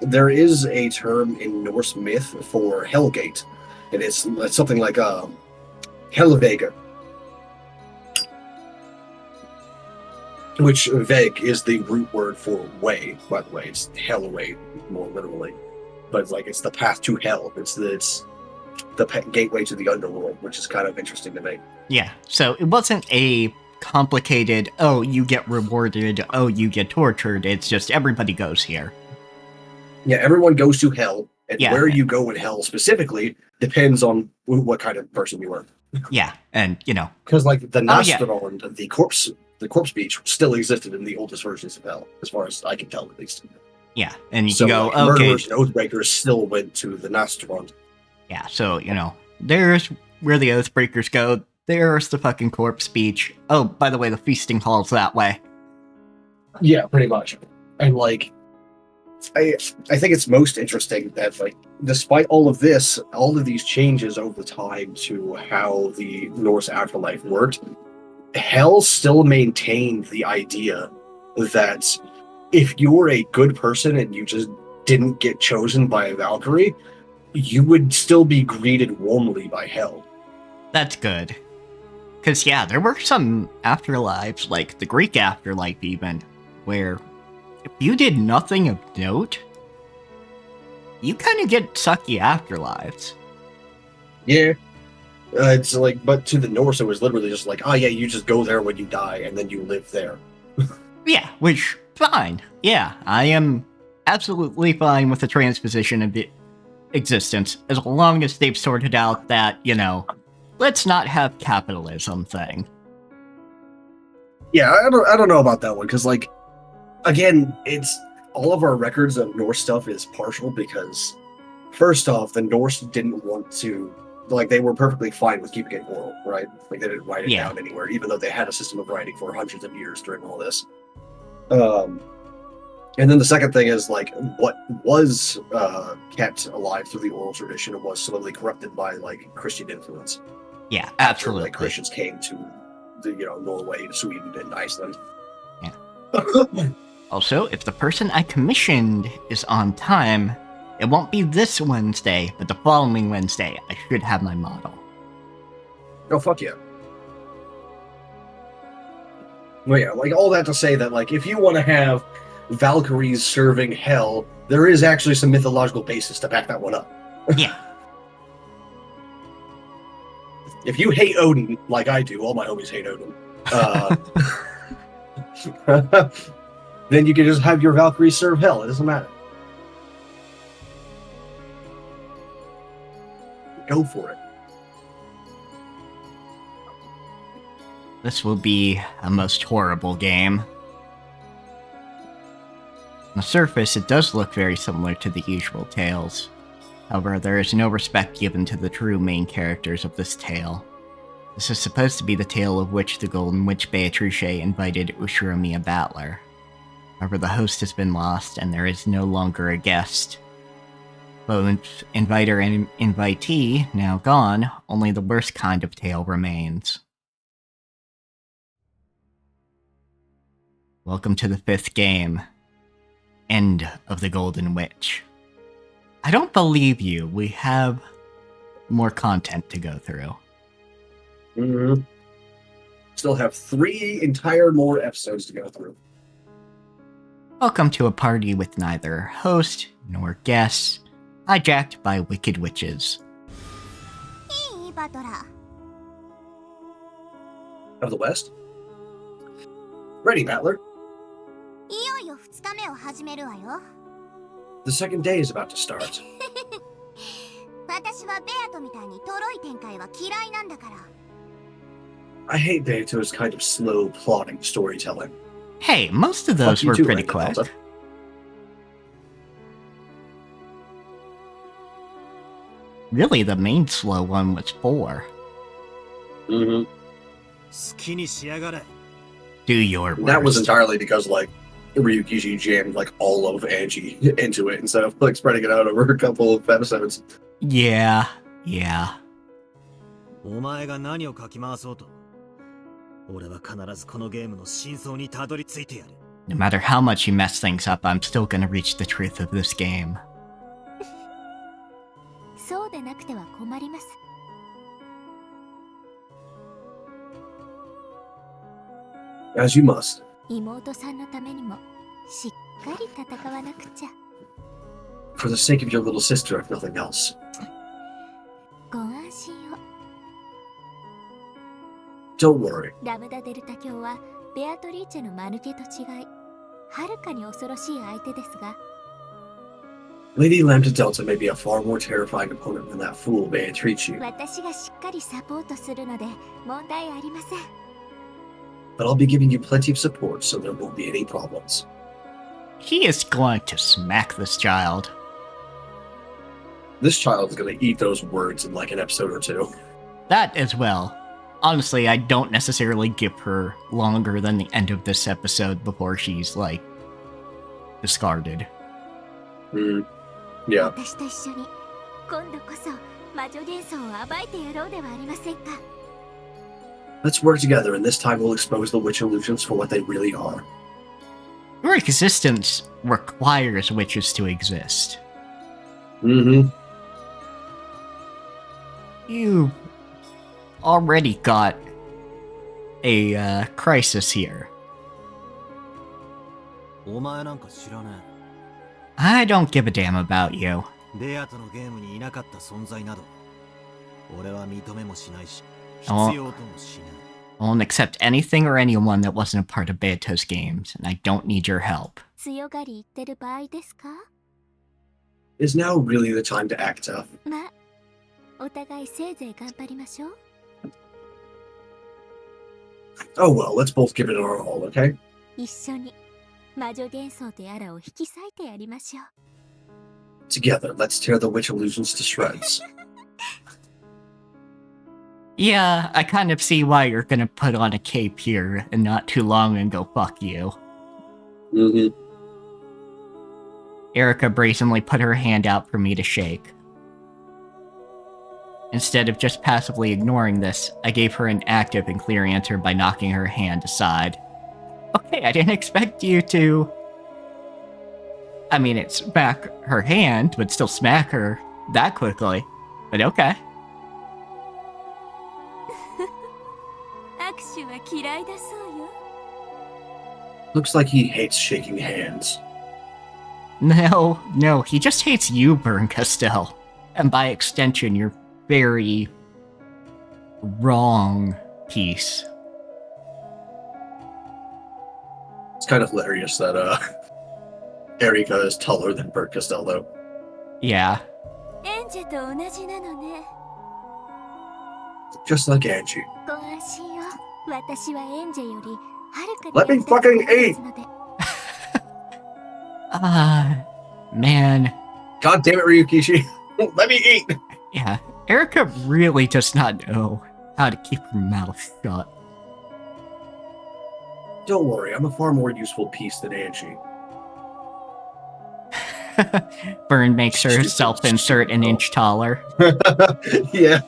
S2: there is a term in Norse myth for Hellgate, and it's something like Helvega, which Veg is the root word for way, by the way. It's Hellway, more literally. But it's the path to hell. It's the gateway to the underworld, which is kind of interesting to me.
S1: Yeah, so it wasn't a complicated, oh, you get rewarded, oh, you get tortured. It's just everybody goes here.
S2: Yeah, everyone goes to hell, and
S1: Yeah.
S2: where you go in hell specifically depends on what kind of person you are.
S1: Yeah, and, you know.
S2: Because, like, the
S1: Oh, yeah.
S2: Nastron, the corpse beach still existed in the oldest versions of hell, as far as I can tell, at least.
S1: Yeah, and you
S2: So,
S1: can go,
S2: like,
S1: okay.
S2: murderers and oathbreakers still went to the Nastron.
S1: Yeah, so, you know, there's where the Oathbreakers go. There's the fucking corpse beach. Oh, by the way, the feasting hall's that way.
S2: Yeah, pretty much. And, like, I think it's most interesting that, like, despite all of this, all of these changes over time to how the Norse afterlife worked, hell still maintained the idea that if you were a good person and you just didn't get chosen by a Valkyrie, you would still be greeted warmly by hell.
S1: That's good. Because, yeah, there were some afterlives, like the Greek afterlife even, where if you did nothing of note, you kind of get sucky afterlives.
S2: Yeah. It's like, but to the Norse, it was literally just like, oh yeah, you just go there when you die, and then you live there.
S1: Yeah, which, fine. Yeah, I am absolutely fine with the transposition of the existence, as long as they've sorted out that, you know, let's not have capitalism thing.
S2: Yeah, I don't know about that one, because, like, again, it's all of our records of Norse stuff is partial, because first off, the Norse didn't want to, like, they were perfectly fine with keeping it oral, right? Like, they didn't write it down anywhere, even though they had a system of writing for hundreds of years during all this. And then the second thing is, like, what was kept alive through the oral tradition was slowly corrupted by, like, Christian influence.
S1: Yeah, absolutely.
S2: After, like, Christians came to the, Norway, Sweden, and Iceland.
S1: Yeah. Also, if the person I commissioned is on time, it won't be this Wednesday, but the following Wednesday, I should have my model.
S2: Oh, fuck yeah. Well, yeah, like, all that to say that, like, if you want to have Valkyries serving hell, there is actually some mythological basis to back that one up.
S1: Yeah.
S2: If you hate Odin, like I do, all my homies hate Odin, then you can just have your Valkyries serve hell. It doesn't matter. Go for it.
S1: This will be a most horrible game. On the surface, it does look very similar to the usual tales. However, there is no respect given to the true main characters of this tale. This is supposed to be the tale of which the Golden Witch Beatrice invited Ushiromiya Battler. However, the host has been lost, and there is no longer a guest. Both inviter and invitee now gone, only the worst kind of tale remains. Welcome to the 5th game. End of the Golden Witch. I don't believe you. We have more content to go through.
S2: Mm-hmm. Still have 3 entire more episodes to go through.
S1: Welcome to a party with neither host nor guests, hijacked by wicked witches.
S8: いいバトラー。
S2: Of the West? Ready, Battler.
S8: いよいよ2日目を始めるわよ。
S2: The second day is about to start.
S8: 私はベアトみたいにとろい展開は嫌いなんだから。
S2: I hate Beato's kind of slow, plodding storytelling.
S1: Hey, most of those
S2: Fuck you
S1: were
S2: too,
S1: pretty
S2: Randy
S1: quick.
S2: Delta.
S1: Really, the main slow one was 4.
S2: Mm-hmm.
S6: 好きにしやがれ。
S1: Do your worst.
S2: That was entirely because, like, Ryukishi jammed, like, all of Angie into it instead of, like, spreading it out over a couple of episodes.
S1: Yeah.
S6: お前が何をかき回そうと、俺は必ずこのゲームの真相にたどり着いてやる。
S1: No matter how much you mess things up, I'm still gonna reach the truth of this game.
S8: そうでなくては困ります。
S2: As you must.
S8: 妹さんのためにもしっかり戦わなくちゃ。
S2: For the sake of your little sister, if nothing else.
S8: ご安心を。
S2: Don't worry.
S8: ラムダデルタ教はベアトリーチェの間抜けと違い、はるかに恐ろしい相手ですが、
S2: Lady Lambda Delta may be a far more terrifying opponent than that fool Beatrice,
S8: 私がしっかりサポートするので問題ありません。
S2: but I'll be giving you plenty of support, so there won't be any problems.
S1: He is going to smack this child.
S2: This child is going to eat those words in like an episode or 2.
S1: That as well. Honestly, I don't necessarily give her longer than the end of this episode before she's, like, discarded.
S2: Yeah.
S8: 私と一緒に今度こそ魔女幻想を暴いてやろうではありませんか。
S2: Let's work together, and this time we'll expose the witch illusions for what they really are.
S1: Your existence requires witches to exist.
S2: Mm-hmm.
S1: You already got a crisis here.
S6: お前なんか知らね
S1: I don't give a damn about you.
S6: え。ベアとのゲームにいなかった存在など、俺は認めもしないし、必
S1: あ
S6: 要ともしない。
S1: I won't accept anything or anyone that wasn't a part of Beato's games, and I don't need your help.
S8: 強がり言ってる場合ですか。
S2: Is now really the time to act tough?
S8: まあ、お互いせいぜい頑張りましょう。
S2: Oh well, let's both give it our all, okay?
S8: 一緒に魔女幻想とやらを引き裂いてやりましょう。
S2: Together, let's tear the witch illusions to shreds.
S1: Yeah, I kind of see why you're gonna put on a cape here and not too long and go fuck you.
S2: Mm-hmm.
S1: Erica brazenly put her hand out for me to shake. Instead of just passively ignoring this, I gave her an active and clear answer by knocking her hand aside. Okay, I didn't expect you to I mean, it smack her hand, but still smack her that quickly. But okay.
S8: 握手は嫌いだそうよ。
S2: Looks like he hates shaking hands.
S1: No, he just hates you, Bern Castell. And by extension, your very wrong piece.
S2: It's kind of hilarious that Erika is taller than Bert Costello.
S1: Yeah.
S8: エンジェと同じなのね。
S2: Just like Angie.
S8: ご安心を。私はエンジェよりはるかに
S2: Let me fucking eat!
S8: ので。
S1: Man.
S2: God damn it, Ryukishi. Let me eat!
S1: Yeah, Erika really does not know how to keep her mouth shut.
S2: Don't worry, I'm a far more useful piece than Angie.
S1: Bern makes her self-insert an inch taller.
S2: Yeah.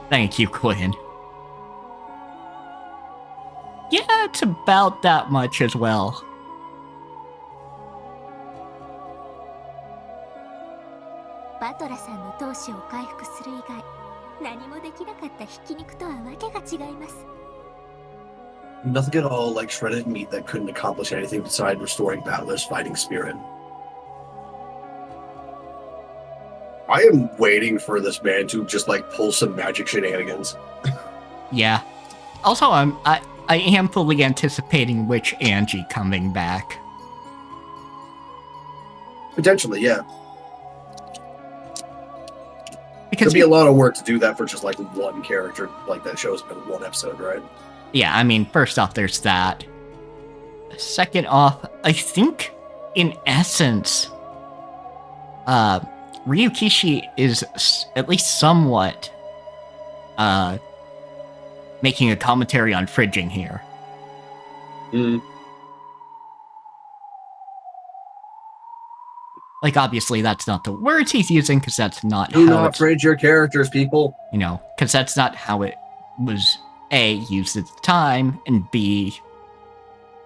S1: Thank you, Quinn. Yeah, it's about that much as well.
S8: バトラさんの闘志を回復する以外、何もできなかったひき肉とはわけが違います。
S2: Nothing at all like shredded meat that couldn't accomplish anything besides restoring Battler's fighting spirit. I am waiting for this man to just like pull some magic shenanigans.
S1: Yeah. Also, I am fully anticipating Witch Angie coming back.
S2: Potentially, yeah.
S1: Because
S2: It'd be a lot of work to do that for just like one character, like that show's been one episode, right?
S1: yeah, I mean, first off, there's that. Second off, I think, in essence, Ryukishi is at least somewhat making a commentary on fridging here.
S2: Mm.
S1: Like, obviously, that's not the words he's using, because that's not
S2: Do
S1: how
S2: not
S1: it's,
S2: fridge your characters, people.
S1: you know, because that's not how it was, A, used at the time, and B,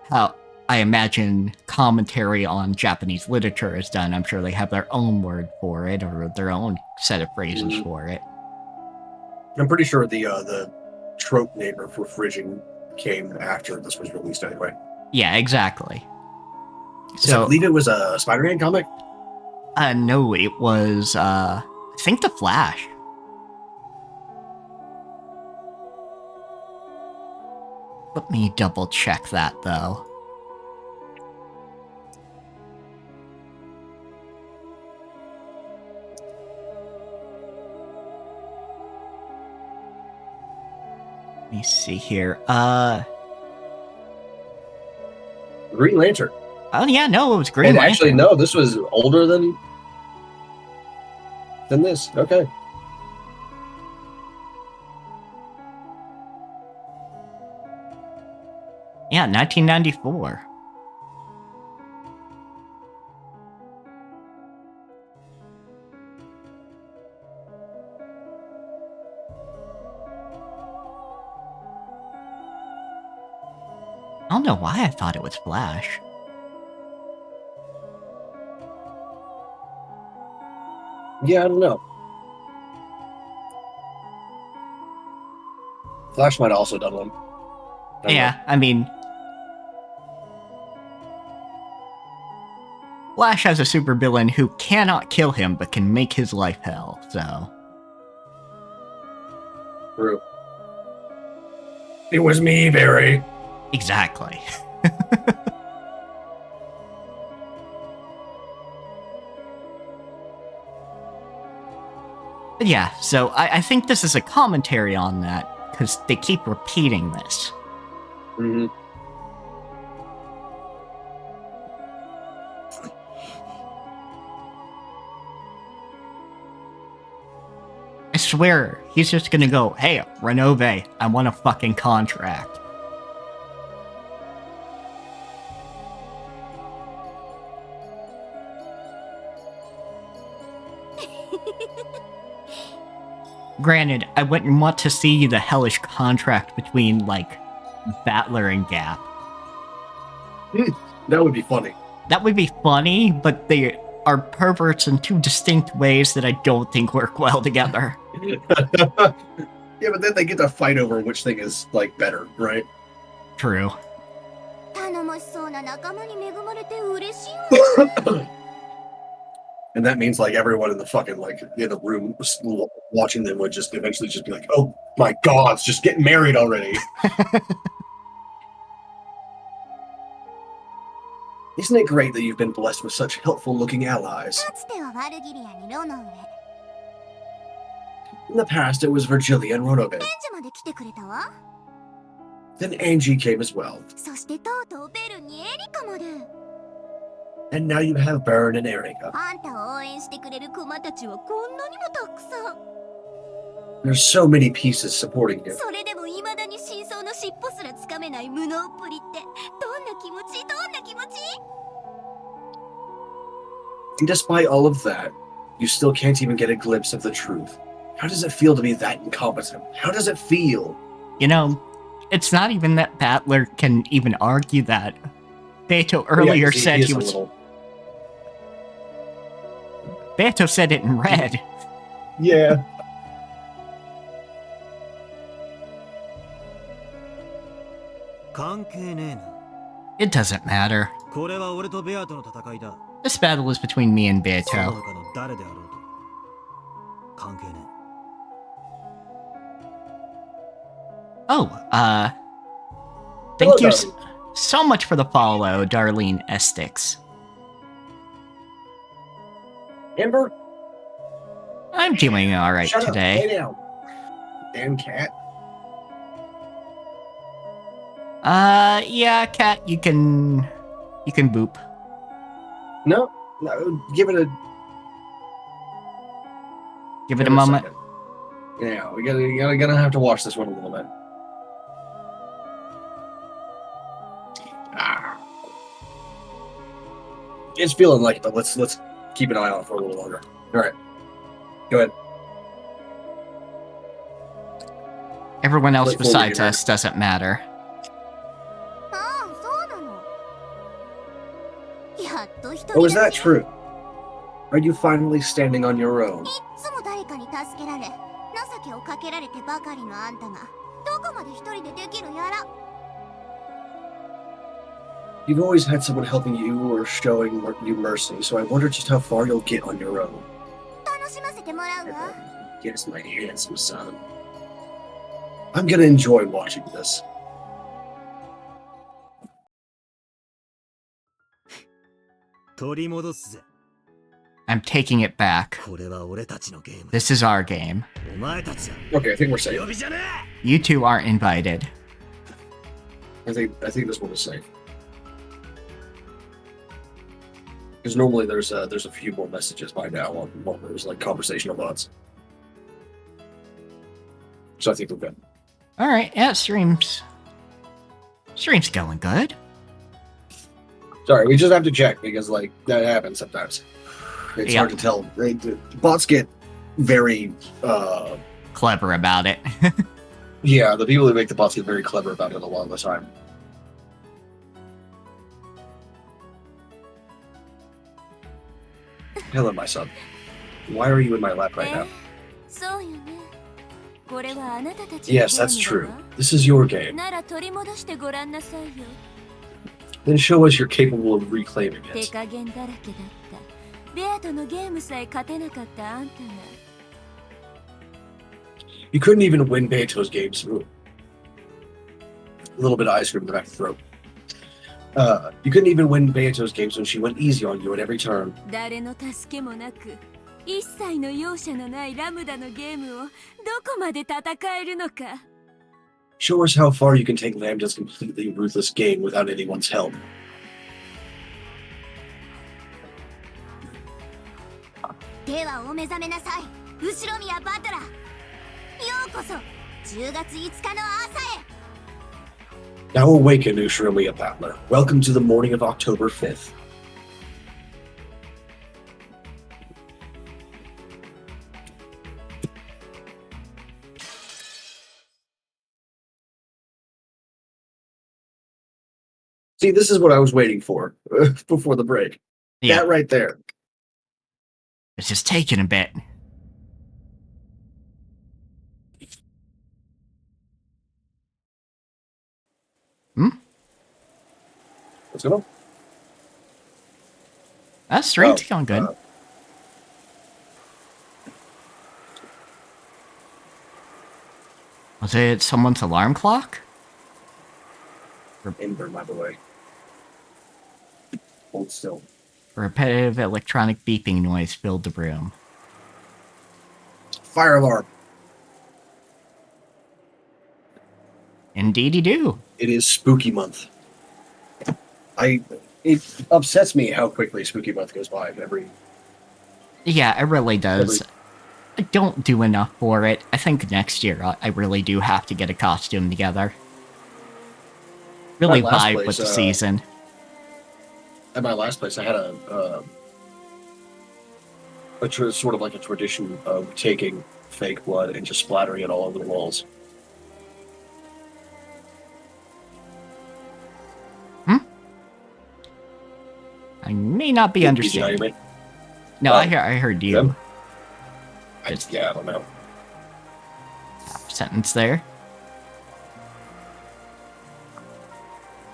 S1: how I imagine commentary on Japanese literature is done. I'm sure they have their own word for it, or their own set of phrases for it.
S2: I'm pretty sure the trope neighbor for fridging came after this was released anyway.
S1: Yeah, exactly.
S2: So I
S1: So,
S2: believe it was a Spider-Man comic.
S1: no, it was, I think The Flash. Let me double check that, though. Let me see here.
S2: Green Lantern.
S1: Oh yeah, no, it was Green
S2: And
S1: Lantern.
S2: actually, no, this was older than this. Okay.
S1: Yeah, 1994. I don't know why I thought it was Flash.
S2: Yeah, I don't know. Flash might have also done one. I don't
S1: Yeah, I mean... Flash has a supervillain who cannot kill him but can make his life hell, so...
S2: know. True. It was me, Barry.
S1: Exactly. But yeah, so I think this is a commentary on that, because they keep repeating this.
S2: Mm-hmm.
S1: I swear, he's just gonna go, hey, Renove, I want a fucking contract. Granted, I wouldn't want to see the hellish contract between, like, Battler and Gap.
S2: That would be funny.
S1: That would be funny, but they are perverts in two distinct ways that I don't think work well together.
S2: Yeah, but then they get to fight over which thing is, like, better, right?
S1: True.
S8: 頼もしそうな仲間に恵まれて嬉しいわ。
S2: And that means, like, everyone in the fucking, like, in the room watching them would just eventually just be like, oh my god, it's just getting married already. Isn't it great that you've been blessed with such helpful-looking allies?
S8: かつてはワルギリアにロノウエ。
S2: In the past, it was Virgilia and Ronovan.
S8: エンジまで来てくれたわ。
S2: Then Angie came as well.
S8: そしてとうとうベルにエリカまで。
S2: And now you have Baron and Erika.
S8: あんたを応援してくれるクマたちはこんなにもたくさん。
S2: There's so many pieces supporting you.
S8: それでも未だに真相の尻尾すらつかめない無能っぷりってどんな気持ち？どんな気持ち？
S2: And despite all of that, you still can't even get a glimpse of the truth. How does it feel to be that incompetent? How does it feel?
S1: You know, it's not even that Battler can even argue that. Beto earlier said he was... Beto said it in red.
S2: Yeah.
S1: It doesn't matter. This battle is between me and Beto. Oh, thank you so much for the follow, Darlene Estix.
S2: Amber?
S1: I'm doing alright
S2: Shut
S1: today.
S2: Up, lay down. Damn cat.
S1: Yeah, cat, you can boop.
S2: No, give it a
S1: moment.
S2: Second. Yeah, we gotta have to watch this one a little bit. It's feeling like it, but let's keep an eye on it for a little longer. All right, go ahead.
S1: Everyone else
S2: Look
S1: besides
S2: forward,
S1: us doesn't matter.
S8: ああ、そうなの。やっと一人
S2: Oh, is
S8: だ
S2: that
S8: け。
S2: true? Are you finally standing on your own?
S8: いっつも誰かに助けられ、情けをかけられてばかりのあんたが、どこまで一人でできるやら。
S2: You've always had someone helping you or showing you mercy, so I wonder just how far you'll get on your own.
S8: 楽しませてもらうわ。
S2: Yes, my handsome son. I'm gonna enjoy watching this.
S1: I'm taking it back. This is our game.
S2: Okay, I think we're safe.
S1: You two aren't invited.
S2: I think this one is safe. Because normally there's a few more messages by now on those like conversational bots. So I think we're good.
S1: Alright, yeah, stream's going good.
S2: Sorry, we just have to check because like that happens sometimes. It's hard to tell. Bots get very
S1: clever about it.
S2: yeah, the people who make the bots get very clever about it a lot of the time. Hello, my son. Why are you in my lap right now?
S8: そうよね。これはあなたたちの
S2: Yes, that's true. This is your game.
S8: なら取り戻してごらんなさいよ。
S2: Then show us you're capable of reclaiming
S8: 手
S2: it.
S8: 加減だらけだった。ベアとのゲームさえ勝てなかったあんたが。
S2: You couldn't even win Beto's games. Ooh. A little bit of ice cream in the back of the throat. You couldn't even win Beto's games when she went easy on you at every turn.
S8: 誰の助けもなく、一切の容赦のないラムダのゲームをどこまで戦えるのか。
S2: Show us how far you can take Lambda's completely ruthless game without anyone's help.
S8: ではお目覚めなさい、後ろ宮バトラー。ようこそ10月5日の朝へ。
S2: Now awaken, Ushiromiya Battler. Welcome to the morning of October 5th. See, this is what I was waiting for before the break.
S1: Yeah,
S2: That right there.
S1: it's just taking a bit.
S2: What's going on?
S1: That stream's going good. Was it someone's alarm clock?
S2: Ember, by the way. Hold still.
S1: A repetitive electronic beeping noise filled the room.
S2: Fire alarm.
S1: Indeedy do.
S2: It is spooky month. It upsets me how quickly spooky month goes by
S1: Yeah, it really does. I don't do enough for it. I think next year I really do have to get a costume together. Really
S2: My last
S1: vibe
S2: place,
S1: with the season.
S2: At my last place, I had sort of like a tradition of taking fake blood and just splattering it all over the walls.
S1: I may not be understanding. No, I heard you.
S2: Them? I don't know.
S1: Sentence there.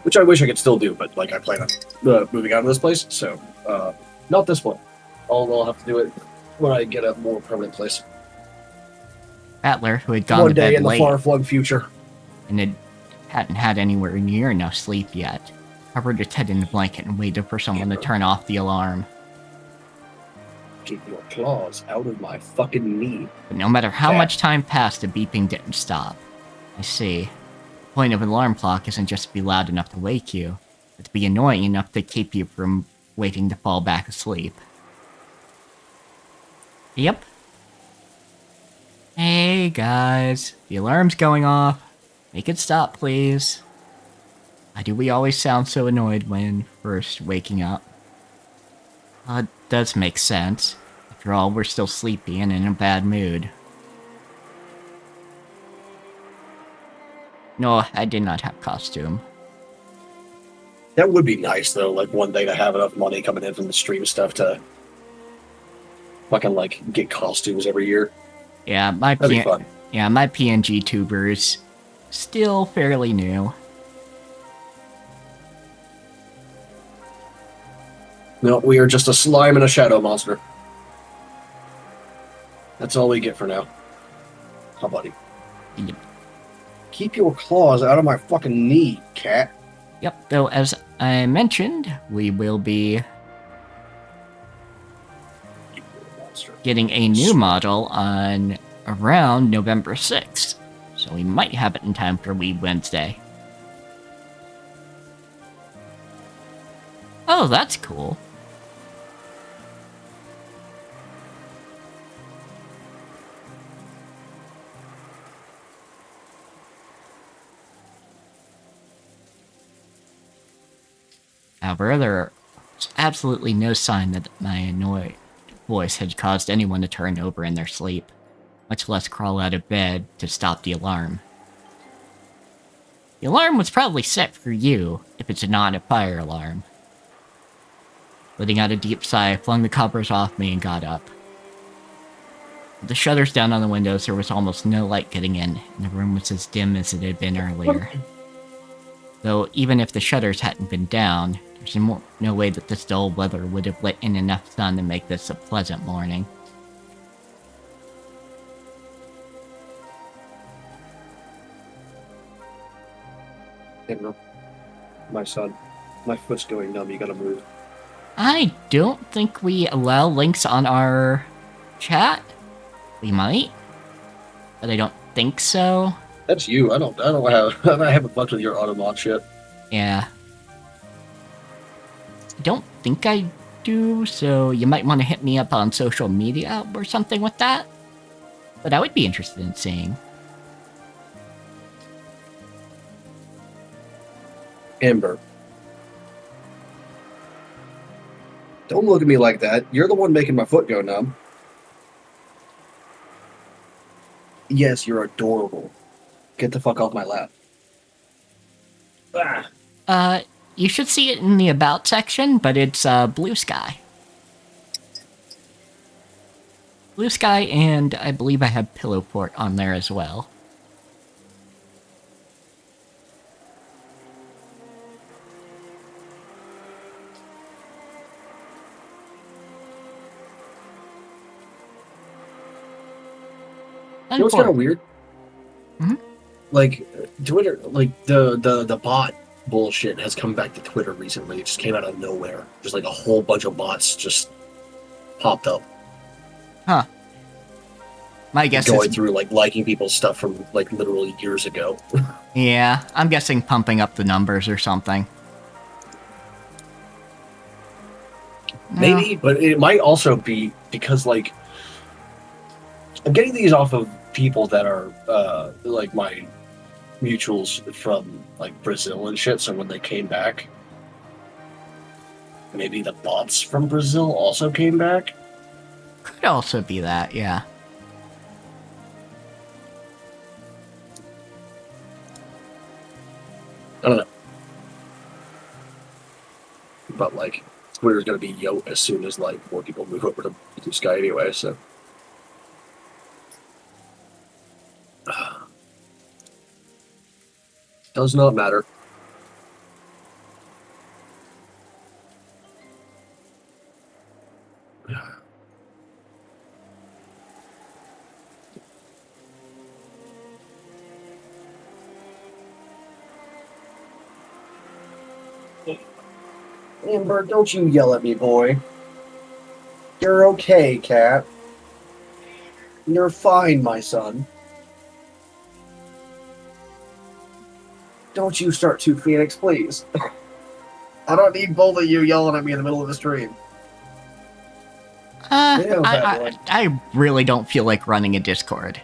S2: Which I wish I could still do, but like I plan on moving out of this place, so not this one. I'll have to do it when I get a more permanent place.
S1: Atler, who had gone
S2: One
S1: to
S2: day
S1: bed
S2: in the
S1: late
S2: far-flung future.
S1: and hadn't had anywhere near enough sleep yet, covered his head in the blanket and waited for someone to turn off the alarm.
S2: Keep your claws out of my fucking knee.
S1: But no matter how much time passed, the beeping didn't stop. I see. The point of an alarm clock isn't just to be loud enough to wake you, but to be annoying enough to keep you from waiting to fall back asleep. Yep. Hey guys, the alarm's going off. Make it stop, please. Why do we always sound so annoyed when first waking up? Well, it does make sense. After all, we're still sleepy and in a bad mood. No, I did not have costume.
S2: That would be nice, though, like one day to have enough money coming in from the stream stuff to fucking, like, get costumes every year.
S1: Yeah, my
S2: That'd be fun.
S1: Yeah, my PNG tubers still fairly new.
S2: No, we are just a slime and a shadow monster. That's all we get for now. How buddy?
S1: Yep.
S2: Keep your claws out of my fucking knee, cat.
S1: Yep, though as I mentioned, we will be getting a new model on around November 6th, so we might have it in time for Weeb Wednesday. Oh, that's cool. However, there was absolutely no sign that my annoyed voice had caused anyone to turn over in their sleep, much less crawl out of bed to stop the alarm. The alarm was probably set for you, if it's not a fire alarm. Letting out a deep sigh, I flung the covers off me and got up. With the shutters down on the windows, there was almost no light getting in, and the room was as dim as it had been earlier. Though, even if the shutters hadn't been down, there's no way that this dull weather would have let in enough sun to make this a pleasant morning.
S2: Hey, my son, my foot's going numb. You gotta move.
S1: I don't think we allow links on our chat. We might, but I don't think so.
S2: That's you. I don't have. I haven't fucked with your Automod shit.
S1: Yeah. I don't think I do, so you might want to hit me up on social media or something with that. But I would be interested in seeing.
S2: Ember. Don't look at me like that. You're the one making my foot go numb. Yes, you're adorable. Get the fuck off my lap. Ah.
S1: You should see it in the About section, but it's Blue Sky. Blue Sky, and I believe I have Pillowport on there as well.
S2: You know what's kind of weird?
S1: Mm-hmm.
S2: Like, Twitter, like, the bot bullshit has come back to Twitter recently. It just came out of nowhere. Just like a whole bunch of bots just popped up.
S1: Huh. My guess
S2: going
S1: is...
S2: through, like, liking people's stuff from, like, literally years ago.
S1: Yeah, I'm guessing pumping up the numbers or something.
S2: Maybe, but it might also be because, like, I'm getting these off of people that are, like, my mutuals from, like, Brazil and shit, so when they came back, maybe the bots from Brazil also came back?
S1: Could also be that, yeah.
S2: I don't know. But, like, Twitter's gonna be yo as soon as, like, more people move over to Blue Sky anyway, so... Does not matter. Amber, don't you yell at me, boy. You're okay, Cat. You're fine, my son. Don't you start to Phoenix, please. I don't need both of you yelling at me in the middle of the stream.
S1: I really don't feel like running a Discord.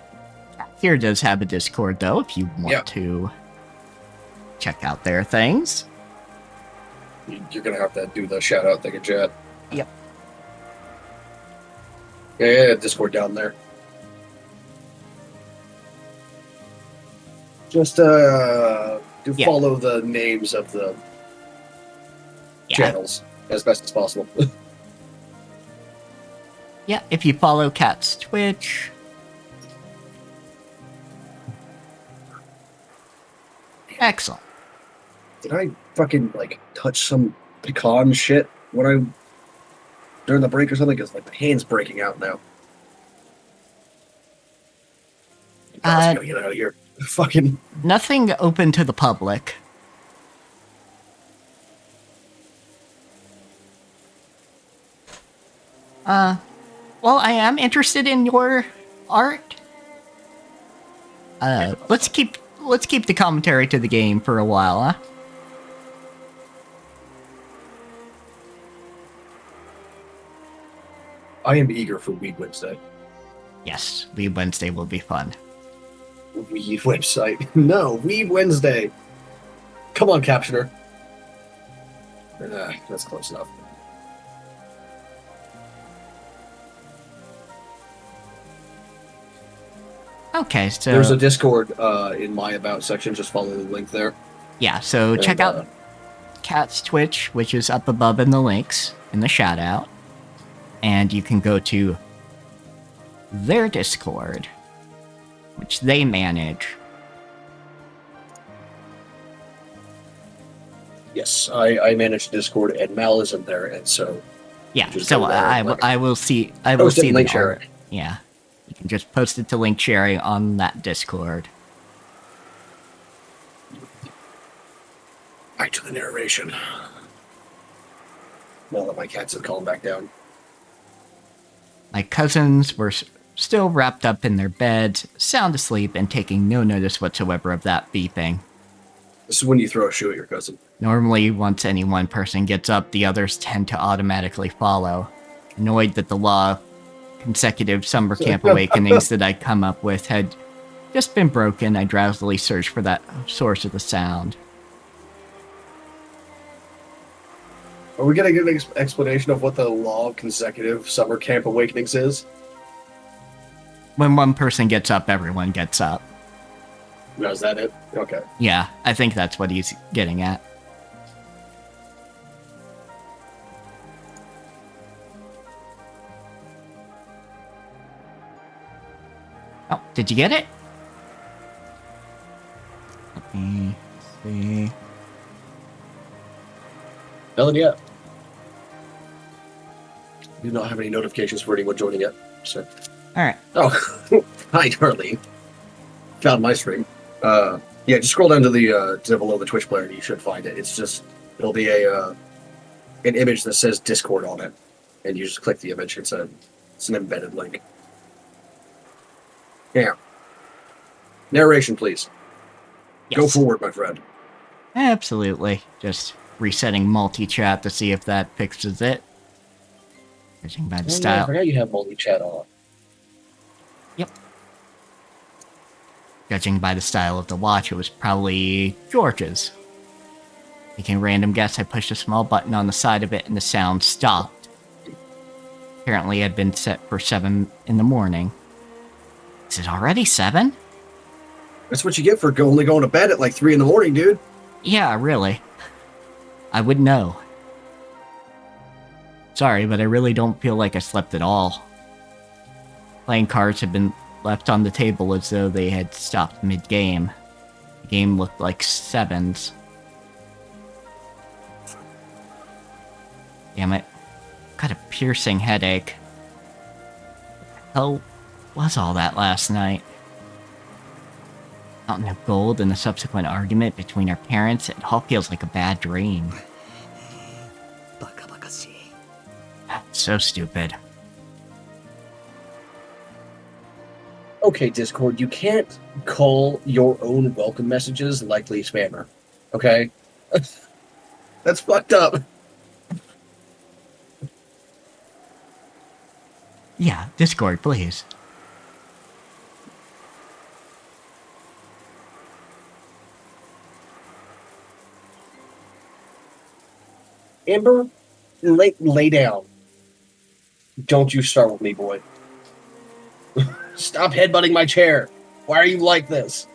S1: Here does have a Discord, though, if you want to check out their things.
S2: You're gonna have to do the shout-out thing in chat.
S1: Yep.
S2: Yeah, Discord down there. Just, follow the names of the channels as best as possible.
S1: Yeah, if you follow Kat's Twitch. Excellent.
S2: Did I fucking, like, touch some pecan shit during the break or something? Because, like, my hand's breaking out now. I gotta get out of here. Fucking...
S1: Nothing open to the public. Well, I am interested in your art. Let's keep the commentary to the game for a while, huh?
S2: I am eager for Weeb Wednesday.
S1: Yes, Weeb Wednesday will be fun.
S2: Weeb website. No, Weeb Wednesday. Come on, Captioner. That's close enough.
S1: Okay, so...
S2: There's a Discord in my About section. Just follow the link there.
S1: Yeah, so check out Kat's Twitch, which is up above in the links, in the shout-out. And you can go to their Discord, which they manage.
S2: Yes, I manage Discord, and Mal isn't there, and so...
S1: Yeah, so I will see the
S2: link
S1: art.
S2: share.
S1: Yeah, you can just post it to link sharing on that Discord.
S2: Back to the narration. Now that my cats have calmed back down.
S1: My cousins were still wrapped up in their beds, sound asleep, and taking no notice whatsoever of that beeping.
S2: This is when you throw a shoe at your cousin.
S1: Normally, once any one person gets up, the others tend to automatically follow. Annoyed that the law of consecutive summer camp awakenings that I'd come up with had just been broken, I drowsily searched for that source of the sound.
S2: Are we going to get an explanation of what the law of consecutive summer camp awakenings is?
S1: When one person gets up, everyone gets up.
S2: No, is that it? Okay.
S1: Yeah, I think that's what he's getting at. Oh, did you get it? Let me see.
S2: Nothing yet. We do not have any notifications for anyone joining yet. So.
S1: Alright.
S2: Oh, hi, Darlene. Found my stream. Yeah, just scroll down to the to below the Twitch player, and you should find it. It'll be an image that says Discord on it, and you just click the image. It's an embedded link. Yeah. Narration, please.
S1: Yes.
S2: Go forward, my friend.
S1: Absolutely. Just resetting multi-chat to see if that fixes it. Judging by the style.
S2: I forgot you have multi-chat on.
S1: Yep. Judging by the style of the watch, it was probably George's. Making a random guess, I pushed a small button on the side of it and the sound stopped. Apparently it had been set for 7 in the morning. Is it already 7?
S2: That's what you get for only going to bed at like 3 in the morning, dude.
S1: Yeah, really. I would know. Sorry, but I really don't feel like I slept at all. Playing cards had been left on the table as though they had stopped mid-game. The game looked like 7s. Damn it. Got a piercing headache. What the hell was all that last night? Mountain of Gold and the subsequent argument between our parents, it all feels like a bad dream. So stupid.
S2: Okay, Discord, you can't call your own welcome messages likely spammer. Okay? That's fucked up.
S1: Yeah, Discord, please.
S2: Amber, lay down. Don't you start with me, boy. Stop headbutting my chair. Why are you like this?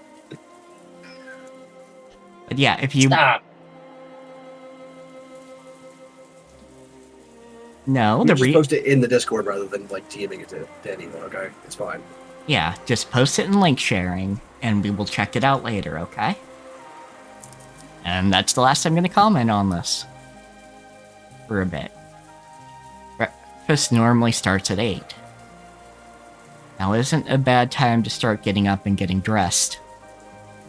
S1: But yeah, if you...
S2: Stop.
S1: No,
S2: You're just post it in the Discord rather than like DMing it to anyone, okay? It's fine.
S1: Yeah, just post it in link sharing, and we will check it out later, okay? And that's the last I'm going to comment on this. For a bit. Breakfast normally starts at 8. Now isn't a bad time to start getting up and getting dressed.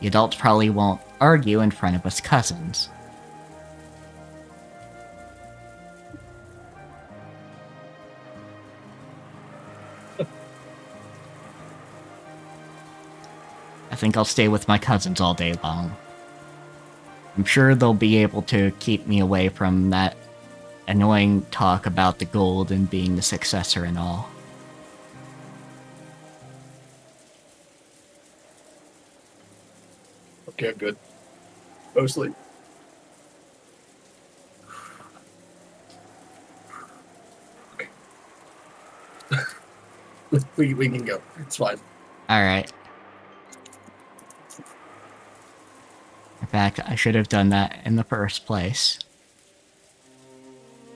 S1: The adults probably won't argue in front of us cousins. I think I'll stay with my cousins all day long. I'm sure they'll be able to keep me away from that annoying talk about the gold and being the successor and all.
S2: Okay, I'm good. Go to sleep. Okay. we can go. It's fine.
S1: Alright. In fact, I should have done that in the first place.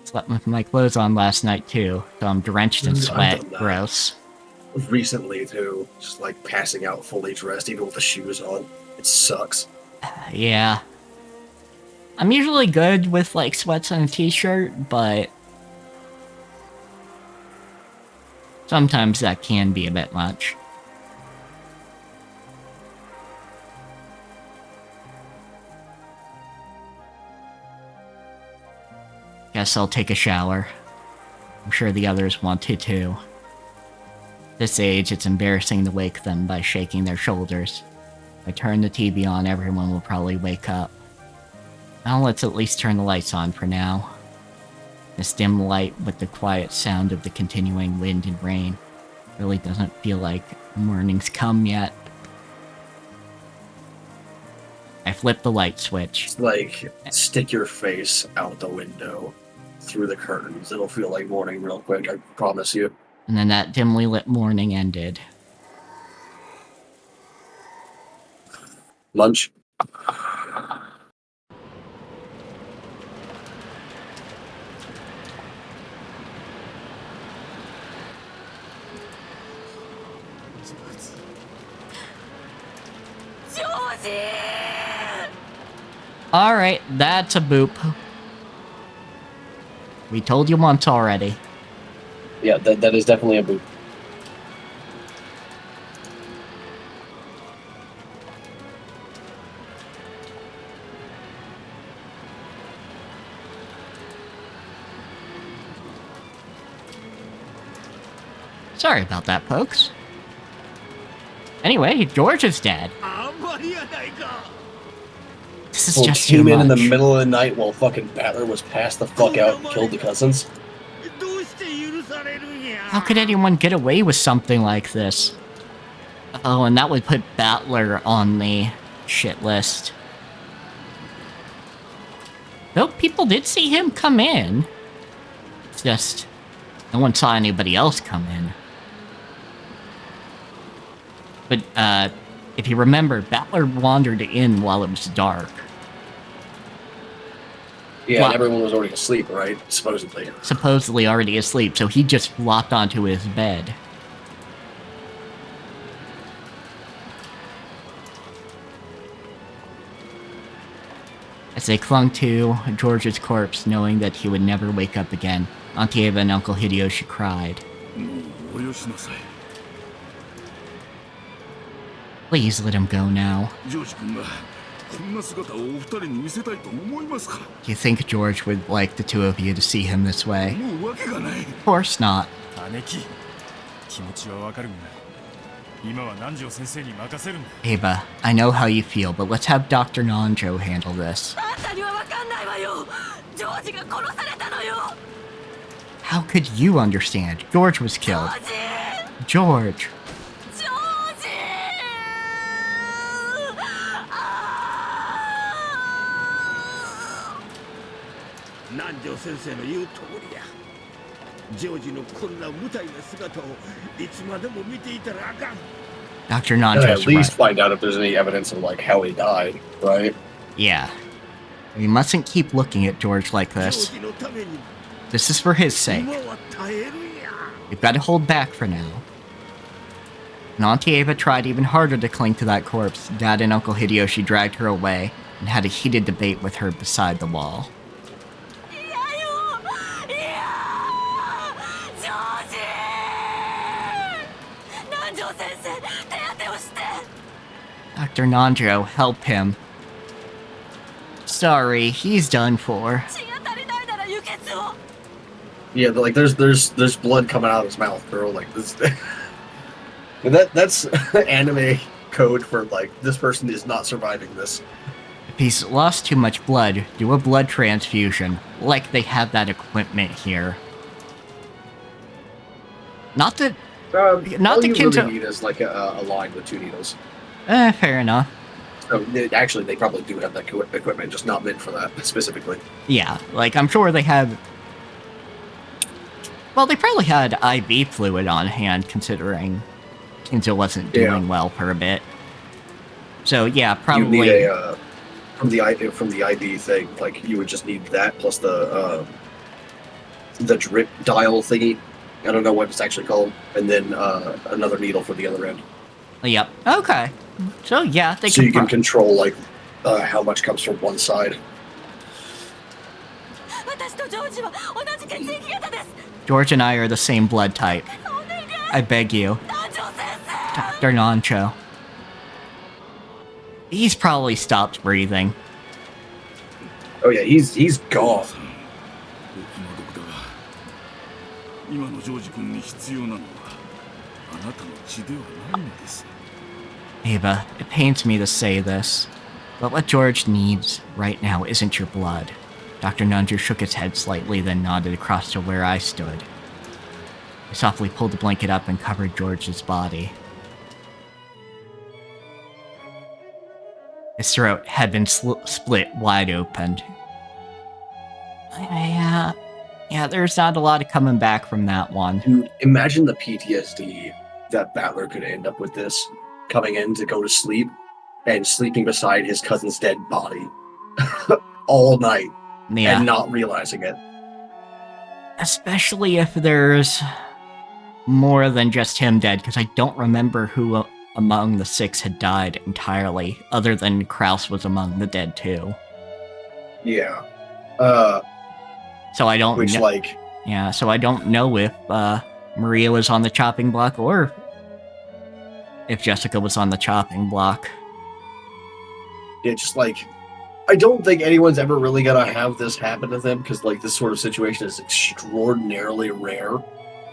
S1: Slept with my clothes on last night too, so I'm drenched in sweat. Gross.
S2: Recently too, just like passing out fully dressed, even with the shoes on. It sucks.
S1: Yeah. I'm usually good with like sweats and a t-shirt, but sometimes that can be a bit much. Guess I'll take a shower. I'm sure the others want to too. This age, it's embarrassing to wake them by shaking their shoulders. If I turn the TV on, everyone will probably wake up. Now let's at least turn the lights on for now. This dim light with the quiet sound of the continuing wind and rain really doesn't feel like morning's come yet. I flip the light switch.
S2: It's like, stick your face out the window through the curtains. It'll feel like morning real quick, I promise you.
S1: And then that dimly lit morning ended.
S2: Lunch.
S1: Alright, that's a boop. We told you once already.
S2: Yeah, that is definitely a boop.
S1: Sorry about that, folks. Anyway, George is dead. This is
S2: Well,
S1: just too
S2: came
S1: much.
S2: in the middle of the night while fucking Battler was passed the fuck out and killed the cousins.
S1: How could anyone get away with something like this? Oh, and that would put Battler on the shit list. Though people did see him come in. It's just, no one saw anybody else come in. But, if you remember, Battler wandered in while it was dark.
S2: Yeah,
S1: Wow.
S2: and everyone was already asleep, right? Supposedly.
S1: Supposedly already asleep, so he just flopped onto his bed. As they clung to George's corpse, knowing that he would never wake up again, Auntie Eva and Uncle Hideyoshi cried. Please let him go now. Do you think George would like the two of you to see him this way? Of course not. Eva, I know how you feel, but let's have Dr. Nanjo handle this. How could you understand? George was killed. George!
S7: 南條先生の言う通りや。ジョージのこんな無体な姿をいつまでも見ていたらあかん。
S1: Dr.
S2: At
S1: Nanjo's
S2: least
S1: right.
S2: find out if there's any evidence of like how he died, right?
S1: Yeah. We mustn't keep looking at George like this.
S7: ジョージのために
S1: This is for his sake.
S7: 今は耐えるんや。
S1: We've got to hold back for now. And Auntie Eva tried even harder to cling to that corpse. Dad and Uncle Hideyoshi dragged her away and had a heated debate with her beside the wall. Dr. Nanjo, help him. Sorry, he's done for.
S2: Yeah, like there's blood coming out of his mouth, girl. Like this, that's anime code for like this person is not surviving this.
S1: If he's lost too much blood, do a blood transfusion, like they have that equipment here. Not that... Not
S2: all
S1: the
S2: you
S1: Kinto...
S2: really need is like a line with 2 needles.
S1: Fair enough.
S2: So actually, they probably do have that equipment, just not meant for that specifically.
S1: Yeah, like, I'm sure they have... Well, they probably had IV fluid on hand, considering Kinzo wasn't doing well for a bit. So, yeah, probably...
S2: You need a, from the ID thing, like, you would just need that, plus the drip dial thingy. I don't know what it's actually called. And then another needle for the other end.
S1: Yep. Okay. So, yeah, they
S2: so you can control, like, how much comes from one side.
S1: George and I are the same blood type. I beg you. Dr. Nancho. He's probably stopped breathing.
S2: Oh yeah, he's gone.
S6: 今のジョージ君に必要なのはあなたの血ではないのです。
S1: Ava, it pains me to say this, but what George needs right now isn't your blood. Dr. Nanjo shook his head slightly, then nodded across to where I stood. I softly pulled the blanket up and covered George's body. His throat had been split wide open. Yeah, there's not a lot of coming back from that one.
S2: Dude, imagine the PTSD that Battler could end up with this. Coming in to go to sleep and sleeping beside his cousin's dead body all night and not realizing it.
S1: Especially if there's more than just him dead, because I don't remember who among the 6 had died entirely, other than Kraus was among the dead too.
S2: Yeah.
S1: So I don't
S2: Which,
S1: kn-
S2: like,
S1: Yeah, so I don't know if Maria was on the chopping block or if Jessica was on the chopping block.
S2: yeah, just like, I don't think anyone's ever really gonna have this happen to them because, like, this sort of situation is extraordinarily rare.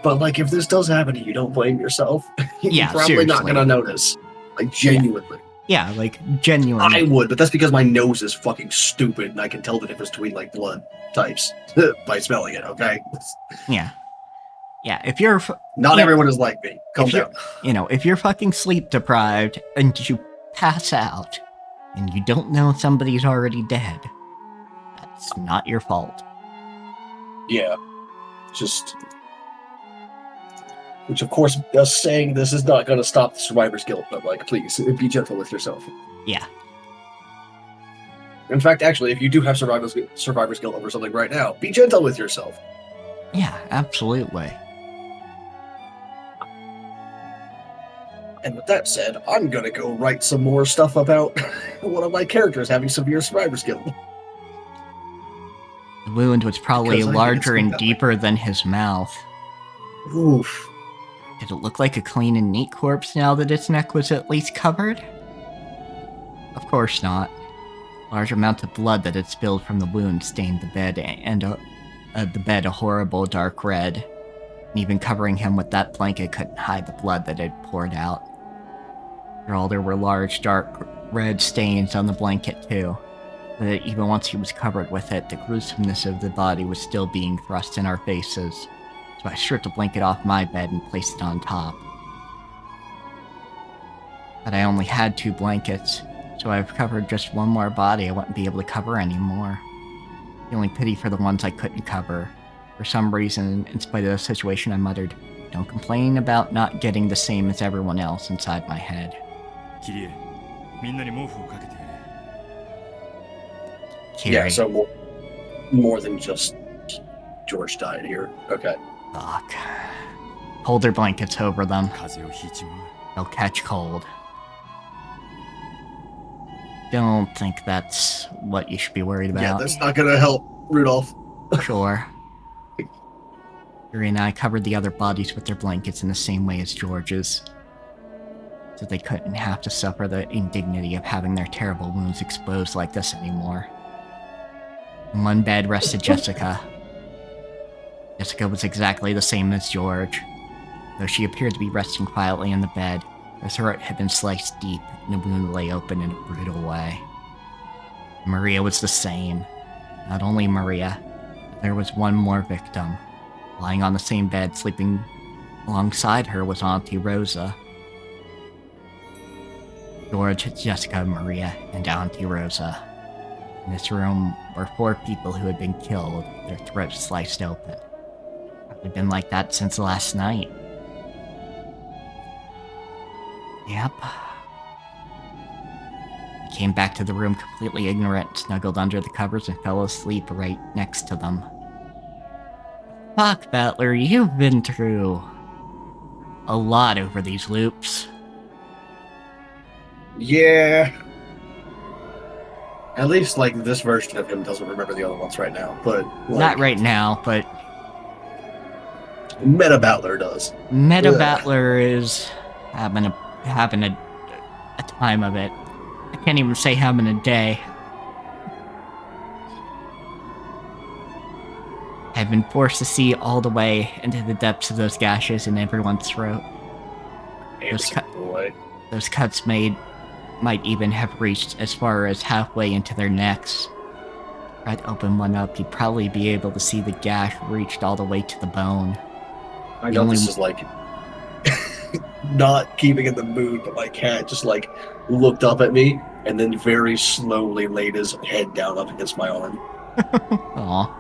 S2: But, like, if this does happen to you, don't blame yourself. You're
S1: Yeah,
S2: probably not
S1: seriously.
S2: gonna notice. Like, genuinely.
S1: Yeah, like, genuinely.
S2: I would, but that's because my nose is fucking stupid and I can tell the difference between, like, blood types by smelling it, okay?
S1: Yeah. Yeah, if you're...
S2: Not
S1: Yeah.
S2: everyone is like me. Calm
S1: If you're-
S2: down.
S1: You know, if you're fucking sleep deprived and you pass out and you don't know somebody's already dead, that's not your fault.
S2: Yeah. Just... Which, of course, us saying this is not going to stop the survivor's guilt, but, like, please, be gentle with yourself.
S1: Yeah.
S2: In fact, actually, if you do have survivor's guilt over something right now, be gentle with yourself.
S1: Yeah, absolutely.
S2: And with that said, I'm going to go write some more stuff about one of my characters having severe survivor's guilt.
S1: The wound was probably
S2: Because I think
S1: larger
S2: it's
S1: and
S2: that
S1: deeper than his mouth.
S2: Oof.
S1: Did it look like a clean and neat corpse now that its neck was at least covered? Of course not. Large amounts of blood that had spilled from the wound stained the bed and the bed a horrible dark red. And even covering him with that blanket couldn't hide the blood that had poured out. After all, there were large dark red stains on the blanket too. But even once he was covered with it, the gruesomeness of the body was still being thrust in our faces. So I stripped the blanket off my bed and placed it on top. But I only had 2 blankets, so I've covered just one more body I wouldn't be able to cover anymore. Feeling pity for the ones I couldn't cover. For some reason, in spite of the situation, I muttered, "Don't complain about not getting the same as everyone else," inside my head.
S6: キリエ、みんなに毛布をかけて。
S2: Yeah,
S1: Kiri.
S2: so more than just George died here. Okay.
S1: Fuck. Hold their blankets over them.
S6: 風邪をひいちまう。
S1: They'll catch cold. Don't think that's what you should be worried
S2: Yeah,
S1: about.
S2: that's not going to help, Rudolph.
S1: Sure. Yuri and I covered the other bodies with their blankets in the same way as George's, so they couldn't have to suffer the indignity of having their terrible wounds exposed like this anymore. In one bed rested Jessica. Jessica was exactly the same as George. Though she appeared to be resting quietly in the bed, her throat had been sliced deep and the wound lay open in a brutal way. Maria was the same. Not only Maria, but there was one more victim. Lying on the same bed, sleeping alongside her, was Auntie Rosa. George, Jessica, Maria, and Auntie Rosa. In this room were 4 people who had been killed, their throats sliced open. Probably been like that since last night. Yep. I came back to the room completely ignorant, snuggled under the covers, and fell asleep right next to them. Fuck, Butler, you've been through a lot over these loops.
S2: Yeah. At least, like, this version of him doesn't remember the other ones right now, but... Like,
S1: Not right now, but
S2: Meta Battler does.
S1: Meta
S2: Ugh.
S1: Battler is having a time of it. I can't even say having a day. I've been forced to see all the way into the depths of those gashes in everyone's throat.
S2: Handsome boy.
S1: Those cuts might even have reached as far as halfway into their necks. If I'd open one up, you'd probably be able to see the gash reached all the way to the bone.
S2: I know
S1: only-
S2: this is, like, not keeping in the mood, but my cat just, like, looked up at me and then very slowly laid his head down up against my arm.
S1: Aw.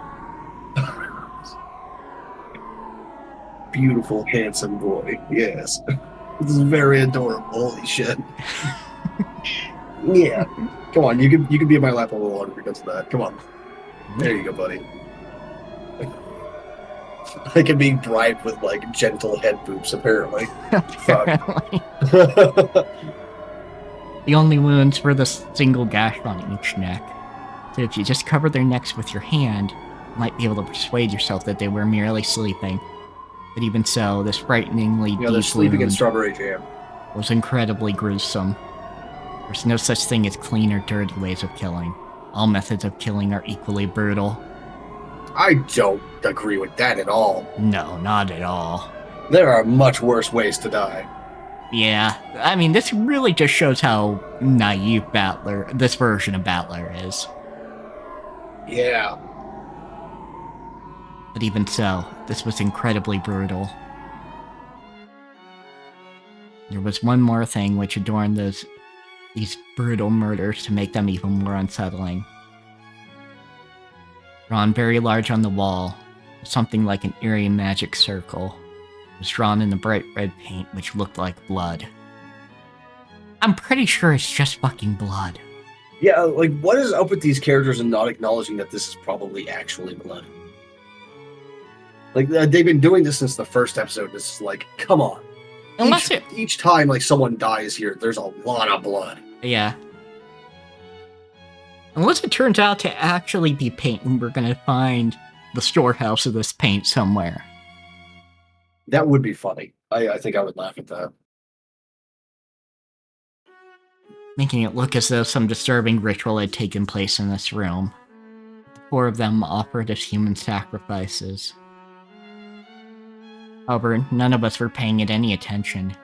S2: Beautiful, handsome boy. Yes. This is very adorable. Holy shit. Yeah. Come on, you can be in my lap a little longer because of that. Come on. There you go, buddy. I can be bribed with like gentle head boops, apparently. Fuck.
S1: Apparently. The only wounds were the single gash on each neck. So if you just cover their necks with your hand, you might be able to persuade yourself that they were merely sleeping. But even so, this frighteningly
S2: Yeah, they're
S1: deep
S2: sleeping in
S1: wound
S2: strawberry jam.
S1: was incredibly gruesome. There's no such thing as clean or dirty ways of killing. All methods of killing are equally brutal.
S2: I don't agree with that at all.
S1: No, not at all.
S2: There are much worse ways to die.
S1: Yeah, I mean, this really just shows how naive this version of Battler is.
S2: Yeah.
S1: But even so, this was incredibly brutal. There was one more thing which adorned these brutal murders to make them even more unsettling. Drawn very large on the wall, something like an eerie magic circle, was drawn in the bright red paint which looked like blood. I'm pretty sure it's just fucking blood.
S2: Yeah, like, what is up with these characters and not acknowledging that this is probably actually blood? Like, they've been doing this since the first episode. This is like, come on. Each time, like, someone dies here, there's a lot of blood.
S1: Yeah. Unless it turns out to actually be paint and we're gonna find the storehouse of this paint somewhere.
S2: That would be funny. I think I would laugh at that.
S1: Making it look as though some disturbing ritual had taken place in this room. The four of them offered as human sacrifices. However, none of us were paying it any attention.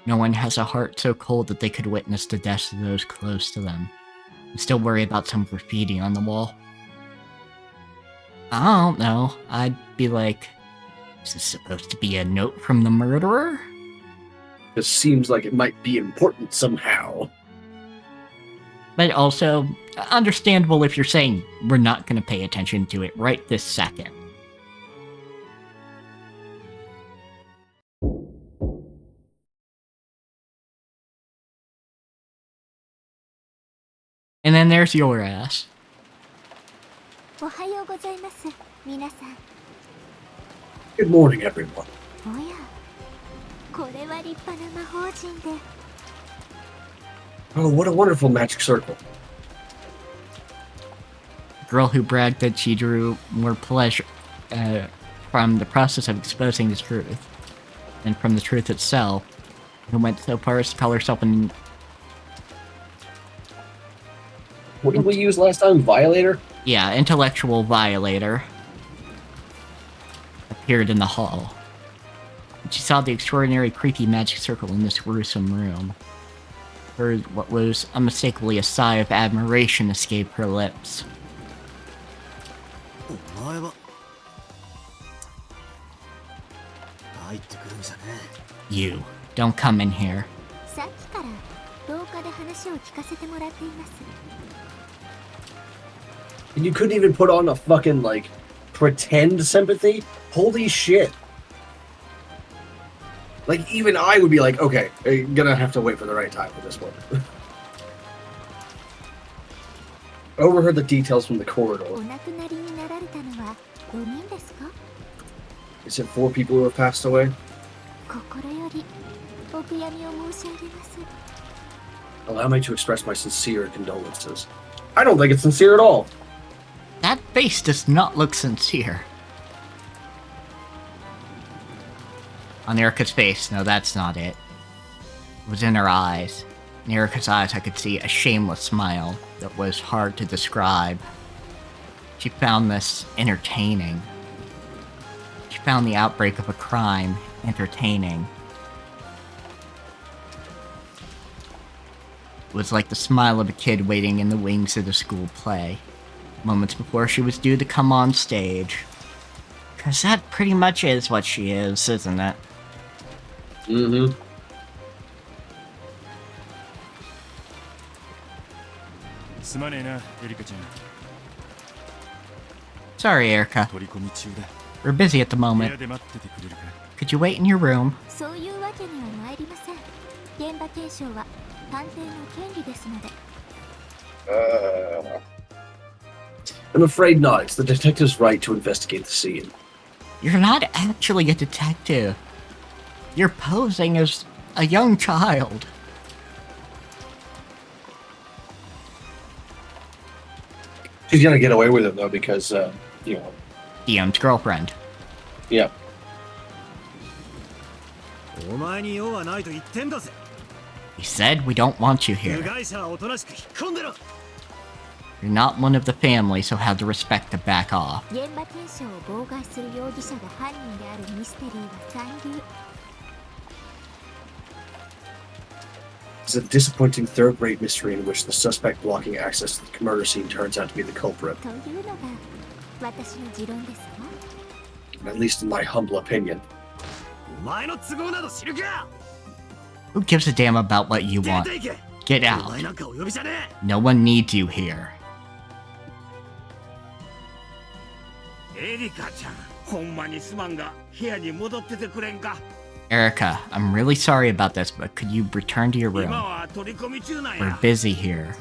S1: No one has a heart so cold that they could witness the deaths of those close to them, and still worry about some graffiti on the wall. I don't know, I'd be like, is this supposed to be a note from the murderer?
S2: This seems like it might be important somehow.
S1: But also, understandable if you're saying we're not going to pay attention to it right this second. And then there's your ass.
S8: おはようございます皆さん
S2: Good morning, everyone.
S8: おやこれは立派な魔法陣で
S2: Oh, what a wonderful magic circle.
S1: The girl who bragged that she drew more pleasure from the process of exposing the truth than from the truth itself, who went so far as to call herself an...
S2: What did we use last time? Violator?
S1: Yeah, intellectual violator. Appeared in the hall. She saw the extraordinary creepy magic circle in this gruesome room. Heard what was unmistakably a sigh of admiration escape her lips. You, don't come in here.
S8: さっきから廊下で話を聞かせてもらっています
S2: And you couldn't even put on a fucking, like, pretend sympathy? Holy shit. Like, even I would be like, okay, I'm gonna have to wait for the right time for this one. Overheard the details from the corridor.
S8: お亡くなりになられたのは4人ですか
S2: Is it 4 people who have passed away?
S8: 心よりお悔やみを申し上げます
S2: Allow me to express my sincere condolences. I don't think it's sincere at all.
S1: That face does not look sincere. On Erica's face, no, that's not it. It was in her eyes. In Erica's eyes, I could see a shameless smile that was hard to describe. She found this entertaining. She found the outbreak of a crime entertaining. It was like the smile of a kid waiting in the wings of the school play, moments before she was due to come on stage. 'Cause that pretty much is what she is, isn't it?
S2: Mm-hmm.
S1: Sorry, Erica. We're busy at the moment. Could you wait in your room?
S8: そういうわけには参りません現場検証は探偵の権利ですので
S2: I'm afraid not. It's the detective's right to investigate the scene.
S1: You're not actually a detective. You're posing as a young child.
S2: She's gonna get away with it though because
S1: DM's girlfriend.
S2: Yeah.
S9: お前に用はないと言ってんだぜ。
S1: He said we don't want you
S9: 部
S1: here.
S9: 外者はおとなしく引っ込んでろ。
S1: You're not one of the family, so have the respect to back off.
S8: 現場検証を妨害する容疑者が犯人であるミステリーは残留。
S2: It's a disappointing third-rate mystery in which the suspect blocking access to the murder scene turns out to be the culprit.
S8: というのが私の持論ですわ。
S2: At least in my humble opinion.
S9: お前の都合など知るか。
S1: Who gives a damn about what you
S9: 出
S1: want?
S9: ていけ。
S1: Get
S9: お
S1: out.
S9: 前なんかお呼びじゃねえ。
S1: No one needs you here.
S7: エリカちゃん、ほんまにすまんが部屋に戻っててくれんか。
S1: Erica, I'm really sorry about this, but could you return to your
S7: 今
S1: room?
S7: は取り込み中なん
S1: We're
S7: や。
S1: busy here.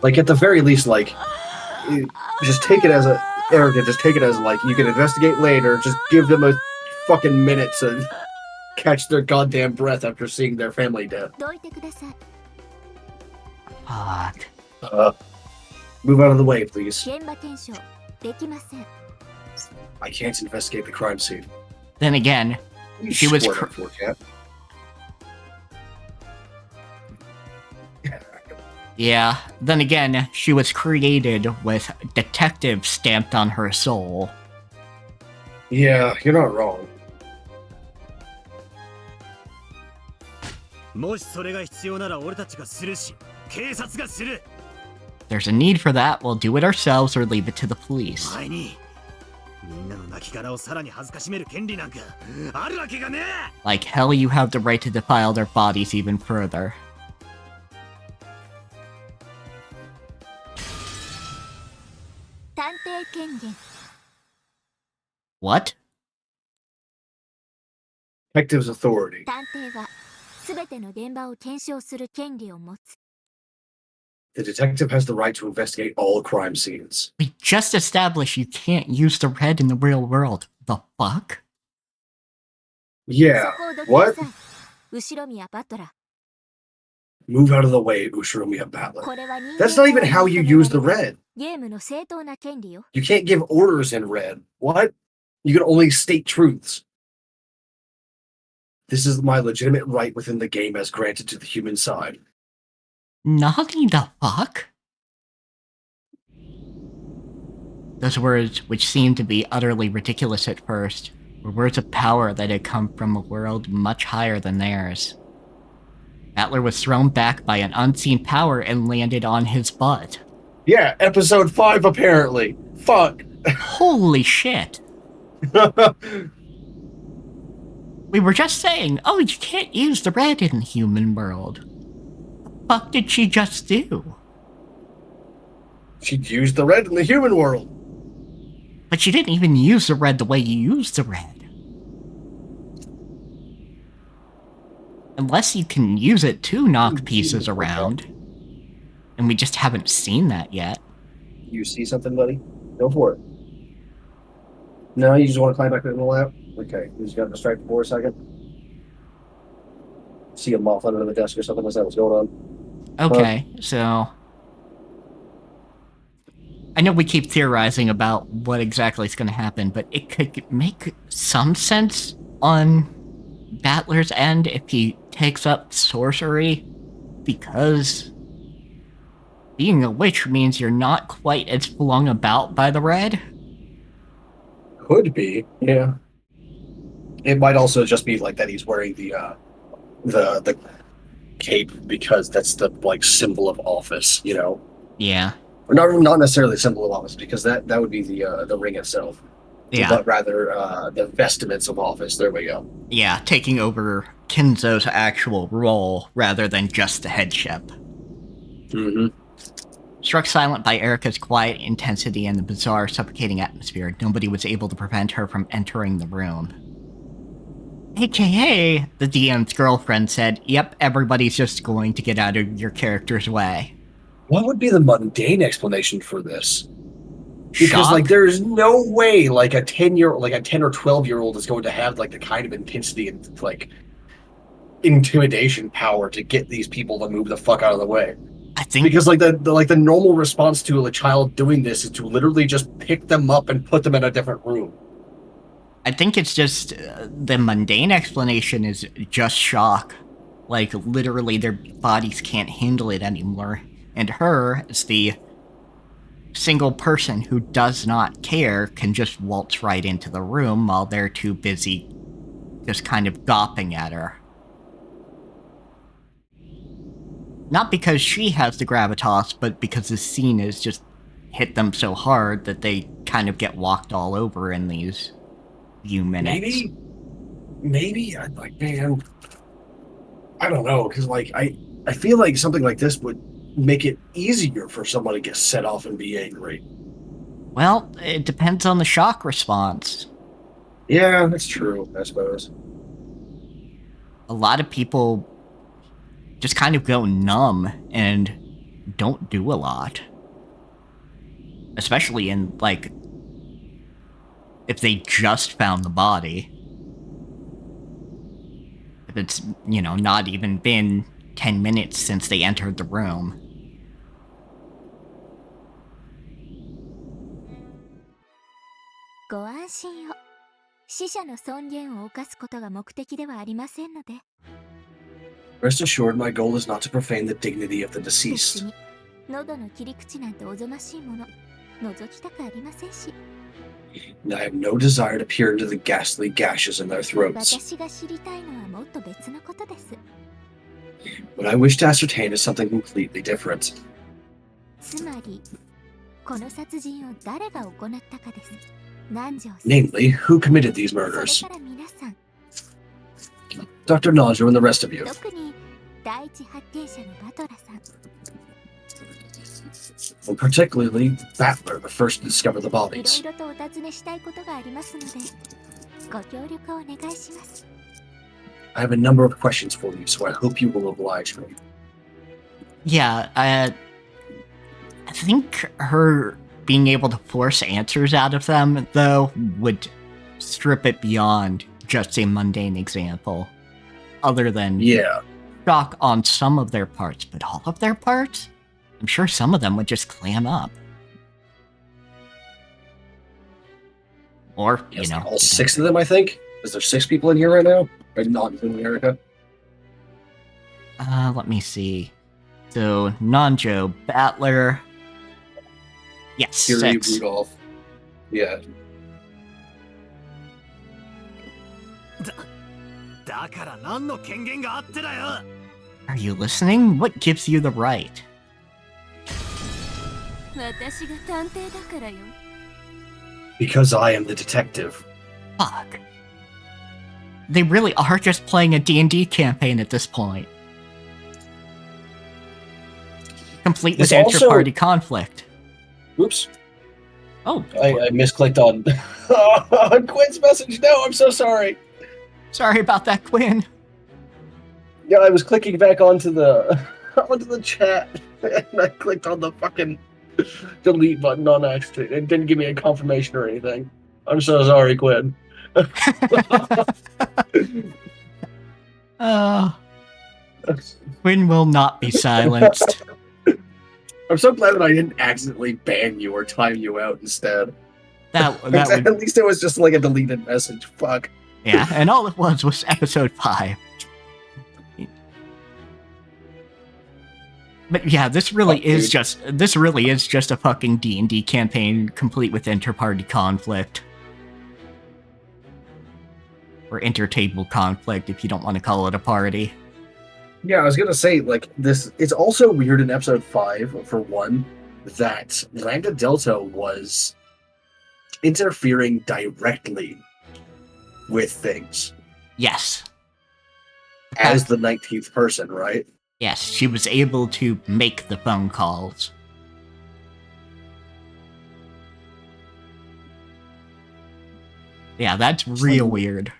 S2: Like at the very least, like just take it as a Erica. Just take it as like you can investigate later. Just give them a fucking minute to catch their goddamn breath after seeing their family dead.
S8: どいてください。
S1: Fuck.
S2: Move out of the way, please.
S8: 現場検証できません。
S2: I can't investigate the crime scene.
S1: Then again,
S2: You
S1: She was
S2: squirted for cat.
S1: yeah, then again, she was created with detective stamped on her soul.
S2: Yeah, you're not wrong.
S9: もしそれが必要なら俺たちがするし、警察がする。
S1: There's a need for that, we'll do it ourselves or leave it to the police.
S9: 前にみんなの亡骸をさらに恥ずかしめる権利なんかあるわけがねえ。
S1: Like hell, you have the right to defile their bodies even further.
S8: 探偵権限。
S1: What?
S2: Detective's authority.
S8: 探偵はすべての現場を検証する権利を持つ。
S2: The detective has the right to investigate all crime scenes.
S1: We just established you can't use the red in the real world. The fuck?
S2: Yeah.
S8: そこをどきな
S2: What?
S8: さい。後ろ宮バトラ。
S2: Move out of the way, Ushiromiya Battler.
S8: これは人間
S2: That's not even how you use the
S8: 認められる
S2: red.
S8: ゲームの正当な権利よ。
S2: You can't give orders in red. What? You can only state truths. This is my legitimate right within the game as granted to the human side.
S1: Nani the fuck? Those words, which seemed to be utterly ridiculous at first, were words of power that had come from a world much higher than theirs. Battler was thrown back by an unseen power and landed on his butt.
S2: Yeah, episode 5 apparently. Fuck.
S1: Holy shit! We were just saying, oh, you can't use the red in the human world. The fuck did she just do?
S2: She used the red in the human world.
S1: But she didn't even use the red the way you use the red. Unless you can use it to knock pieces around. And we just haven't seen that yet.
S2: You see something, buddy? Go for it. No, you just want to climb back in the lap? Okay, you just got distracted for a second. See a moth under the desk or something? Is that what's going on?
S1: Okay, so... I know we keep theorizing about what exactly is going to happen, but it could make some sense on Battler's end if he takes up sorcery, because being a witch means you're not quite as flung about by the red.
S2: Could be, yeah. It might also just be like that he's wearing the cape because that's the like symbol of office, you know.
S1: Yeah.
S2: Or not necessarily the symbol of office, because that would be the ring itself.
S1: Yeah.
S2: But rather the vestments of office. There we go.
S1: Yeah, taking over Kinzo's actual role rather than just the headship.
S2: Mm-hmm.
S1: Struck silent by Erica's quiet intensity and the bizarre, suffocating atmosphere, nobody was able to prevent her from entering the room. AKA, the DM's girlfriend said, yep, everybody's just going to get out of your character's way.
S2: What would be the mundane explanation for this? Because
S1: Shock?
S2: like there's no way like a 10 or 12-year-old is going to have like the kind of intensity and like intimidation power to get these people to move the fuck out of the way.
S1: I think
S2: Because like the normal response to a child doing this is to literally just pick them up and put them in a different room.
S1: it's just the mundane explanation is just shock. Like, literally, their bodies can't handle it anymore. And her, as the single person who does not care, can just waltz right into the room while they're too busy just kind of gawping at her. Not because she has the gravitas, but because the scene has just hit them so hard that they kind of get walked all over in these few minutes.
S2: Maybe I'd like, man, I don't know, because like I feel like something like this would make it easier for someone to get set off and be angry.
S1: Well, it depends on the shock response.
S2: Yeah, that's true, I suppose.
S1: A lot of people just kind of go numb and don't do a lot. Especially in, like, if they just found the body. If it's, not even been 10 minutes since they entered the room.
S8: Go 安心を。死者の尊厳を侵すことが目的ではありませんので。
S2: Rest assured, my goal is not to profane the dignity of the
S8: 別
S2: deceased.
S8: に喉の切り口なんておぞましいもの覗きたくありませんし。
S2: And I have no desire to peer into the ghastly gashes in their throats.
S8: 私が知りたいのはもっと別のことです。
S2: What I wish to ascertain is something completely different.
S8: つまり、この殺人を誰が行ったかです。南條さん。
S2: Namely, who committed these
S8: それ
S2: murders?
S8: から皆さん、
S2: Dr. Najo and the rest of you.
S8: 特に第一発見者のバトラさん。
S2: And particularly Battler, the first to discover the
S8: いろ
S2: bodies.
S8: いろとお尋ねしたいことがありますので、ご協力をお願いします。
S2: I have a number of questions for you, so I hope you will oblige me.
S1: Yeah, I think her being able to force answers out of them, though, would strip it beyond just a mundane example. Other than
S2: Yeah.
S1: shock on some of their parts, but all of their parts? I'm sure some of them would just clam up. Or,
S2: Yes, all 6 of them, I think. Is there 6 people in here right now? Or not including Erica?
S1: let me see. So, Nanjo, Battler. Yes,
S2: Fury,
S1: 6.
S2: Rudolph. Yeah.
S9: だから何の権限があってだよ。
S1: Are you listening? What gives you the right?
S3: 私が探偵だからよ。
S2: Because I am the detective.
S1: Fuck. They really are just playing a D&D campaign at this point. Complete with
S2: This also-
S1: inter-party conflict.
S2: Oops.
S1: Oh,
S2: I misclicked on Quinn's message. No, I'm so sorry.
S1: sorry about that, Quinn.
S2: Yeah, I was clicking back onto the chat, and I clicked on the fucking delete button on accident. It didn't give me a confirmation or anything. I'm so sorry, Quinn.
S1: Quinn will not be silenced.
S2: I'm so glad that I didn't accidentally ban you or time you out instead.
S1: That would,
S2: At least it was just like a deleted message. Fuck.
S1: yeah, and all it was episode 5. But yeah, this really is just a fucking D&D campaign complete with inter-party conflict. Or inter-table conflict, if you don't want to call it a party.
S2: Yeah, I was gonna say, like, this, it's also weird in episode 5, for one, that Lambda Delta was interfering directly with things
S1: Yes.
S2: as the 19th person, right?
S1: Yes, she was able to make the phone calls. Yeah, that's real weird.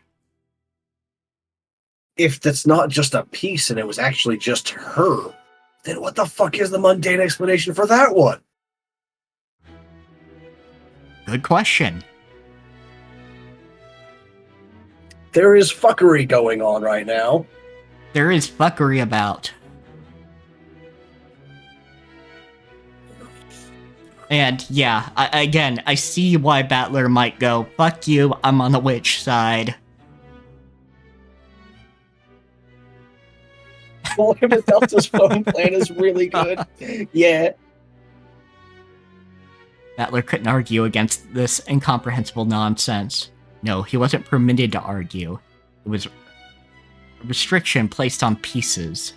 S2: If that's not just a piece and it was actually just her Then what the fuck is the mundane explanation for that one?
S1: Good question.
S2: There is fuckery going on right now.
S1: There is fuckery about. And yeah, I see why Battler might go, fuck you, I'm on the witch side.
S2: Boy Delta's phone plan is really good. Yeah.
S1: Battler couldn't argue against this incomprehensible nonsense. No, he wasn't permitted to argue. It was a restriction placed on pieces.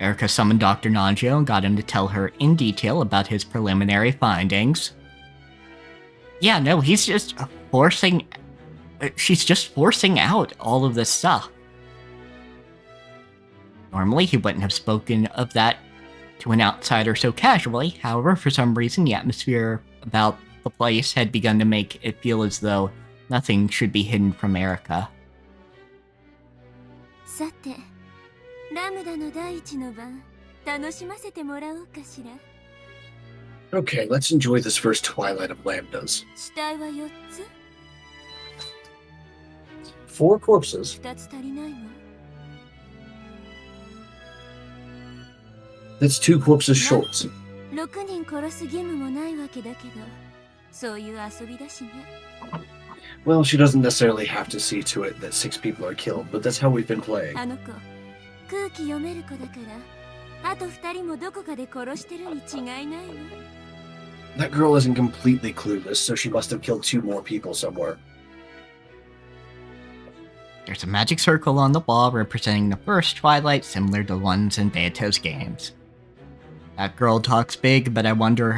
S1: Erica summoned Dr. Nanjo and got him to tell her in detail about his preliminary findings. Yeah, no, he's just forcing... She's just forcing out all of this stuff. Normally, he wouldn't have spoken of that to an outsider so casually. However, for some reason, the atmosphere about the place had begun to make it feel as though nothing should be hidden from Erica.
S8: さて、ラムダの第一の晩、楽しませてもらおうかしら。
S2: Okay, let's enjoy this first twilight of lambdas.
S8: 死体は4つ
S2: 4 corpses.
S8: 2つ足りないわ。
S2: That's 2 corpses short.
S8: 6人殺す義務もないわけだけど、そういう遊びだしね。
S2: Well, she doesn't necessarily have to see to it that 6 people are killed, but that's how we've been playing.
S8: あの子、空気読める子だから、あと2人もどこかで殺してるに違いないわ。
S2: That girl isn't completely clueless, so she must have killed 2 more people somewhere.
S1: There's a magic circle on the wall representing the first Twilight, similar to ones in Beato's games. That girl talks big, but I wonder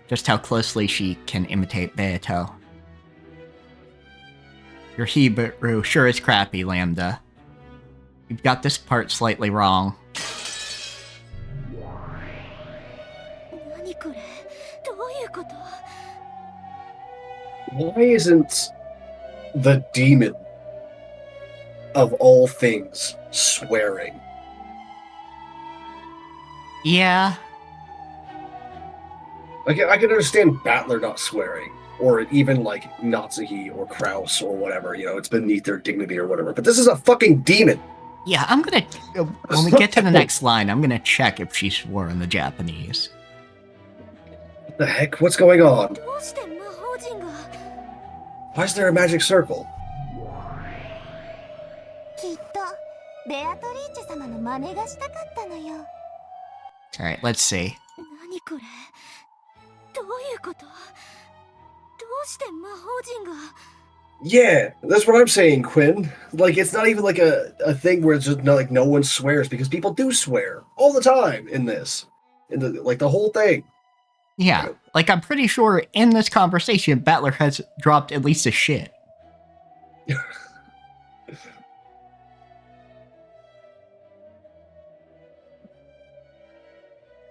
S1: just how closely she can imitate Beato. Your Hebrew sure is crappy, Lambda. You've got this part slightly wrong.
S8: 何これ？どういうこと？
S2: Why isn't the demon of all things swearing?
S1: Yeah.
S2: Like, I can understand Battler not swearing, or even like Natsuki or Kraus or whatever, you know, it's beneath their dignity or whatever. But this is a fucking demon.
S1: Yeah, I'm gonna, when we get to the next line, I'm gonna check if she swore in the Japanese.
S2: What the heck? What's going on?
S8: どうして魔法陣が？
S2: Why is there a magic circle?
S8: きっとベアトリーチェ様の真似がしたかったのよ。
S1: Alright, let's see.
S8: 何これ？どういうこと？どうして魔法陣が？
S2: Yeah, that's what I'm saying, Quinn. Like, it's not even like a thing where it's just like no one swears, because people do swear all the time in this. In the whole thing.
S1: Yeah, like I'm pretty sure in this conversation, Battler has dropped at least a shit.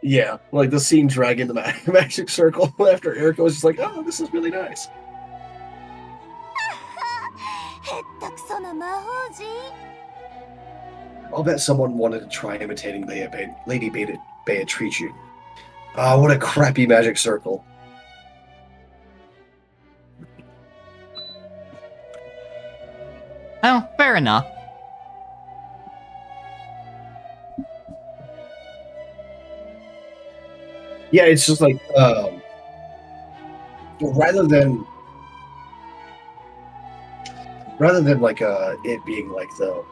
S2: Yeah, like the scene dragging the magic circle after Erica was just like, oh, this is really nice.
S8: へったくそな魔法陣。
S2: I'll bet someone wanted to try imitating Lady Beatrice. Ah, what a crappy magic circle.
S1: Oh, fair enough.
S2: Yeah, it's just like, rather than like it being like the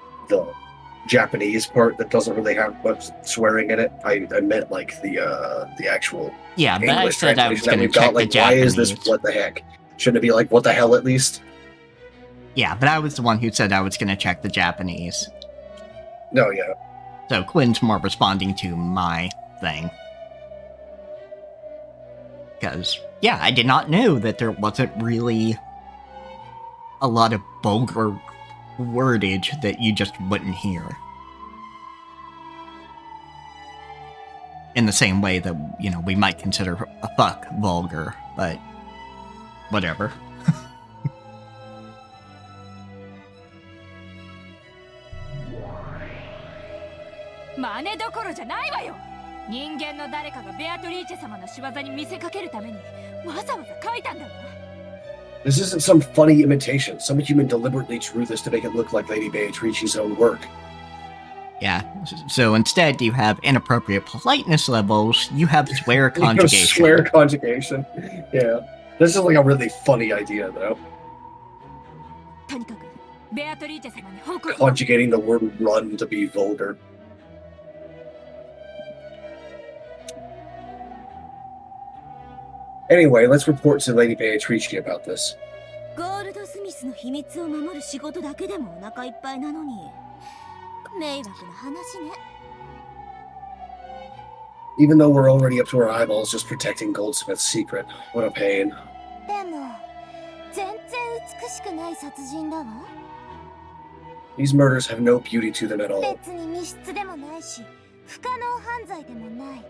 S2: Japanese part that doesn't really have much swearing in it, I meant like the actual
S1: Yeah, but I
S2: English
S1: said I was
S2: translation that
S1: going to
S2: we've
S1: check
S2: got.
S1: the
S2: Like, why
S1: Japanese.
S2: is this what the heck? Shouldn't it be like what the hell at least?
S1: Yeah, but I was the one who said I was going to check the Japanese.
S2: No, yeah.
S1: So Quinn's more responding to my thing. Because, yeah, I did not know that there wasn't really a lot of vulgar wordage that you just wouldn't hear. In the same way that, you know, we might consider a fuck vulgar, but whatever.
S3: 真似どころじゃないわよ。人間の誰かがベアトリーチェ様の仕業に見せかけるためにわざわざ書いたんだわ。
S2: This isn't some funny imitation. Some human deliberately drew this to make it look like Lady Beatrice's own work.
S1: Yeah, so instead you have inappropriate politeness levels, you have swear conjugation.
S2: Swear conjugation. Yeah. This is like a really funny idea, though.
S3: とにかくベアトリーチェ様に報告を。
S2: Conjugating the word run to be vulgar. Anyway, let's report to Lady Beatrice about this.
S8: ゴールドスミスの秘密を守る仕事だけでもお腹いっぱいなのに迷惑な話ね。
S2: Even though we're already up to our eyeballs just protecting Goldsmith's secret. What a pain.
S8: でも全然美しくない殺人だわ。
S2: These murders have no beauty to them at all.
S8: 別に密室でもないし不可能犯罪でもない。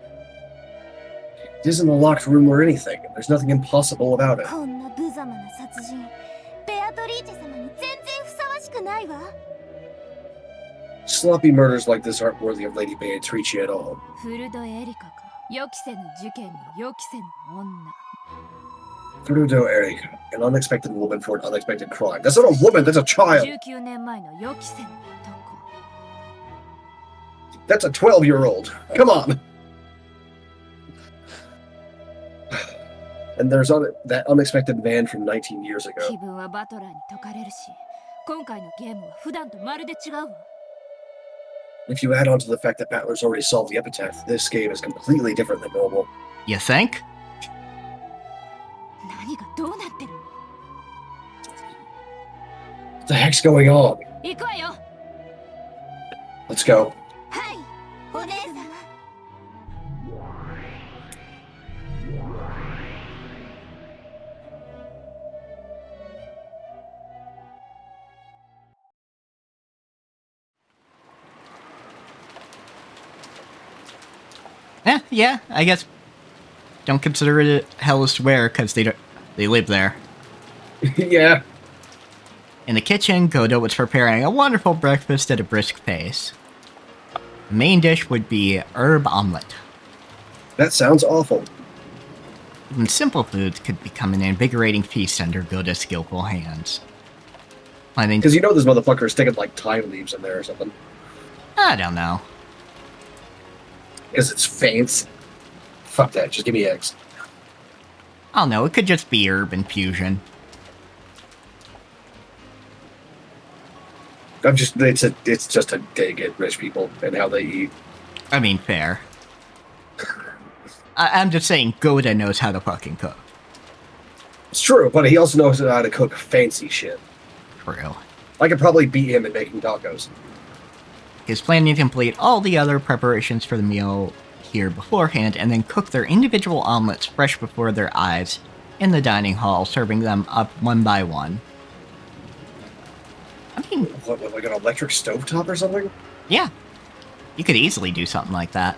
S2: It isn't a locked room or anything. There's nothing impossible about it.
S8: こんな無様な殺人ベアトリーチェ様に全然ふさわしくないわ。
S2: Sloppy murders like this aren't worthy of Lady Beatrice at all.
S3: フルドエリカか。予期せぬ事件の予期せぬ女。
S2: Frudo Erika, an unexpected woman for an unexpected crime. That's not a woman, that's a child!
S3: 19年前の予期せぬ男。
S2: That's a 12-year-old. Come on! And there's that unexpected man from 19 years
S3: 気
S2: ago.
S3: 分はバトラーに解かれるし、今回のゲームは普段とまるで違うわ。
S2: If you add on to the fact that Battler's already solved the epitaph, this game is completely different than normal.
S1: You think?
S3: 何がどうなってるの？
S2: What the heck's going on?
S3: 行くわよ。
S2: Let's go.
S8: はいお姉様。
S1: Yeah, I guess. Don't consider it hell swear because they live there.
S2: Yeah.
S1: In the kitchen, Godo was preparing a wonderful breakfast at a brisk pace. The main dish would be herb omelet.
S2: That sounds awful.
S1: Even simple foods could become an invigorating feast under Goda's skillful hands. I think.
S2: Because you know this motherfucker is sticking like thyme leaves in there or something.
S1: I don't know.
S2: Because it's fancy. Fuck that, just give me eggs.
S1: I don't know, it could just be herb infusion.
S2: It's just a dig at rich people and how they eat.
S1: I mean, fair. I'm just saying Goda knows how to fucking cook.
S2: It's true, but he also knows how to cook fancy shit.
S1: True.
S2: I could probably beat him at making tacos.
S1: He's planning to complete all the other preparations for the meal here beforehand and then cook their individual omelets fresh before their eyes in the dining hall, serving them up one by one. I mean...
S2: What, like an electric stovetop or something?
S1: Yeah. You could easily do something like that.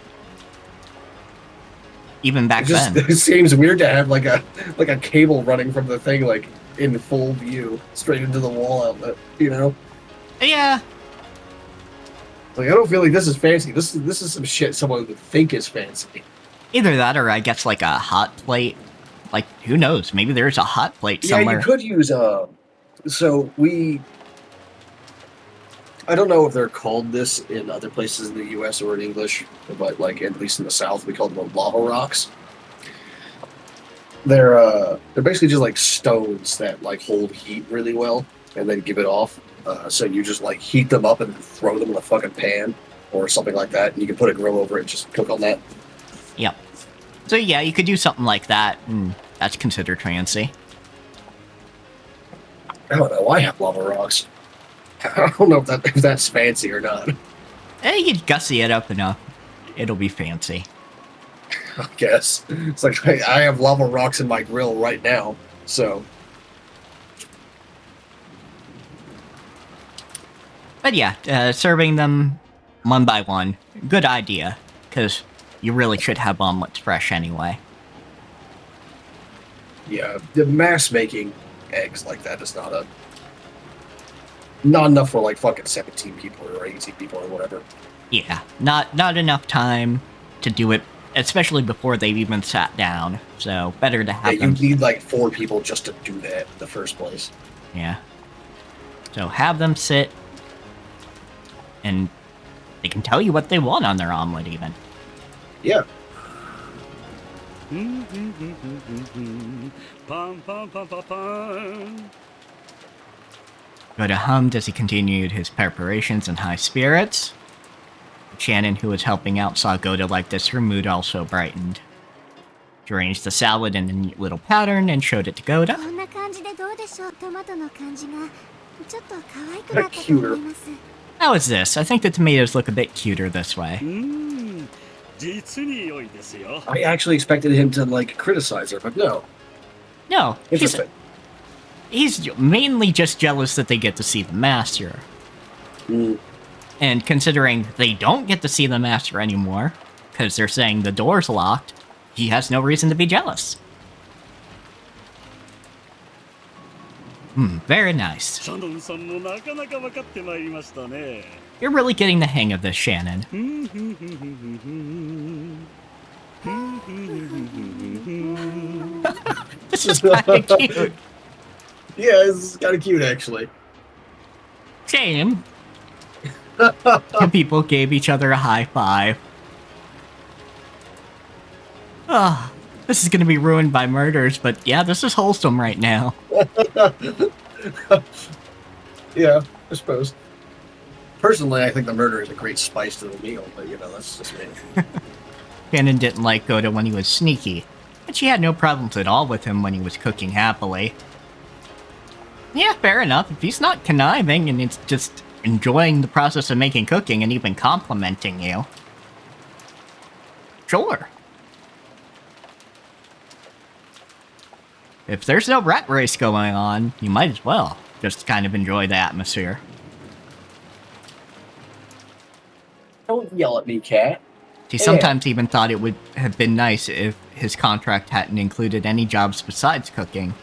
S1: Even back then.
S2: It seems weird to have like a cable running from the thing like in full view straight into the wall outlet, you know?
S1: Yeah.
S2: Like I don't feel like this is fancy. This is some shit someone would think is fancy.
S1: Either that or I guess like a hot plate. Like who knows? Maybe there's a hot plate somewhere.
S2: Yeah, you could use I don't know if they're called this in other places in the US or in English, but like at least in the South we call them lava rocks. They're basically just like stones that like hold heat really well and then give it off. So you just like heat them up and throw them in a fucking pan or something like that, and you can put a grill over it and just cook on that.
S1: Yep. So yeah, you could do something like that, and that's considered fancy.
S2: I don't know. I have lava rocks. I don't know if that's fancy or not.
S1: You gussy it up enough, it'll be fancy.
S2: I guess. It's like I have lava rocks in my grill right now, so.
S1: But yeah, serving them one by one, good idea, because you really should have omelets fresh anyway.
S2: Yeah, the mass making eggs like that is not enough for like fucking 17 people or 18 people or whatever.
S1: Yeah, not enough time to do it, especially before they've even sat down. So better to
S2: Yeah,
S1: have
S2: you
S1: them.
S2: need like 4 people just to do that in the first place.
S1: Yeah. So have them sit, and they can tell you what they want on their omelet, even.
S2: Yeah.
S1: Goda hummed as he continued his preparations in high spirits. Shannon, who was helping out, saw Goda like this. Her mood also brightened. She arranged the salad in a neat little pattern and showed it to Goda.
S8: こんな感じでどうでしょう。トマトの感じがちょっと可愛くなったと思います。
S1: How is this? I think the tomatoes look a bit cuter this way.
S2: I actually expected him to like criticize her, but no.
S1: No,
S2: Interesting.
S1: he's mainly just jealous that they get to see the master. And considering they don't get to see the master anymore, because they're saying the door's locked, he has no reason to be jealous. Very nice. You're really getting the hang of this, Shannon. This is kind of cute.
S2: Yeah, it's kind of cute actually.
S1: Same. The people gave each other a high five. Ah, this is gonna be ruined by murders, but yeah, this is wholesome right now.
S2: Yeah, I suppose. Personally, I think the murder is a great spice to the meal, but you know, that's just me.
S1: Shannon didn't like Goda when he was sneaky, but she had no problems at all with him when he was cooking happily. Yeah, fair enough. If he's not conniving and it's just enjoying the process of making cooking and even complimenting you, sure. If there's no rat race going on, you might as well just kind of enjoy the atmosphere.
S2: Don't yell at me, cat.
S1: He sometimes even thought it would have been nice if his contract hadn't included any jobs besides cooking.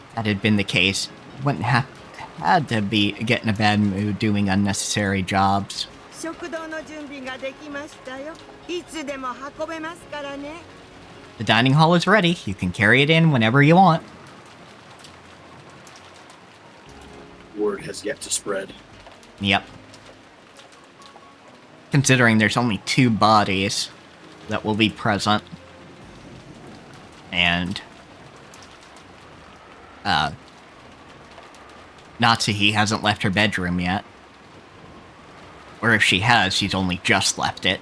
S1: If that had been the case, he wouldn't have had to be get in a bad mood doing unnecessary jobs.
S5: 食堂の準備ができましたよ。いつでも運べますからね。
S1: The dining hall is ready. You can carry it in whenever you want.
S2: Word has yet to spread.
S1: Yep. Considering there's only 2 bodies that will be present. And Natsuhi hasn't left her bedroom yet. Or if she has, she's only just left it.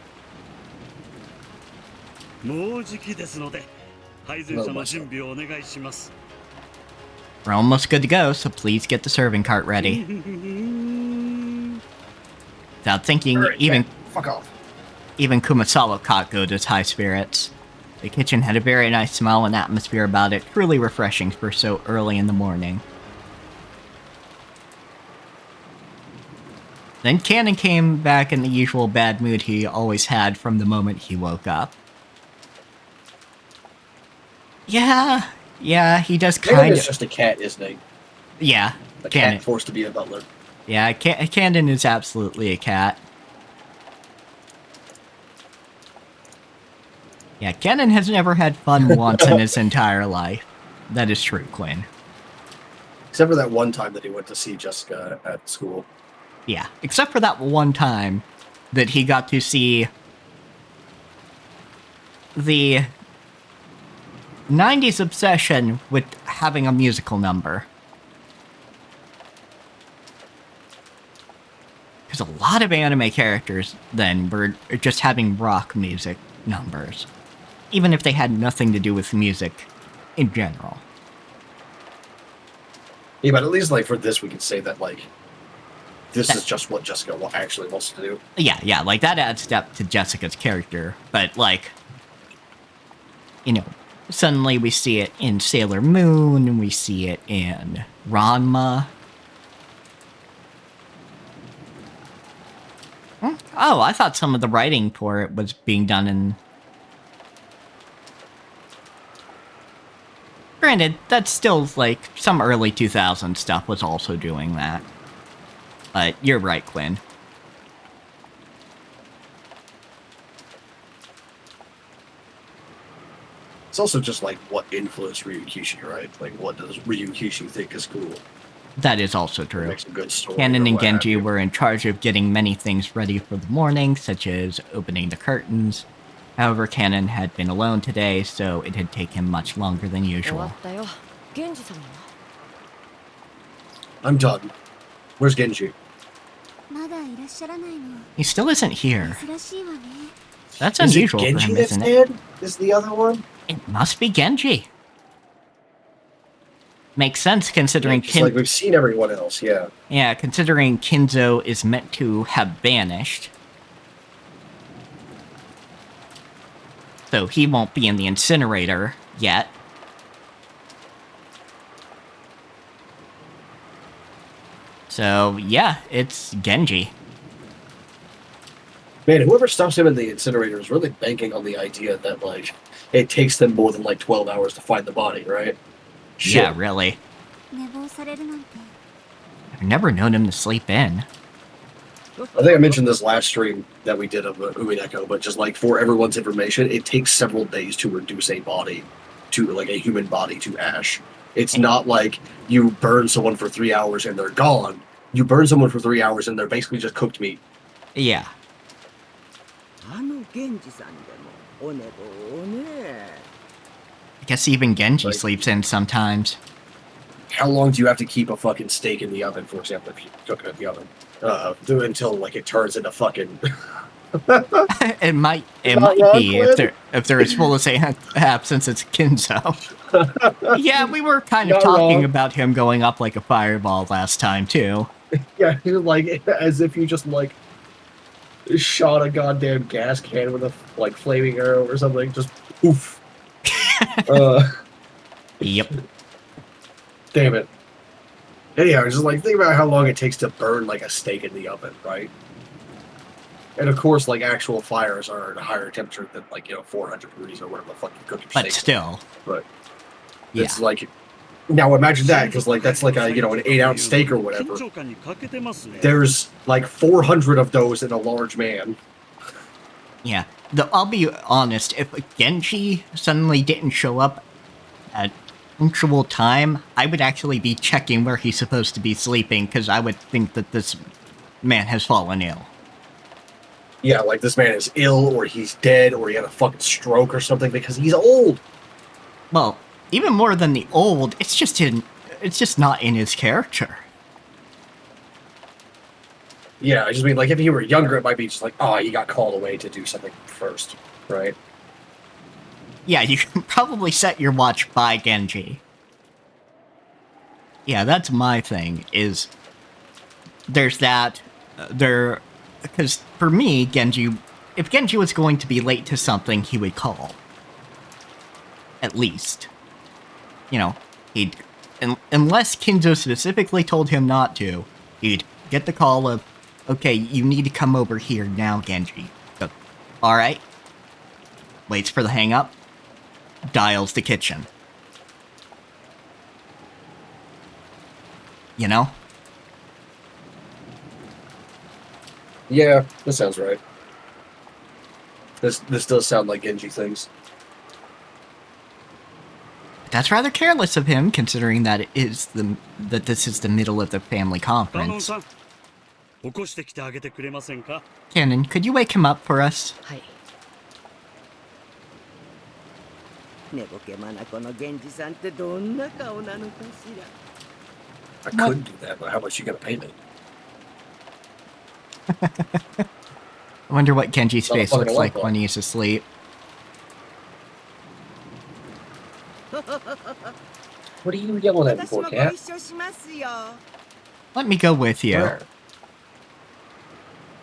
S1: We're almost good to go, so please get the serving cart ready. Without thinking,
S2: Right, fuck off.
S1: Even Kumasawa caught Goda's high spirits. The kitchen had a very nice smell and atmosphere about it, truly refreshing for so early in the morning. Then Cannon came back in the usual bad mood he always had from the moment he woke up. Yeah, he does
S2: Cannon
S1: kind
S2: is
S1: of...
S2: just a cat, isn't he?
S1: Yeah,
S2: A
S1: Cannon.
S2: cat forced to be a butler.
S1: Yeah, Cannon is absolutely a cat. Yeah, Cannon has never had fun once in his entire life. That is true, Quinn.
S2: Except for that one time that he went to see Jessica at school.
S1: Yeah, except for that one time that he got to see the 90s obsession with having a musical number. Because a lot of anime characters then were just having rock music numbers, even if they had nothing to do with music in general.
S2: Yeah, but at least like for this, we could say that like this is just what Jessica actually wants to do.
S1: Yeah, like that adds depth to Jessica's character, but like, you know, suddenly we see it in Sailor Moon, and we see it in Ranma. Oh, I thought some of the writing for it was being done in... Granted, that's still, like, some early 2000 stuff was also doing that. But you're right, Quinn.
S2: It's also just like what influenced Ryukishi, right? Like what does Ryukishi think is cool?
S1: That is also true.
S2: Makes a good story.
S1: Kanon
S2: or
S1: and
S2: what have
S1: Genji
S2: you.
S1: were in charge of getting many things ready for the morning, such as opening the curtains. However, Kanon had been alone today, so it had taken much longer than
S10: 終わ
S1: usual.
S10: ったよ。源氏様は
S2: I'm done. Where's Genji?
S8: まだいらっしゃらないの
S1: He still isn't here.
S8: 珍しいわね
S1: That's
S2: Is it
S1: unusual for
S2: Genji
S1: him,
S2: that's
S1: isn't it?
S2: dead? Is the other one?
S1: It must be Genji. Makes sense considering
S2: It's like we've seen everyone else, yeah.
S1: Yeah, considering Kinzo is meant to have vanished. So he won't be in the incinerator yet. So, yeah, it's Genji.
S2: Man, whoever stuffs him in the incinerator is really banking on the idea that, like, it takes them more than, like, 12 hours to find the body, right? Shit.
S1: Yeah, really.
S8: 寝坊されるなんて
S1: I've never known him to sleep in.
S2: I think I mentioned this last stream that we did of Umineko, but just, like, for everyone's information, it takes several days to reduce a body to, like, a human body to ash. It's not like you burn someone for 3 hours and they're gone. You burn someone for 3 hours and they're basically just cooked meat.
S1: Yeah.
S5: あの源氏さんでもお寝坊をね。
S1: I guess even Genji
S2: Like-
S1: sleeps in sometimes.
S2: How long do you have to keep a fucking steak in the oven, for example, if you cook it in the oven? Until, like, it turns into fucking...
S1: it might
S2: Not
S1: be
S2: wrong,
S1: if they're as full as they have since it's Kinzo. Yeah, we were kind of
S2: Not
S1: talking
S2: wrong.
S1: about him going up like a fireball last time too.
S2: Yeah, like, as if you just, like, shot a goddamn gas can with a, like, flaming arrow or something. Just, oof.
S1: Yep.
S2: Damn it. Anyhow, just, like, think about how long it takes to burn, like, a steak in the oven, right? And, of course, like, actual fires are at a higher temperature than, like, 400 degrees or whatever the fuck you cook your
S1: But
S2: steak.
S1: still,
S2: But
S1: yeah.
S2: it's, like... Now, imagine that, because, like, that's, like, a, an 8-ounce steak or whatever.
S9: 緊張感に欠けてますね
S2: There's, like, 400 of those in a large man.
S1: Yeah. I'll be honest, if Genji suddenly didn't show up at punctual time, I would actually be checking where he's supposed to be sleeping, because I would think that this man has fallen ill.
S2: Yeah, like, this man is ill, or he's dead, or he had a fucking stroke or something, because he's old.
S1: Well, even more than the old, it's just not in his character.
S2: Yeah, I just mean, like, if he were younger, it might be just like, oh, he got called away to do something first, right?
S1: Yeah, you can probably set your watch by Genji. Yeah, that's my thing, is... There's that... Because for me, Genji... If Genji was going to be late to something, he would call. At least. He'd... Unless Kinzo specifically told him not to, he'd get the call of, okay, you need to come over here now, Genji. So, alright. Waits for the hang-up. Dials the kitchen. You know?
S2: Yeah, that sounds right. This does sound like Genji things.
S1: That's rather careless of him, considering that this is the middle of the family
S9: カノン
S1: conference.
S9: さん起こしてきてあげてくれませんか
S1: Cannon, could you wake him up for us?
S10: はい
S5: 寝ぼけまなこの源氏さんってどんな顔なのかしら。
S2: I could do that, but how much you gonna pay me?
S1: I wonder what Genji's
S2: Not a
S1: face
S2: fucking
S1: looks like
S2: light
S1: when he's asleep.
S2: What are you yelling at me
S5: 私
S2: for,
S5: もご
S2: cat?
S5: 一緒しますよ。
S1: Let me go with you.
S2: Where?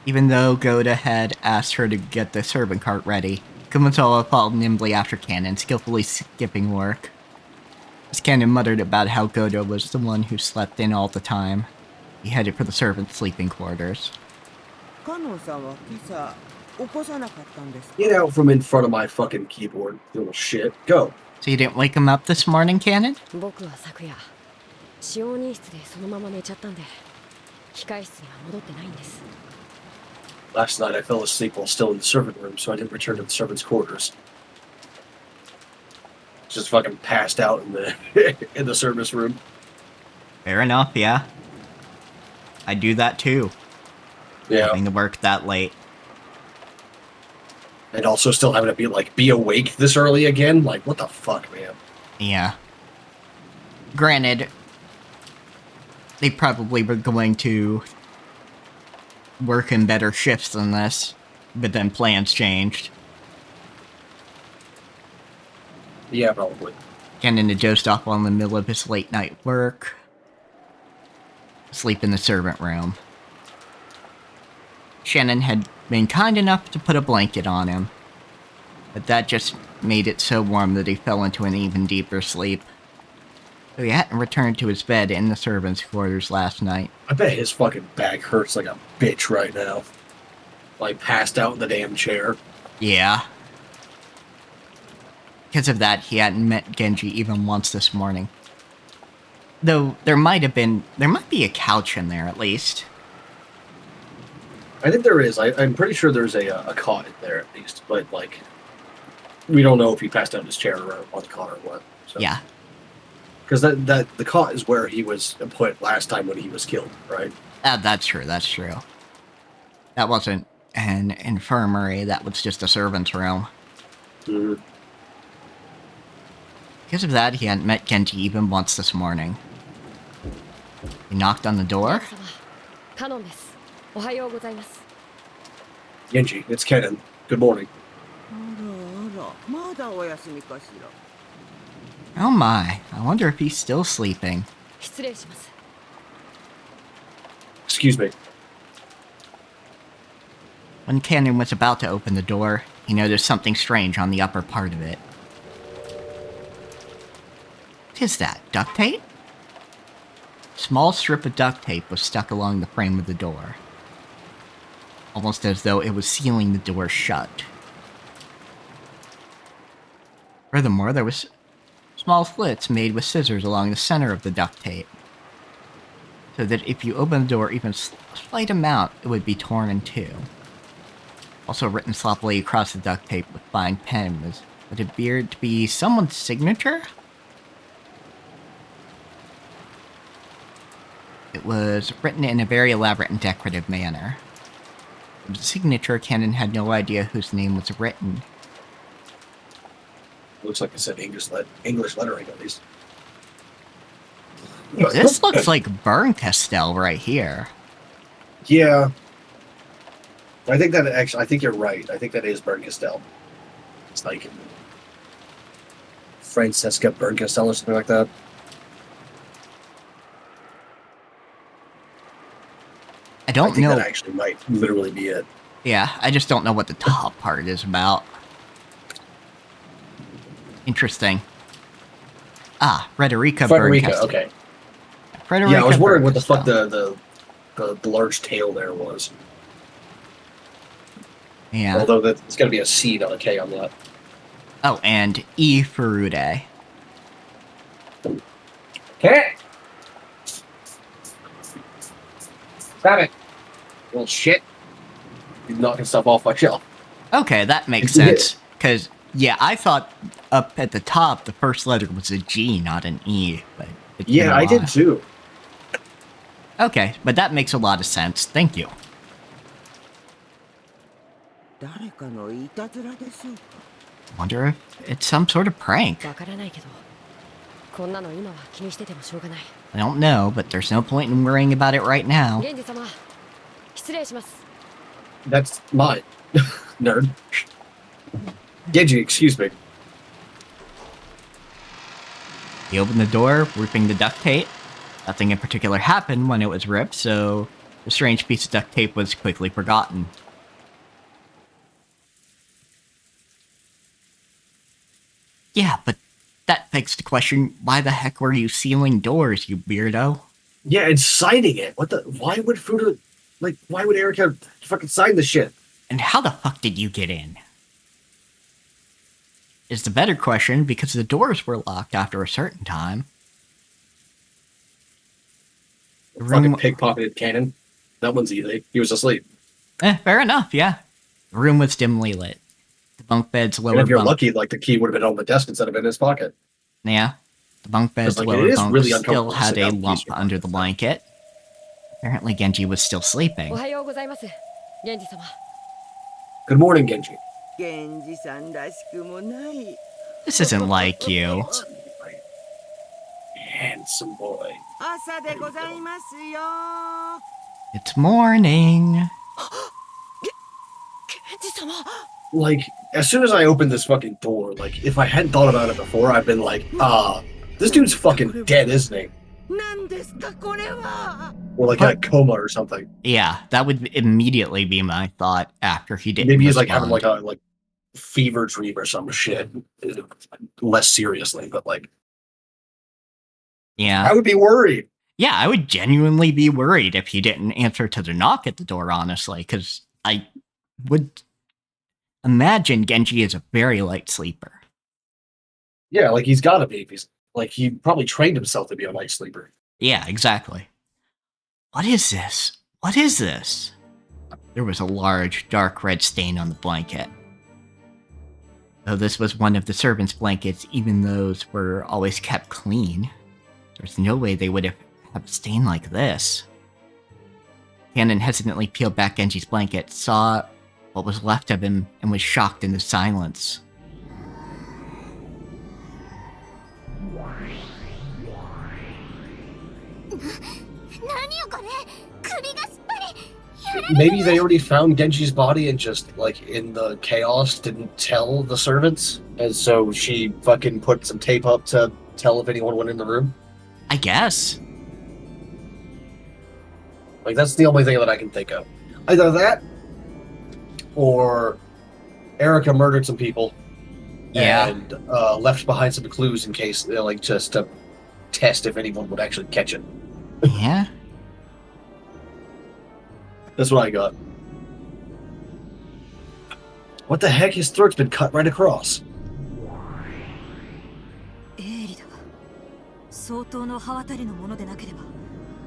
S1: Even though Goda had asked her to get the servant cart ready, Kumazawa followed nimbly after Cannon, skillfully skipping work. As Cannon muttered about how Goda was the one who slept in all the time, he headed for the servants' sleeping quarters.
S5: カノンさんは今朝起こさなかったんですか。
S2: Get out from in front of my fucking keyboard, you little shit. Go.
S1: So you didn't wake him up this morning, Cannon?
S10: 僕は昨夜使用人室でそのまま寝ちゃったんで控室には戻ってないんです
S2: Last night I fell asleep while still in the servant room, so I didn't return to the servants' quarters. just fucking passed out in the in the service room.
S1: Fair enough, yeah. I do that too.
S2: Yeah.
S1: Having to work that late.
S2: And also still having to be awake this early again? Like, what the fuck, man?
S1: Yeah. Granted, they probably were going to work in better shifts than this, but then plans changed.
S2: Yeah, probably.
S1: Getting to dozed off on the middle of his late night work. Sleep in the servant room. Shannon had been kind enough to put a blanket on him, but that just made it so warm that he fell into an even deeper sleep. So he hadn't returned to his bed in the servants' quarters last night.
S2: I bet his fucking back hurts like a bitch right now. Like, passed out in the damn chair.
S1: Yeah. Because of that, he hadn't met Genji even once this morning. Though, there might be a couch in there, at least.
S2: I think there is. I'm pretty sure there's a cot in there, at least. But, like, we don't know if he passed out in his chair or on the cot or what. So.
S1: Yeah.
S2: Because the cot is where he was put last time when he was killed, right?
S1: That's true, that's true. That wasn't an infirmary, that was just a servant's room.
S2: Mm-hmm.
S1: Because of that, he hadn't met Genji even once this morning. He knocked on the door.
S2: Genji, it's Kennen. Good morning.
S1: Oh my, I wonder if he's still sleeping.
S2: Excuse me.
S1: When Cannon was about to open the door, he noticed something strange on the upper part of it. What is that, duct tape? A small strip of duct tape was stuck along the frame of the door, almost as though it was sealing the door shut. Furthermore, there was small slits made with scissors along the center of the duct tape, so that if you open the door even a slight amount, it would be torn in two. Also written sloppily across the duct tape with fine pen was what appeared to be someone's signature? It was written in a very elaborate and decorative manner. The signature, Cannon had no idea whose name was written.
S2: Looks like it said English lettering, at least.
S1: This looks like Burn Castell right here.
S2: Yeah. I think you're right. I think that is Burn Castell. It's like Francesca Burn Castell or something like that.
S1: I don't know.
S2: That actually might literally be it.
S1: Yeah, I just don't know what the top part is about. Interesting. Ah, Frederica Bernkastel.
S2: Okay.
S1: Frederica
S2: yeah, I was wondering what the fuck
S1: Bernkastel.
S2: the large tail there was.
S1: Yeah.
S2: Although it's going to be a C, not a K on that.
S1: Oh, and E. Furude.
S2: Okay. Stop it. Little shit. You're knocking stuff off my shelf.
S1: Okay, that makes sense. Because, yeah, I thought up at the top the first letter was a G, not an E. But
S2: yeah, I did too.
S1: Okay, but that makes a lot of sense. Thank you. Wonder if it's some sort of prank. I don't know, but there's no point in worrying about it right now.
S2: That's mine. Nerd. Genji, excuse me.
S1: He opened the door, ripping the duct tape. Nothing in particular happened when it was ripped, so the strange piece of duct tape was quickly forgotten. Yeah, but that begs the question, why the heck were you sealing doors, you weirdo?
S2: Yeah, and signing it. Why would Erica fucking sign this shit?
S1: And how the fuck did you get in? Is the better question, because the doors were locked after a certain time.
S2: Fucking pickpocketed Cannon. That one's easy. He was asleep.
S1: Fair enough, yeah. The room was dimly lit. The bunk bed's
S2: And
S1: lower
S2: if you're
S1: bunk.
S2: lucky, like the key would have been on the desk instead of in his pocket.
S1: Yeah. The bunk bed's
S2: Like,
S1: lower
S2: it is
S1: bunk
S2: really
S1: still
S2: uncomfortable to
S1: had
S2: sit
S1: a
S2: down and
S1: lump
S2: use your
S1: under the blanket. Apparently Genji was still sleeping.
S10: おはようございます源氏様
S2: Good morning, Genji.
S5: 源氏さんらしくもない。
S1: This isn't like you.
S2: Handsome boy.
S5: 朝でございますよ。
S1: It's morning.
S10: 源氏様
S2: Like, as soon as I opened this fucking door, like, if I hadn't thought about it before, I'd been like, this dude's fucking dead, isn't he?
S5: 何ですかこれは。
S2: Or like in a coma or something.
S1: Yeah, that would immediately be my thought after he didn't
S2: Maybe he's like
S1: respond.
S2: having like a fever dream or some shit. Less seriously, but like,
S1: Yeah.
S2: I would be worried.
S1: Yeah, I would genuinely be worried if he didn't answer to the knock at the door, honestly, because I would imagine Genji is a very light sleeper.
S2: Yeah, like he's gotta be. He's like he probably trained himself to be a light sleeper.
S1: Yeah, exactly. What is this? What is this? There was a large, dark red stain on the blanket. Though this was one of the servants' blankets, even those were always kept clean. There's no way they would have a stain like this. Cannon hesitantly peeled back Genji's blanket, saw what was left of him, and was shocked into silence.
S8: 何よこれ首がすっぱり
S2: Maybe they already found Genji's body and just, like, in the chaos, didn't tell the servants. And so she fucking put some tape up to tell if anyone went in the room.
S1: I guess.
S2: Like, that's the only thing that I can think of. Either that, or Erica murdered some people.
S1: Yeah.
S2: And left behind some clues in case, like, just to test if anyone would actually catch it.
S1: Yeah?
S2: That's what I got. What the heck? His throat's been cut right across.
S4: 鋭利だわ相当の刃渡りのものでなければ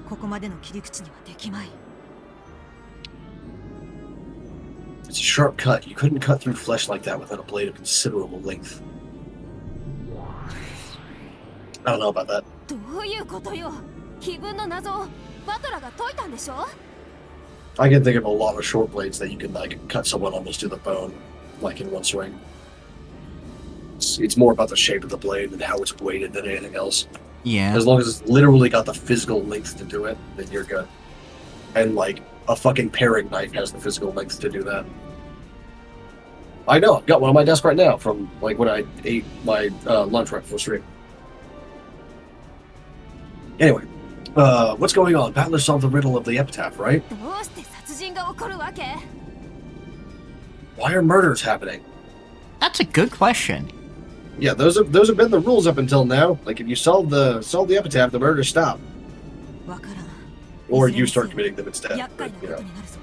S4: ここまでの切り口にはできまい
S2: It's a sharp cut. You couldn't cut through flesh like that without a blade of considerable length. I don't know about that.
S3: どういうことよ気分の謎をバトラが解いたんでしょ
S2: I can think of a lot of short blades that you can, like, cut someone almost to the bone, like, in one swing. It's more about the shape of the blade and how it's weighted than anything else.
S1: Yeah.
S2: As long as it's literally got the physical length to do it, then you're good. And, like, a fucking paring knife has the physical length to do that. I know, I've got one on my desk right now from, like, when I ate my lunch right before stream. Anyway, what's going on? Battler solved the riddle of the epitaph, right?
S3: どうして殺人が起こるわけ
S2: Why are murders happening?
S1: That's a good question.
S2: Yeah, those have been the rules up until now. Like, if you solve the epitaph, the murders stop,
S4: わからん
S2: or you start committing them instead.
S4: 厄介
S2: But,
S4: な
S2: you
S4: こ
S2: know,
S4: とになるぞ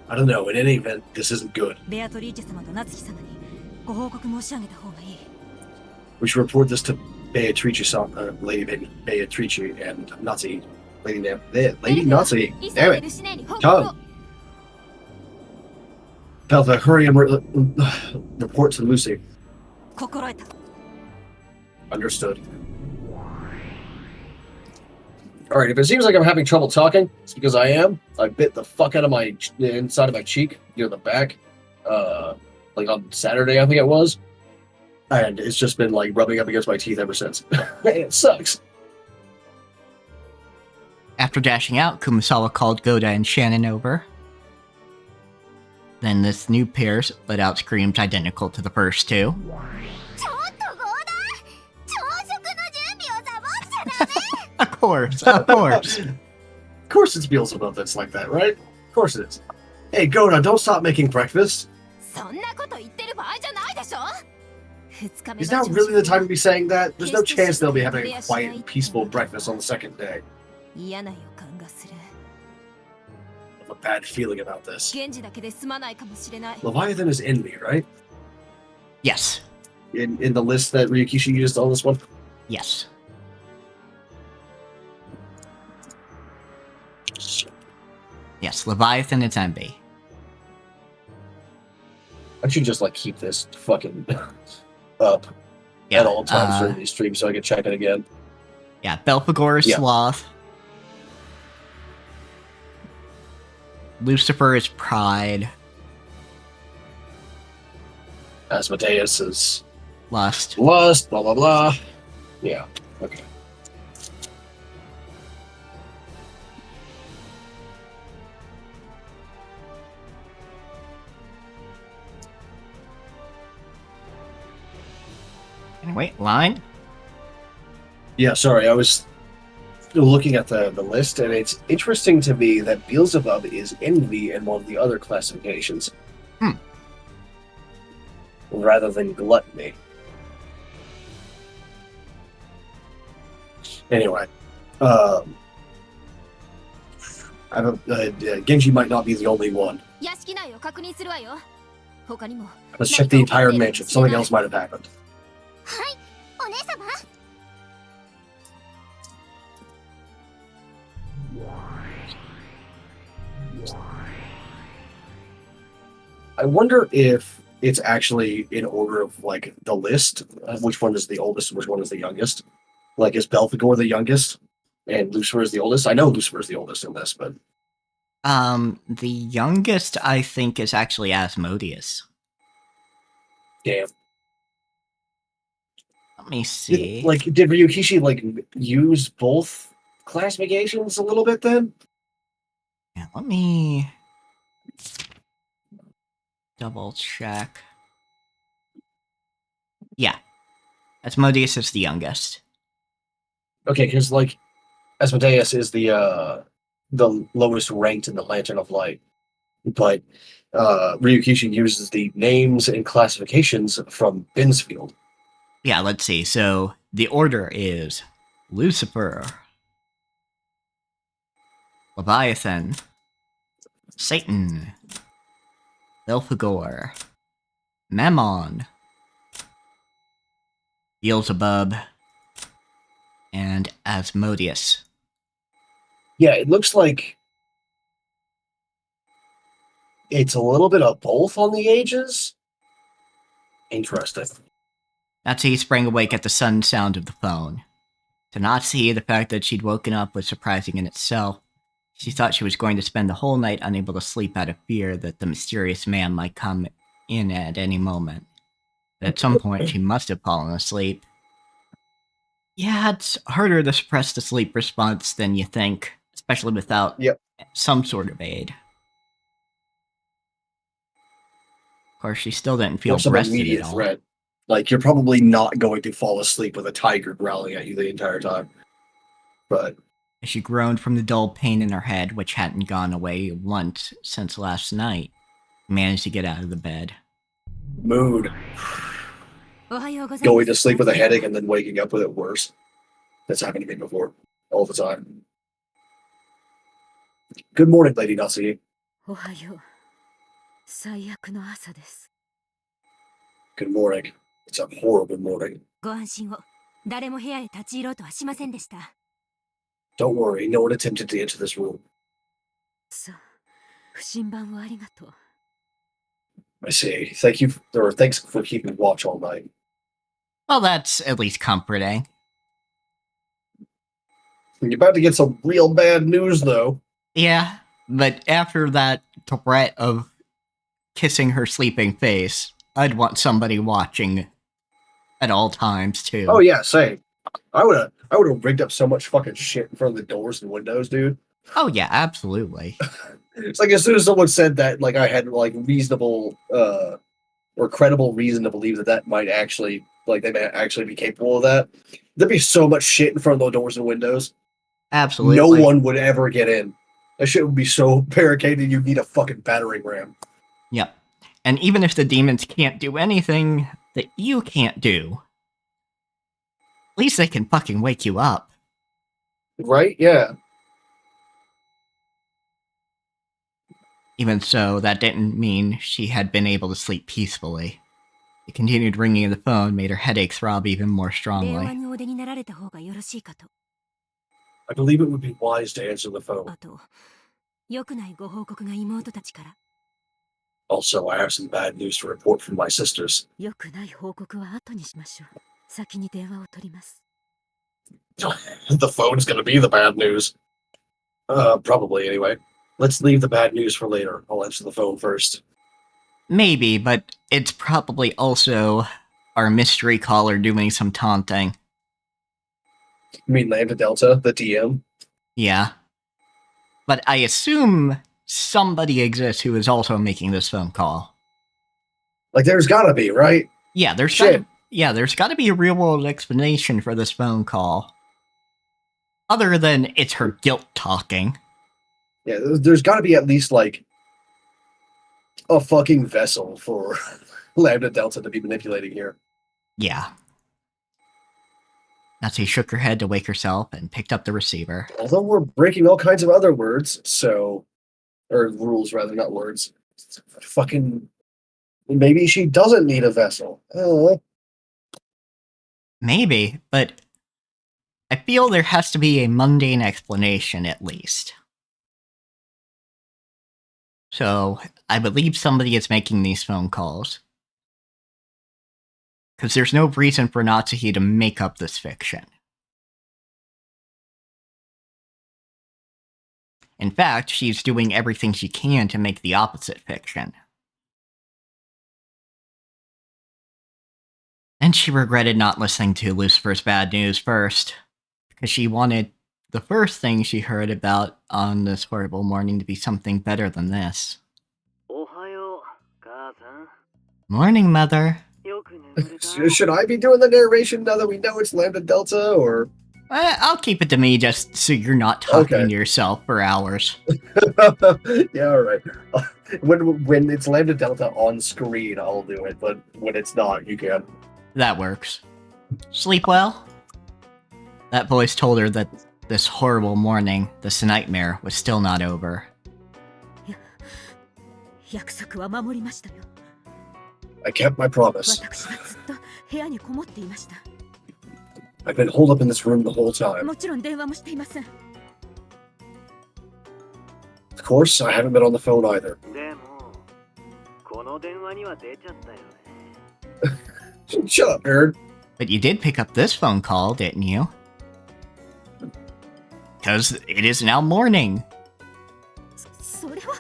S2: I don't know. In any event, this isn't good.
S4: ベアトリーチェ様とナツキ様にご報告申し上げた方がいい
S2: We should report this to Beatrice, Lady Beatrice and Nazi. Lady Nazi.
S3: 急い
S2: Damn
S3: で
S2: it.
S3: ルシネに報告を
S2: Tongue. Belta, hurry and report to Lucy.
S4: 心得た
S2: Understood. Alright, if it seems like I'm having trouble talking, it's because I am. I bit the fuck out of the inside of my cheek, near the back, like on Saturday, I think it was. And it's just been like rubbing up against my teeth ever since. It sucks.
S1: After dashing out, Kumasawa called Goda and Shannon over. Then this new pair let out screams identical to the first two.
S8: ちょっとゴーダ朝食の準備をサボっちゃダメ
S1: Of course, of course.
S2: Of course it's Beelzebub that's like that, right? Of course it is. Hey, Goda, don't stop making breakfast.
S3: そんなこと言ってる場合じゃないでしょ
S2: Is now really the time to be saying that? There's no chance they'll be having a quiet and peaceful breakfast on the second day.
S3: 嫌な予感がする
S2: I have a bad feeling about this.
S3: 源氏だけで済まないかもしれない
S2: Leviathan is in me, right?
S1: Yes,
S2: In the list that Ryukishi used on this one?
S1: yes. Yes, Leviathan is envy.
S2: I should just like keep this fucking up at all times during these streams so I can check it again.
S1: Yeah, Belphegor is Sloth. Lucifer is Pride.
S2: Asmodeus is
S1: Lust.
S2: Blah blah blah. Yeah. Okay.
S1: Anyway, line?
S2: Yeah, sorry, I was looking at the list, and it's interesting to me that Beelzebub is envy in one of the other classifications. Rather than gluttony. Anyway, Genji might not be the only one.
S8: 屋敷内を確認するわよ。他にも
S2: Let's check the entire mansion. Something else might have happened.
S8: はいお姉様
S2: I wonder if it's actually in order of like the list, which one is the oldest and which one is the youngest. Like, is Belphegor the youngest and Lucifer is the oldest? I know Lucifer is the oldest in this, but
S1: the youngest I think is actually Asmodeus.
S2: Damn.
S1: Let me see.
S2: Did Ryukishi like use both classifications a little bit then?
S1: Yeah, let me double check. Yeah. Asmodeus is the youngest.
S2: Okay, because like Asmodeus is the lowest ranked in the Lantern of Light, but Ryukishi uses the names and classifications from Binsfield.
S1: Yeah, let's see. So the order is Lucifer, Leviathan, Satan, Belphegor, Mammon, Beelzebub, and Asmodeus.
S2: Yeah, it looks like it's a little bit of both on the ages. Interesting.
S1: Natsuki sprang awake at the sudden sound of the phone. To Natsuki, the fact that she'd woken up was surprising in itself. She thought she was going to spend the whole night unable to sleep out of fear that the mysterious man might come in at any moment. But at some point, she must have fallen asleep. Yeah, it's harder to suppress the sleep response than you think, especially without some sort of aid. Of course, she still didn't feel rested at all.
S2: Threat. Like, you're probably not going to fall asleep with a tiger growling at you the entire time. But
S1: as she groaned from the dull pain in her head, which hadn't gone away once since last night, she managed to get out of the bed.
S2: Mood. Going to sleep with a headache and then waking up with it worse. That's happened to me before. All the time. Good morning, Lady Natsuki.
S4: おはよう。最悪の朝です。
S2: Good morning. It's a horrible morning.
S8: ご安心を。誰も部屋へ立ち入ろうとはしませんでした。
S2: Don't worry, no one attempted to enter this room.
S4: そう。不審番をありがとう。
S2: I see. Thanks for keeping watch all night.
S1: Well, that's at least comforting.
S2: You're about to get some real bad news, though.
S1: Yeah, but after that threat of kissing her sleeping face, I'd want somebody watching at all times, too.
S2: Oh, yeah, same. I would have rigged up so much fucking shit in front of the doors and windows, dude.
S1: Oh, yeah, absolutely.
S2: It's like as soon as someone said that, like, I had, like, reasonable, or credible reason to believe that might actually, like, they may actually be capable of that, there'd be so much shit in front of the doors and windows.
S1: Absolutely.
S2: No one would ever get in. That shit would be so barricaded, you'd need a fucking battering ram.
S1: Yep. And even if the demons can't do anything that you can't do, at least they can fucking wake you up.
S2: Right? Yeah.
S1: Even so, that didn't mean she had been able to sleep peacefully. The continued ringing of the phone made her headache throb even more strongly.
S2: I believe it would be wise to answer the phone.
S8: 良くないご報告が妹たちから。
S2: Also, I have some bad news to report from my sisters.
S4: 良くない報告は後にしましょう。先に電話を取ります。
S2: The phone's gonna be the bad news. Probably anyway. Let's leave the bad news for later. I'll answer the phone first.
S1: Maybe, but it's probably also our mystery caller doing some taunting.
S2: You mean Lambda Delta, the DM?
S1: Yeah. But I assume somebody exists who is also making this phone call.
S2: Like, there's gotta be, right?
S1: Yeah, there's gotta be a real-world explanation for this phone call. Other than it's her guilt talking.
S2: Yeah, there's gotta be at least, like, a fucking vessel for Lambda Delta to be manipulating here.
S1: Yeah. Natsu shook her head to wake herself and picked up the receiver.
S2: Although we're breaking all kinds of other words, so... Or rules, rather, not words. Fucking... Maybe she doesn't need a vessel.
S1: Maybe, but I feel there has to be a mundane explanation, at least. So, I believe somebody is making these phone calls. Because there's no reason for Natsuhi to make up this fiction. In fact, she's doing everything she can to make the opposite fiction. And she regretted not listening to Lucifer's bad news first, because she wanted the first thing she heard about on this horrible morning to be something better than this. Morning, Mother.
S2: Should I be doing the narration now that we know it's Lambda Delta, or...?
S1: I'll keep it to me just so you're not talking to yourself for hours.
S2: Yeah, alright. When it's Lambda Delta on screen, I'll do it, but when it's not, you can.
S1: That works. Sleep well? That voice told her that this horrible morning, this nightmare, was still not over.
S4: 約束は守りましたよ。
S2: I kept my promise.
S4: 私はずっと部屋にこもっていました。
S2: I've been holed up in this room the whole time.
S4: もちろん電話もしていません。
S2: Of course, I haven't been on the phone either.
S9: でも、この電話には出ちゃったよね。
S2: Shut up, nerd.
S1: But you did pick up this phone call, didn't you? Because it is now morning.
S4: それは。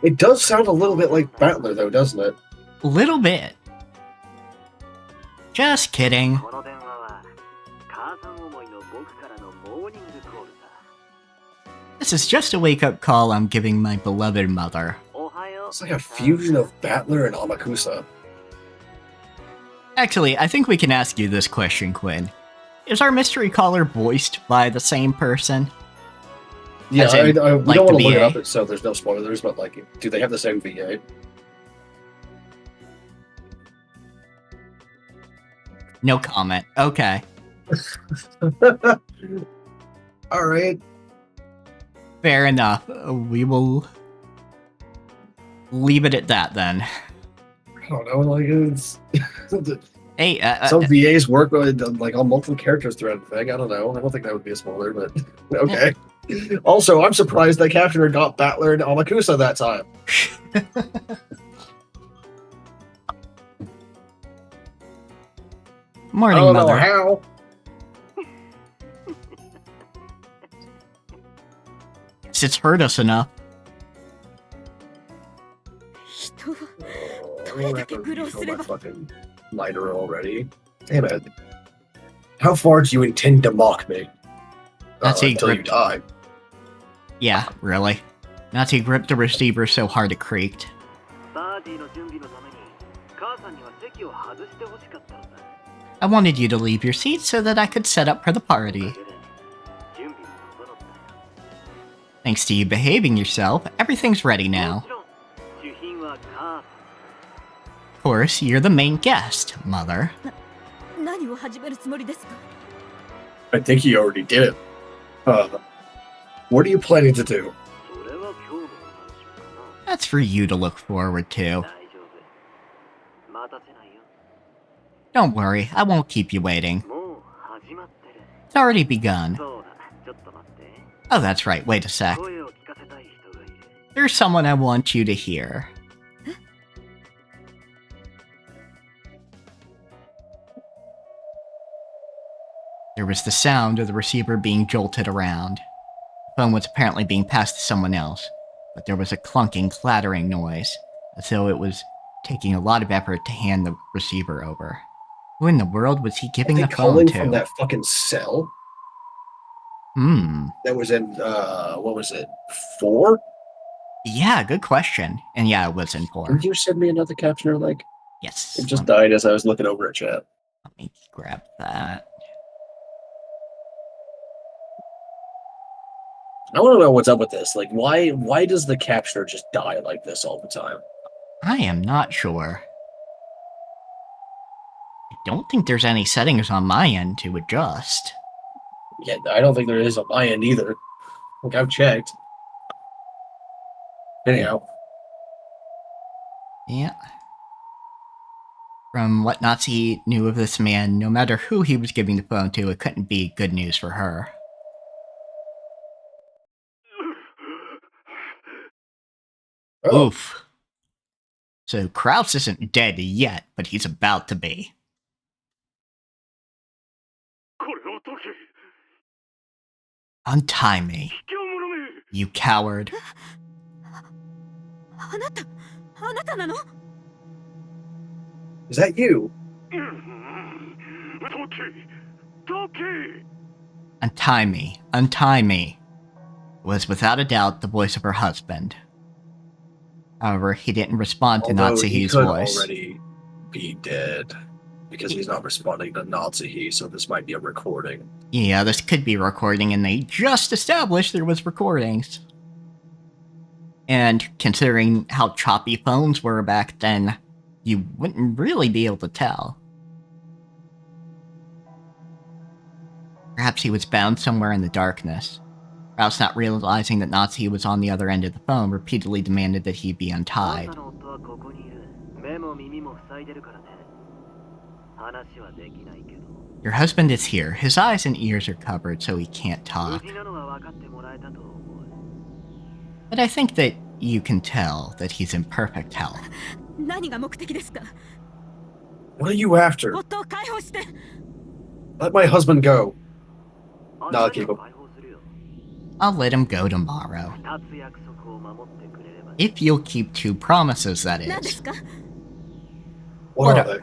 S2: It does sound a little bit like Battler, though, doesn't it?
S1: A little bit. Just kidding.
S9: この電話は母さん思いの僕からのモーニングコールだ。
S1: This is just a wake-up call I'm giving my beloved mother.
S2: It's like a fusion of Battler and Amakusa.
S1: Actually, I think we can ask you this question, Quinn. Is our mystery caller voiced by the same person?
S2: Yeah,
S1: As in,
S2: we
S1: like
S2: don't
S1: the
S2: want to look it
S1: VA?
S2: up, so there's no spoilers, but, like, do they have the same VA?
S1: No comment. Okay.
S2: Alright.
S1: Fair enough. We will leave it at that, then.
S2: I don't know, like, it's...
S1: Hey,
S2: some VAs work with, like, on multiple characters throughout the thing. I don't know. I don't think that would be a spoiler, but... Okay. Also, I'm surprised that Captioner got Battler and Amakusa that time.
S1: Morning,
S2: I don't
S1: Mother.
S2: know how.
S1: It's heard us enough.
S4: 人は
S2: Oh, I have to refill my fucking lighter already. Damn it. How far do you intend to mock me?
S1: That's a
S2: until you
S1: grip.
S2: die.
S1: Yeah, really. Natsu gripped the receiver so hard it creaked.
S9: パーティーの準備のために母さんには席を外してほしかったのだ。
S1: I wanted you to leave your seat so that I could set up for the party.
S9: 準備も整ったよ。
S1: Thanks to you behaving yourself, everything's ready now.
S9: もちろん主賓は母さん。
S1: Of course, you're the main guest, Mother.
S4: 何を始めるつもりですか？
S2: I think he already did it. What are you planning to do?
S9: それは今日のお楽しみかな。
S1: That's for you to look forward to.
S9: 大丈夫。待たせないよ。
S1: Don't worry, I won't keep you waiting. It's already begun. Oh, that's right, wait a sec. There's someone I want you to hear. There was the sound of the receiver being jolted around. The phone was apparently being passed to someone else, but there was a clunking, clattering noise, as though it was taking a lot of effort to hand the receiver over. Who in the world was he giving the phone to?
S2: From that fucking cell? That was in, what was it, 4?
S1: Yeah, good question. And yeah, it was in 4.
S2: Did you send me another capture link?
S1: Yes.
S2: It just died as I was looking over at chat.
S1: Let me grab that.
S2: I want to know what's up with this. Like, why does the capture just die like this all the time?
S1: I am not sure. I don't think there's any settings on my end to adjust.
S2: Yeah, I don't think there is on my end either. Like, I've checked. Anyhow.
S1: Yeah. From what Nazi knew of this man, no matter who he was giving the phone to, it couldn't be good news for her.
S2: Oh.
S1: Oof. So Kraus isn't dead yet, but he's about to be. Untie me, you coward.
S2: Is that you?
S1: Untie me, untie me. It was without a doubt the voice of her husband. However, he didn't respond to Natsuhi's voice.
S2: He could already be dead, because he's not responding to Natsuhi, so this might be a recording.
S1: Yeah, this could be recording, and they just established there was recordings. And considering how choppy phones were back then, you wouldn't really be able to tell. Perhaps he was bound somewhere in the darkness. Kraus, not realizing that Natsuhi was on the other end of the phone, repeatedly demanded that he be untied. Your husband is here. His eyes and ears are covered, so he can't talk. But I think that you can tell that he's in perfect health.
S2: What are you after? Let my husband go. No, I'll keep him.
S1: I'll let him go tomorrow. If you'll keep 2 promises, that is.
S2: What are they?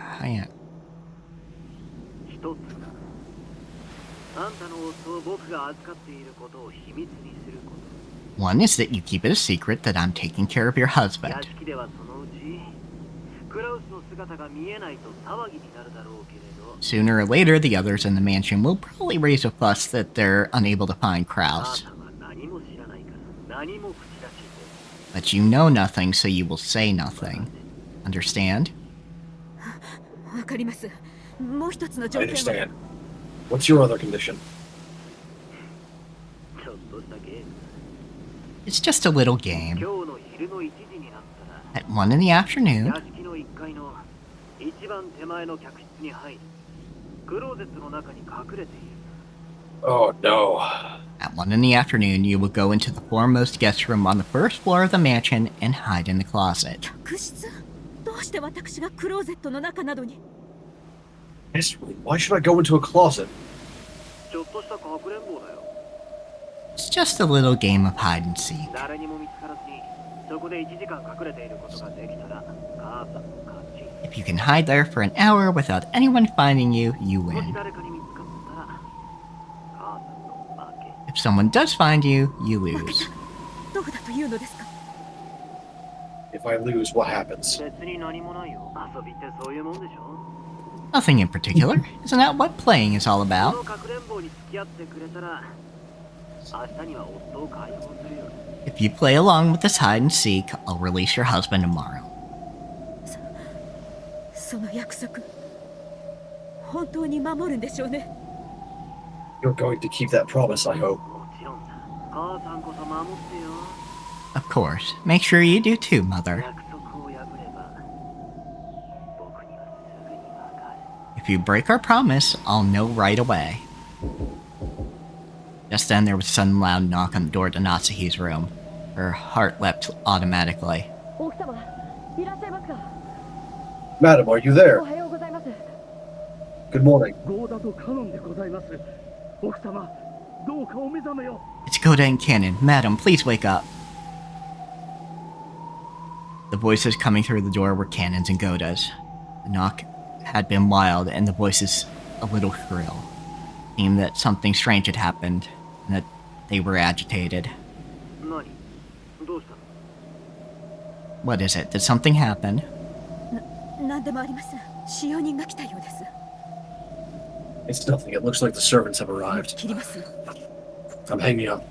S1: One is that you keep it a secret that I'm taking care of your husband. Sooner or later, the others in the mansion will probably raise a fuss that they're unable to find Kraus. But you know nothing, so you will say nothing. Understand?
S2: I understand. What's your other condition?
S1: It's just a little game. At 1 in the afternoon,
S2: oh no.
S1: At 1 in the afternoon, you will go into the foremost guest room on the first floor of the mansion and hide in the closet.
S2: Why should I go into a closet?
S1: It's just a little game of hide and seek. If you can hide there for an hour without anyone finding you, you win. If someone does find you, you lose.
S2: If I lose, what happens?
S1: Nothing in particular. Isn't that what playing is all about? If you play along with this hide and seek, I'll release your husband tomorrow.
S2: You're going to keep that promise, I hope.
S1: Of course. Make sure you do too, Mother. If If you break our promise, I'll know right away. Just then, there was a sudden loud knock on the door to Natsuhi's room. Her heart leapt automatically.
S2: Madam, are you there? Good morning.
S1: It's Goda and Cannon. Madam, please wake up. The voices coming through the door were Cannon's and Goda's. The knock had been wild, and the voices a little shrill. It seemed that something strange had happened, and that they were agitated. What is it? Did something happen?
S2: It's nothing. It looks like the servants have arrived. I'm hanging up.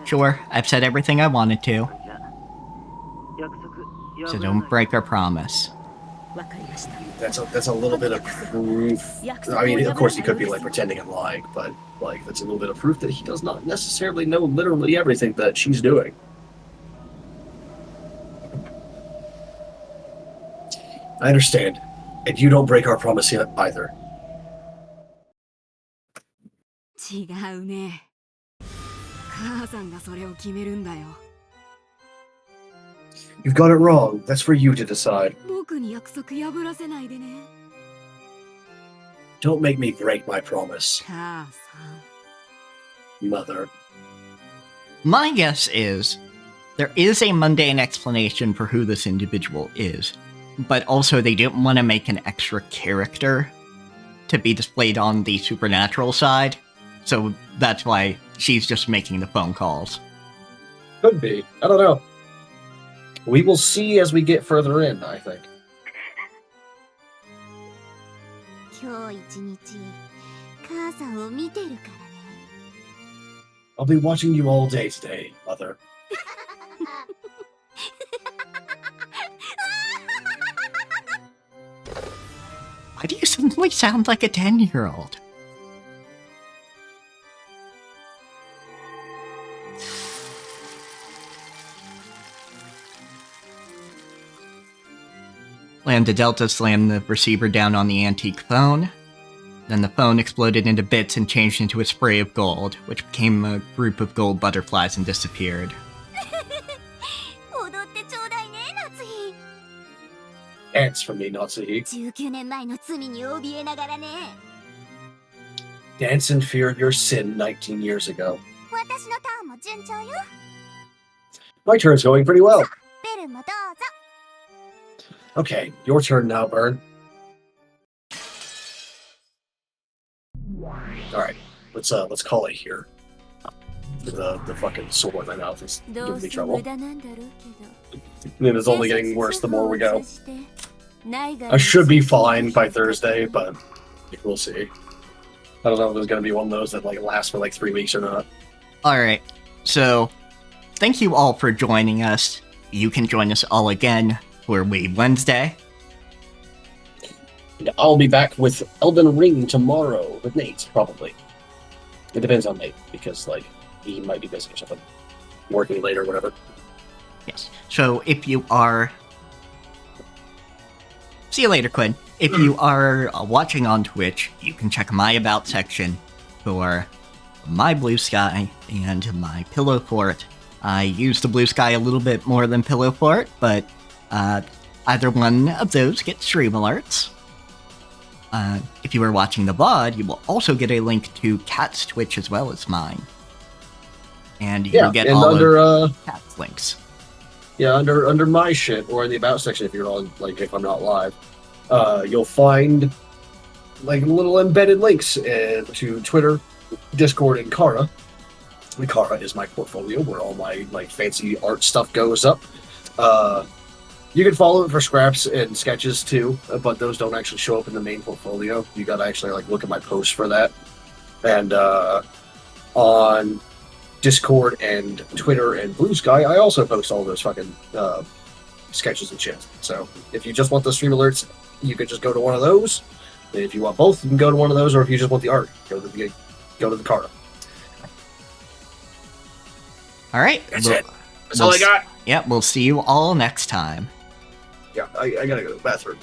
S1: Sure, I've said everything I wanted to. So don't break our promise.
S2: That's a little bit of proof. I mean, of course, he could be like pretending and lying, but like that's a little bit of proof that he does not necessarily know literally everything that she's doing. I understand, and you don't break our promise yet either.
S3: 違うね。母さんがそれを決めるんだよ。
S2: You've got it wrong. That's for you to decide.
S3: 僕に約束破らせないでね。
S2: Don't make me break my promise.
S3: 母さん。
S2: Mother.
S1: My guess is there is a mundane explanation for who this individual is, but also they didn't want to make an extra character to be displayed on the supernatural side, so that's why she's just making the phone calls.
S2: Could be. I don't know. We will see as we get further in, I think.
S8: 今日一日母さんを見てるからね。
S2: I'll be watching you all day today, Mother.
S1: Why do you suddenly sound like a 10-year-old? Lambda Delta slammed the receiver down on the antique phone. Then the phone exploded into bits and changed into a spray of gold, which became a group of gold butterflies and disappeared.
S8: 踊ってちょうだいね、夏日。
S2: Dance for me, Natsuhi.
S8: 19年前の罪に怯えながらね。
S2: Dance in fear of your sin 19 years ago.
S8: 私のターンも順調よ。
S2: My turn's going pretty well.
S8: ベルもどうぞ。
S2: Okay, your turn now, Burn. Alright, let's call it here. The fucking sword in my mouth is giving me trouble. And it's only getting worse the more we go. I should be fine by Thursday, but we'll see. I don't know if it's gonna be one of those that like lasts for like 3 weeks or not.
S1: Alright, so thank you all for joining us. You can join us all again for Weeb Wednesday.
S2: I'll be back with Elden Ring tomorrow with Nate, probably. It depends on Nate, because like he might be busy or something. Working late or whatever.
S1: Yes. So if you are... See you later, Quinn. If you are watching on Twitch, you can check my About section for my Blue Sky and my Pillow Fort. I use the Blue Sky a little bit more than Pillow Fort, but either one of those get stream alerts. If you are watching the VOD, you will also get a link to Kat's Twitch as well as mine. And you will get all
S2: under,
S1: of Kat's links.
S2: Yeah, under my shit, or in the About section if you're on, like, if I'm not live, you'll find, like, little embedded links to Twitter, Discord, and Kara. And Kara is my portfolio, where all my, like, fancy art stuff goes up. You can follow it for scraps and sketches, too, but those don't actually show up in the main portfolio. You gotta actually, like, look at my posts for that. And, on Discord and Twitter and Blue Sky, I also post all those fucking sketches and shit. So if you just want the stream alerts, you can just go to one of those. And if you want both, you can go to one of those, or if you just want the art, go to the Kara.
S1: All right.
S2: That's it. That's all I got.
S1: Yeah, we'll see you all next time.
S2: Yeah, I gotta go to the bathroom.